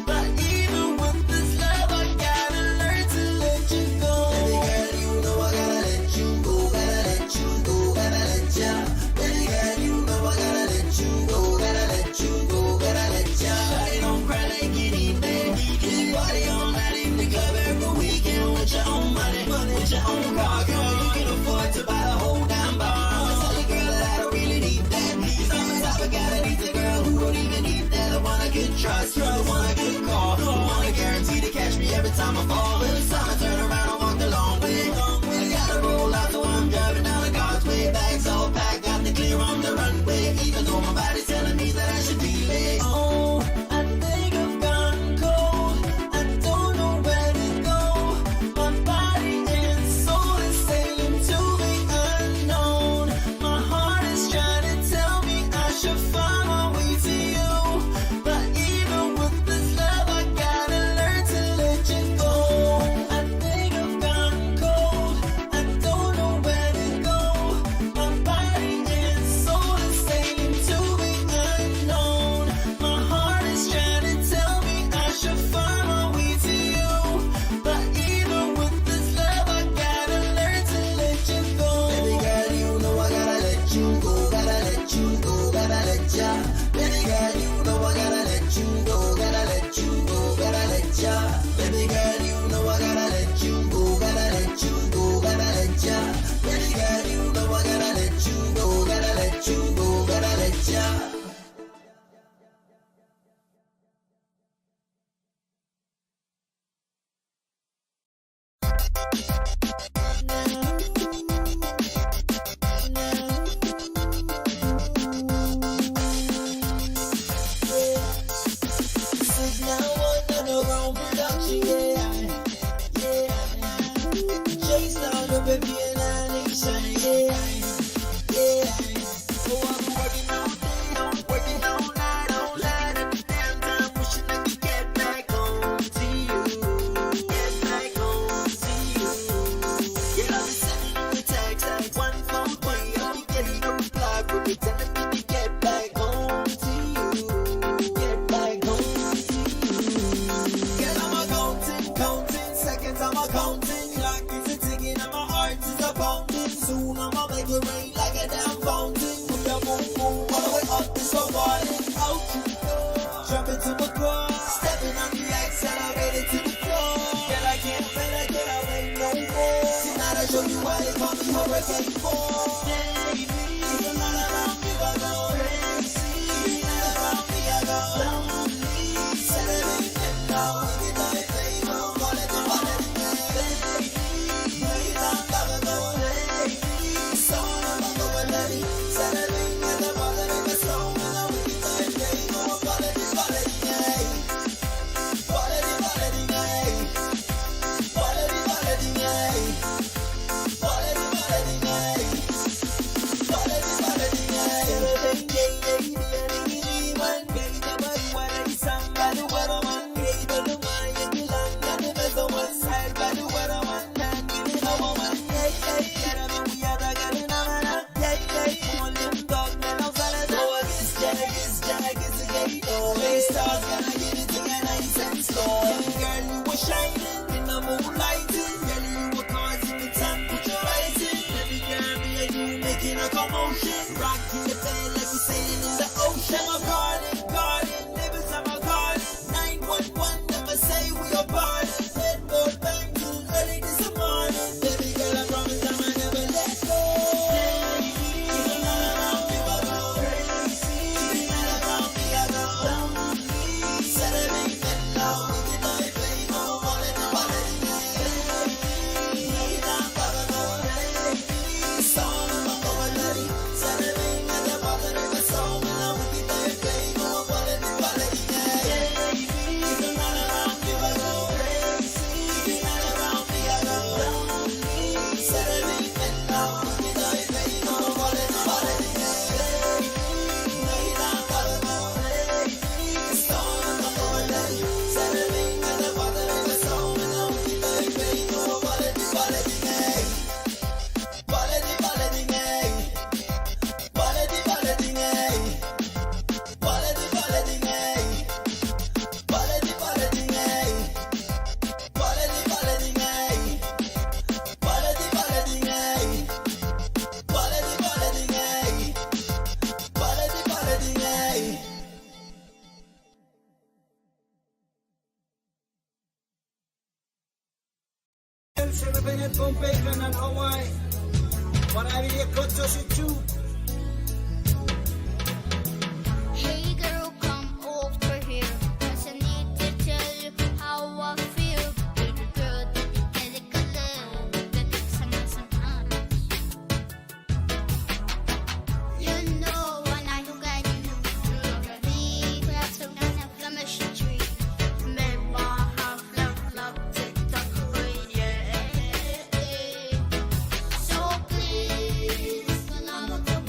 Speaker 16: But even with this love, I gotta learn to let you go.
Speaker 1: Baby girl, you know I gotta let you go. Gotta let you go. Gotta let ya. Baby girl, you know I gotta let you go. Gotta let you go. Gotta let ya.
Speaker 16: Shawty, don't cry like you need me. You party all night in the club every weekend with your own money, with your own car, girl. You can afford to buy the whole damn bar. I tell you, girl, that I don't really need that. I'm the type of guy that needs a girl who don't even need that. The one I can trust, the one I can call, the one I guarantee to catch me every time I fall. Every time I turn around, I walk the long way. I gotta roll out, so I'm driving down the causeway. Bags all packed, got the clear on the runway. Even though my body's telling me that I should be late. Oh, I think I've gone cold. I don't know where to go. My body and soul is sailing to the unknown. My heart is trying to tell me I should find my way to you. But even with this love, I gotta learn to let you go. I think I've gone cold. I don't know where to go. My body and soul is sailing to the unknown. My heart is trying to tell me I should find my way to you. But even with this love, I gotta learn to let you go.
Speaker 1: Baby girl, you know I gotta let you go. Gotta let you go. Gotta let ya. Baby girl, you know I gotta let you go. Gotta let you go. Gotta let ya. Baby girl, you know I gotta let you go. Gotta let you go. Gotta let ya. Baby girl, you know I gotta let you go. Gotta let you go. Gotta let ya.
Speaker 16: This is now another round production, yeah. J-Star, the baby and I nation, yeah. Oh, I'm working all day, I'm working all night, every damn time, wishing I could get back home to you. Get back home to you. Yeah, I've been sending you a text, 143, I'll be getting a reply from you, telling me to get back home to you. Get back home to you. Girl, I'm counting seconds, I'm counting. Clock is a ticking and my heart is a pounding. Soon I'ma make it rain like a damn fountain. With your boom boom all the way up to so boiling. Out you go, jumping to the floor, stepping on the accelerator to the floor. Girl, I can't wait no more. Tonight I show you why they call me Hurricane 4. Baby, it's a lot around you, I go crazy. It's not around me, I go lonely. Saturday night now, we get like baby, call it the holiday. Baby, please don't ever go away. So I'm a go lady. Saturday night, the holiday was so mellow. We get like baby, call it the holiday. Holiday, holiday night. Holiday, holiday night. Holiday, holiday night. Holiday, holiday night. Everything, yeah, one baby, nobody wanna somebody what I want. Baby, the one you belong, got the best of one side, but the what I want, and give it all one. Gotta be we are the girl in a man. All them dog men outside the door. This jag is a gay door. They stars gonna give it to you nice and slow. Girl, you were shining in the moonlight. Girl, you were causing the sun, put your eyes in. Every girl be like you making a commotion. Rocking the bed like we sailing in the ocean. I'm guarding, never time I'm guarding. 911, never say we are parting. Headboard bang till early this morning. Baby girl, I promise I might never let go. Baby, it's a lot around you, I go crazy. It's not around me, I go lonely. Saturday night now, we get like baby, all in the holiday. Baby, please don't ever go away. So I'm a go lady. Saturday night, the holiday was so
Speaker 9: Serebenet Pohnpei kanan Hawaii. Wanari ya koto situ.
Speaker 17: Hey girl, come over here, 'cause I need to tell you how I feel. Baby girl, dali ka lang, dali sama-sama. You know when I look at you, we have some kind of chemistry. May have love, TikTok, yeah. So please, don't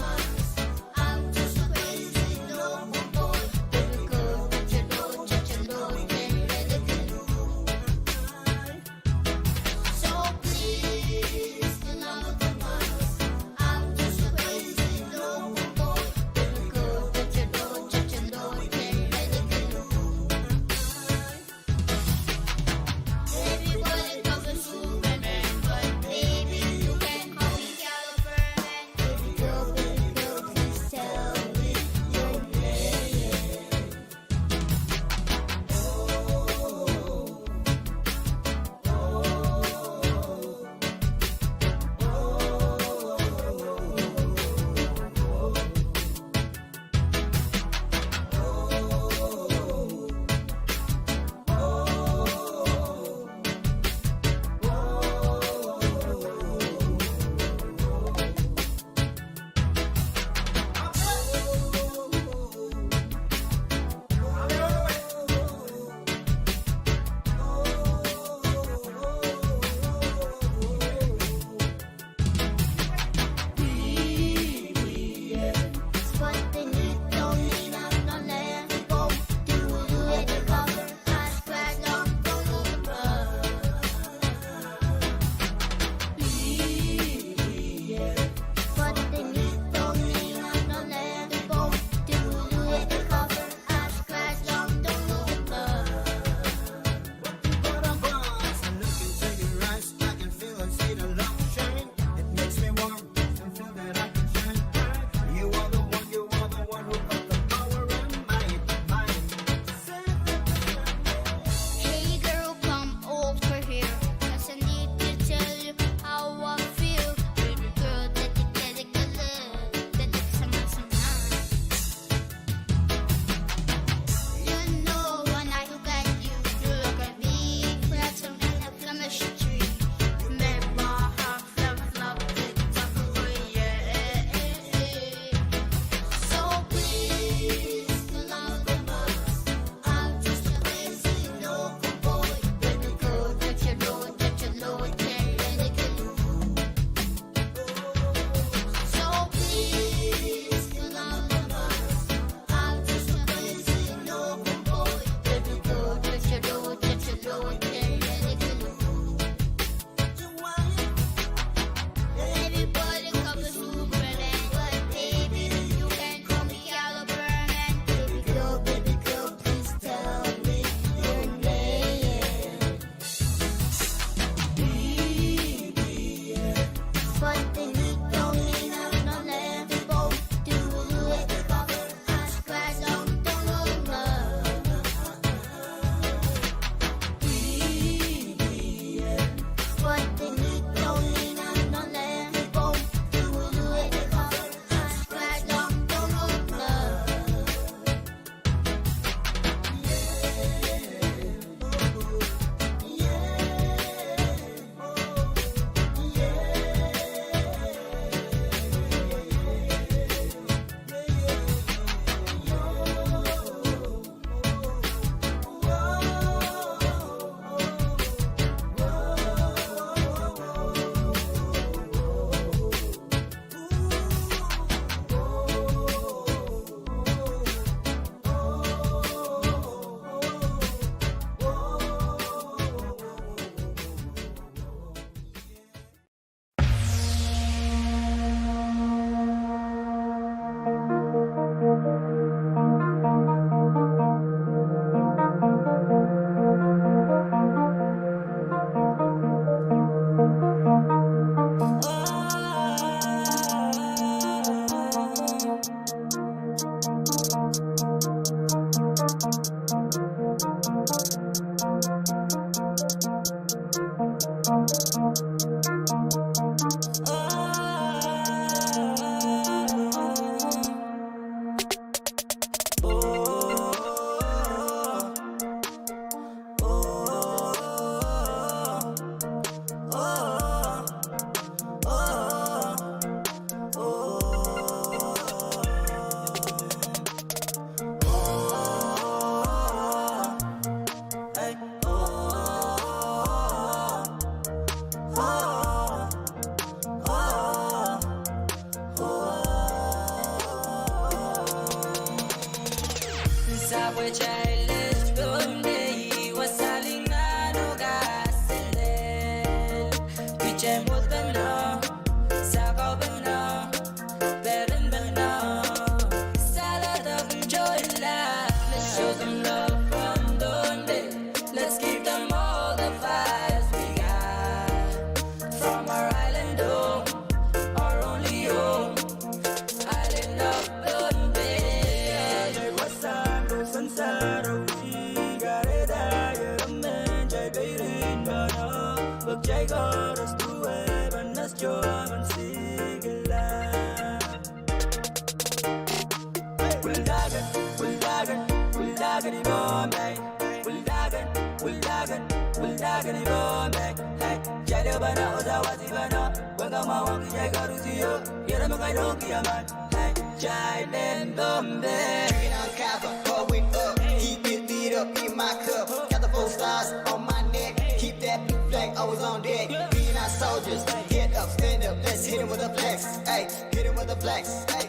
Speaker 9: Drinking on copper, going up, keep it lit up in my cup. Got the 4 stars on my neck, keep that blue flag always on deck. Being our soldiers, get up, stand up, let's hit him with a flex. Ay, hit him with a flex. Ay.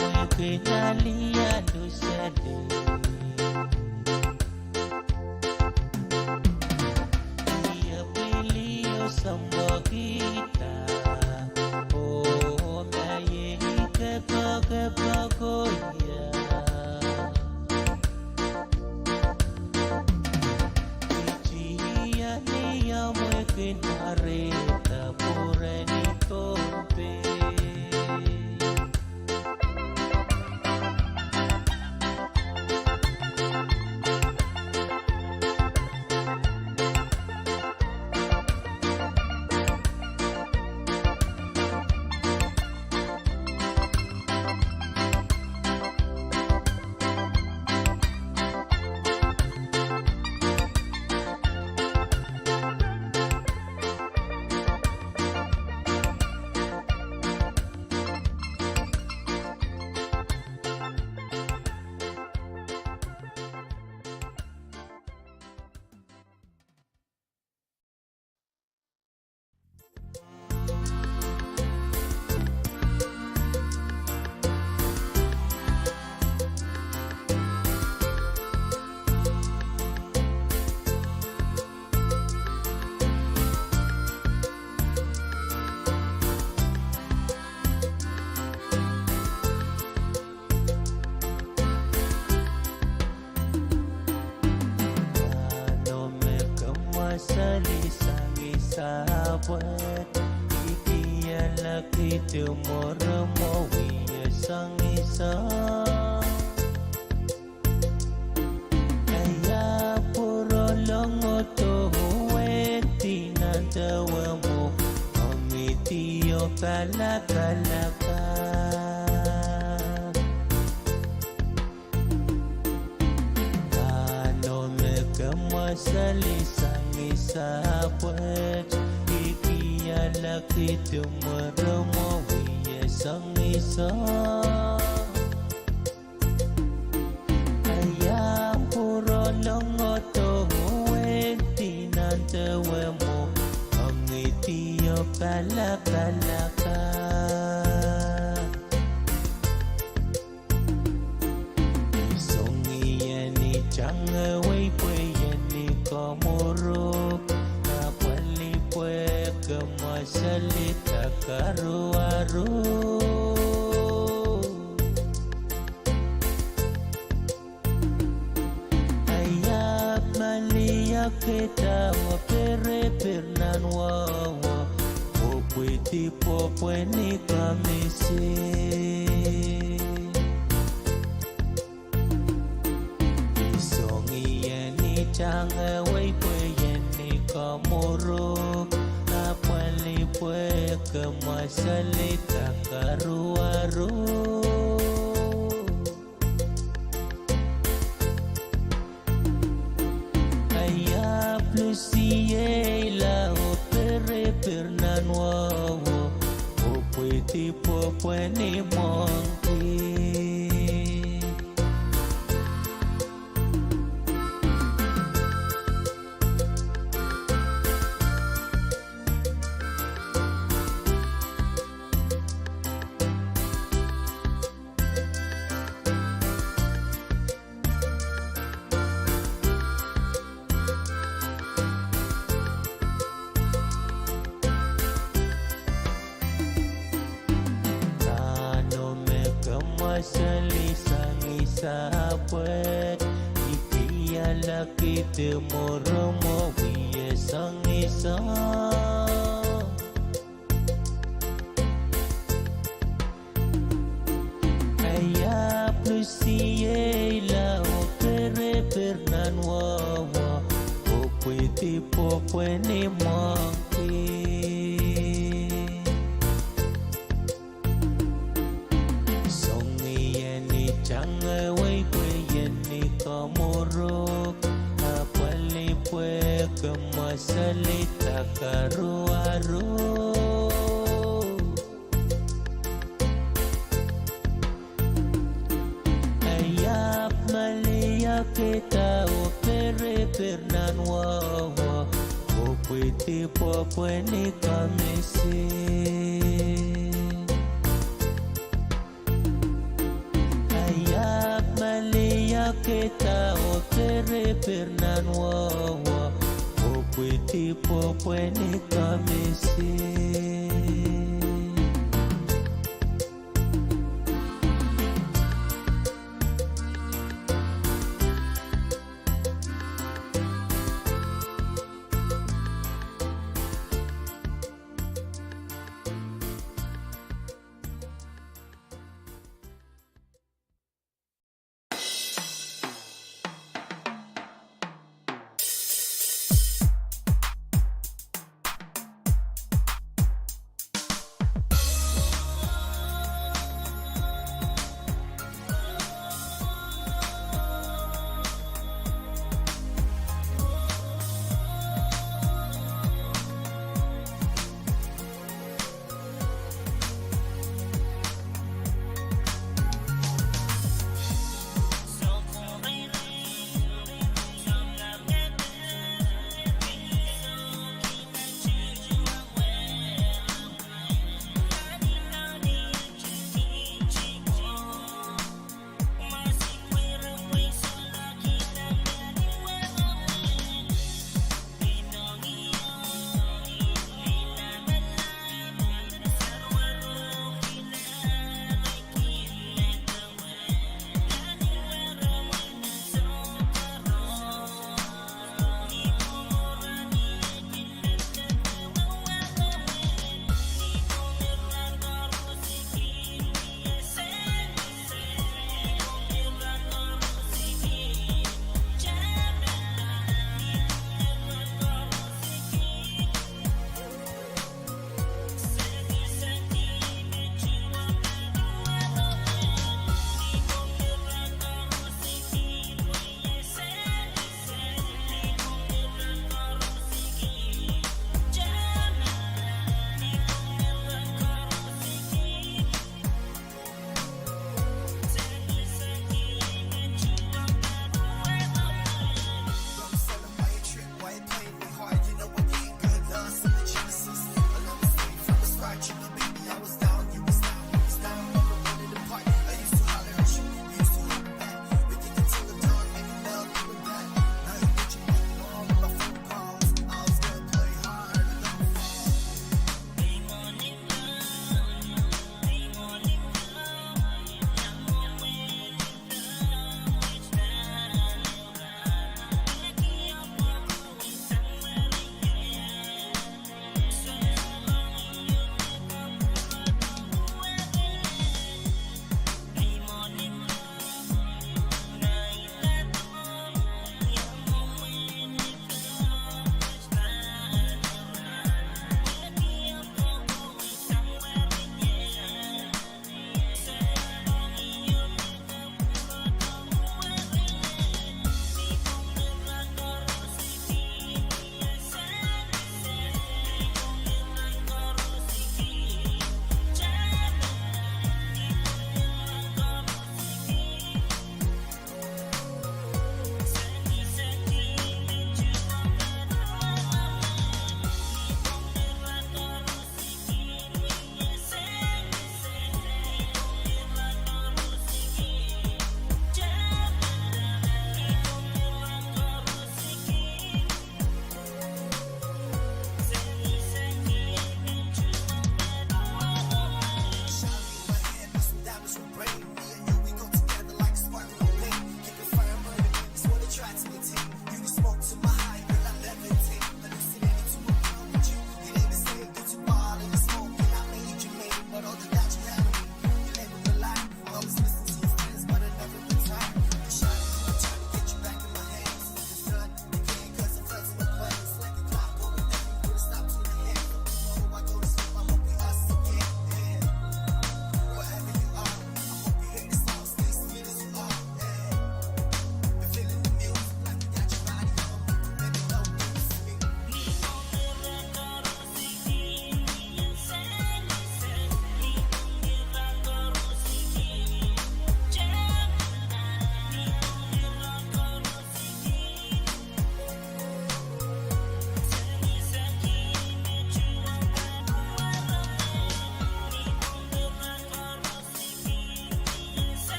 Speaker 13: mweke nalia dosale Ia pilio sambagita Oh maye ike pagoya Ichia niya mweke nareta pureni tope Sabwat ikiya laki tumoro mo wiya sang isa Kaya puro longo to huweti na dawa mo Omitiyo kalakalaka Ano me kamasali sang isabwat Ikiya laki tumoro mo wiya sang isa Kaya puro longo to huweti na dawa mo Omitiyo kalakalaka Isong iyan ni Chang'e Wei Pwuhng Komoro Napali pwe kemasalita karu-aru Ayap malia kita wapere pernan wawa Popweti popweni kamisi Chang'e Wei Pwuhng Komoro Napali pwe kemasalita karu-aru Ayap lusiye la opere pernan wawo Popweti popweni monki Salisang isabwat Ikiya laki tumoro mo wiya sang isa Kaya plusiye la opere pernan wawa Popweti popweni monkey Chang'e Wei Pwuhng Komoro Napali pwe kemasalita karu-aru Ayap malia kita opere pernan wawa Popweti popweni kamisi
Speaker 1: Weta o tere pernan wawa o kweti popweni kamisi.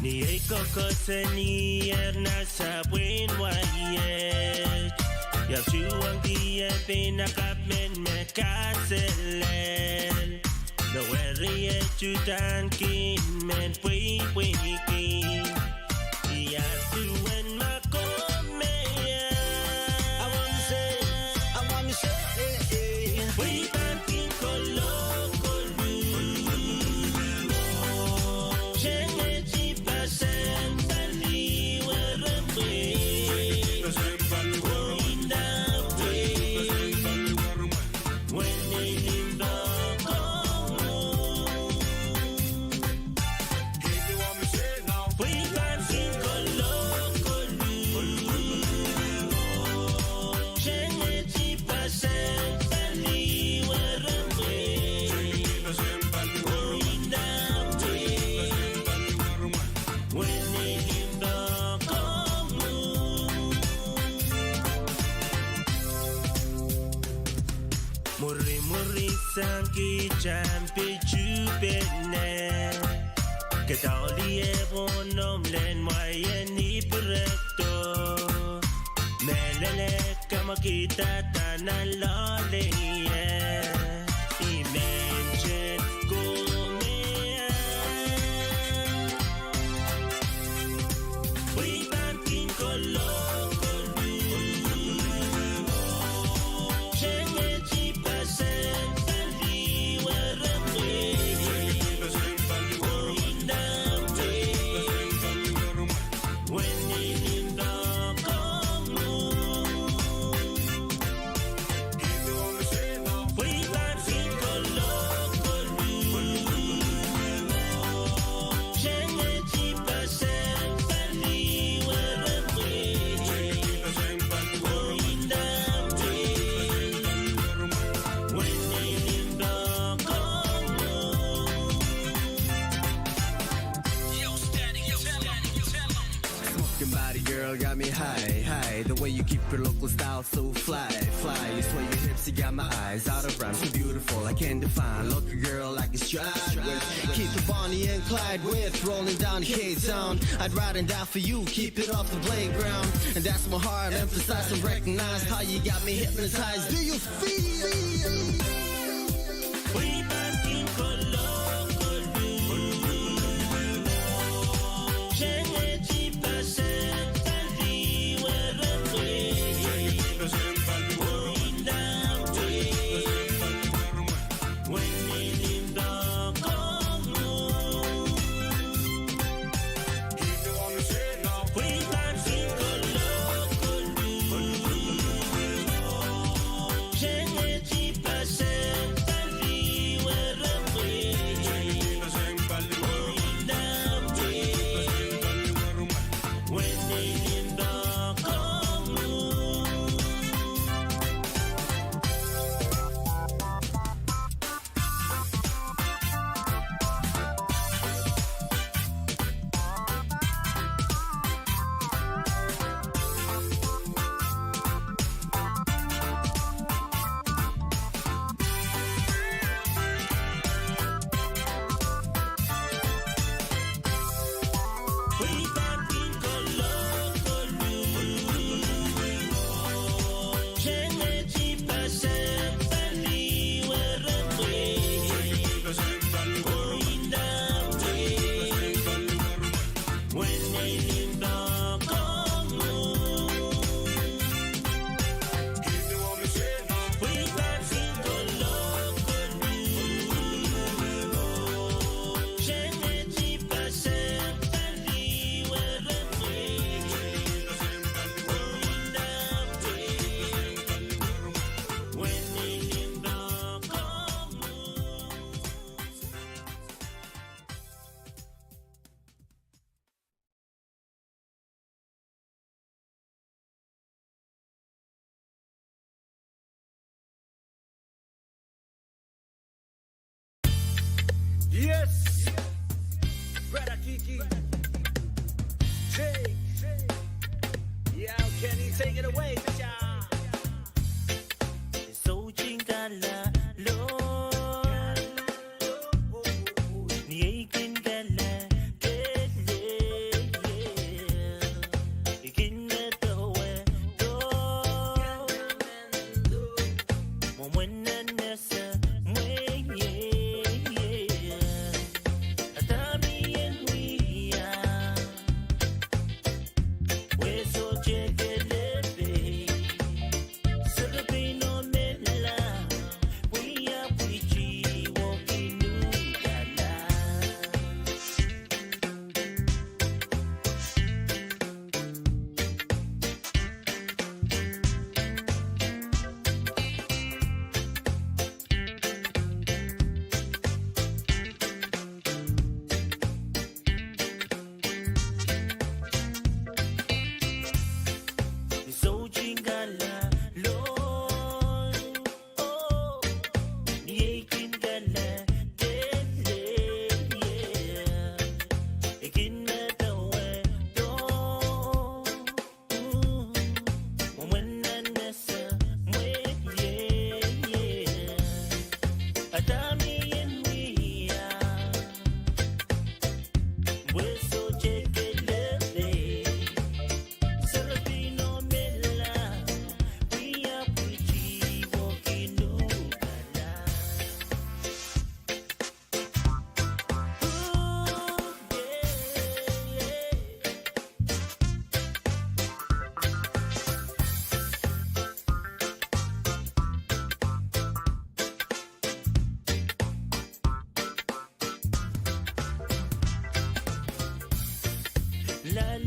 Speaker 13: Ni ekokoseni ernasa buen wayet Ya chuang die pinakap men mekaselel The wery chutan kin men pui pui kin Ya suen makome I wanna say Pui pan kin kolo Sanki champi chupene Kadoliebonom len moyen ni prorecto Melele kamakita tanalole Imagine kumea We banking kolo got me high, high. The way you keep your local style so fly, fly. You sway your hips, you got my eyes out of rhyme. So beautiful, I can't define. Look a girl like a stride with. Keep the Bonnie and Clyde with rolling down the K-Town. I'd ride and die for you, keep it off the playground. And that's my heart, emphasize and recognize how you got me hypnotized. Do you feel?
Speaker 14: shake. Yeah, Kenny, take it away, bitch.
Speaker 13: So chingala lo ni ikin gala tele ikin to we do mo when nessa mwe atami en we so chekele Filipino mela, we are preachy, walking new gala. So chingala. La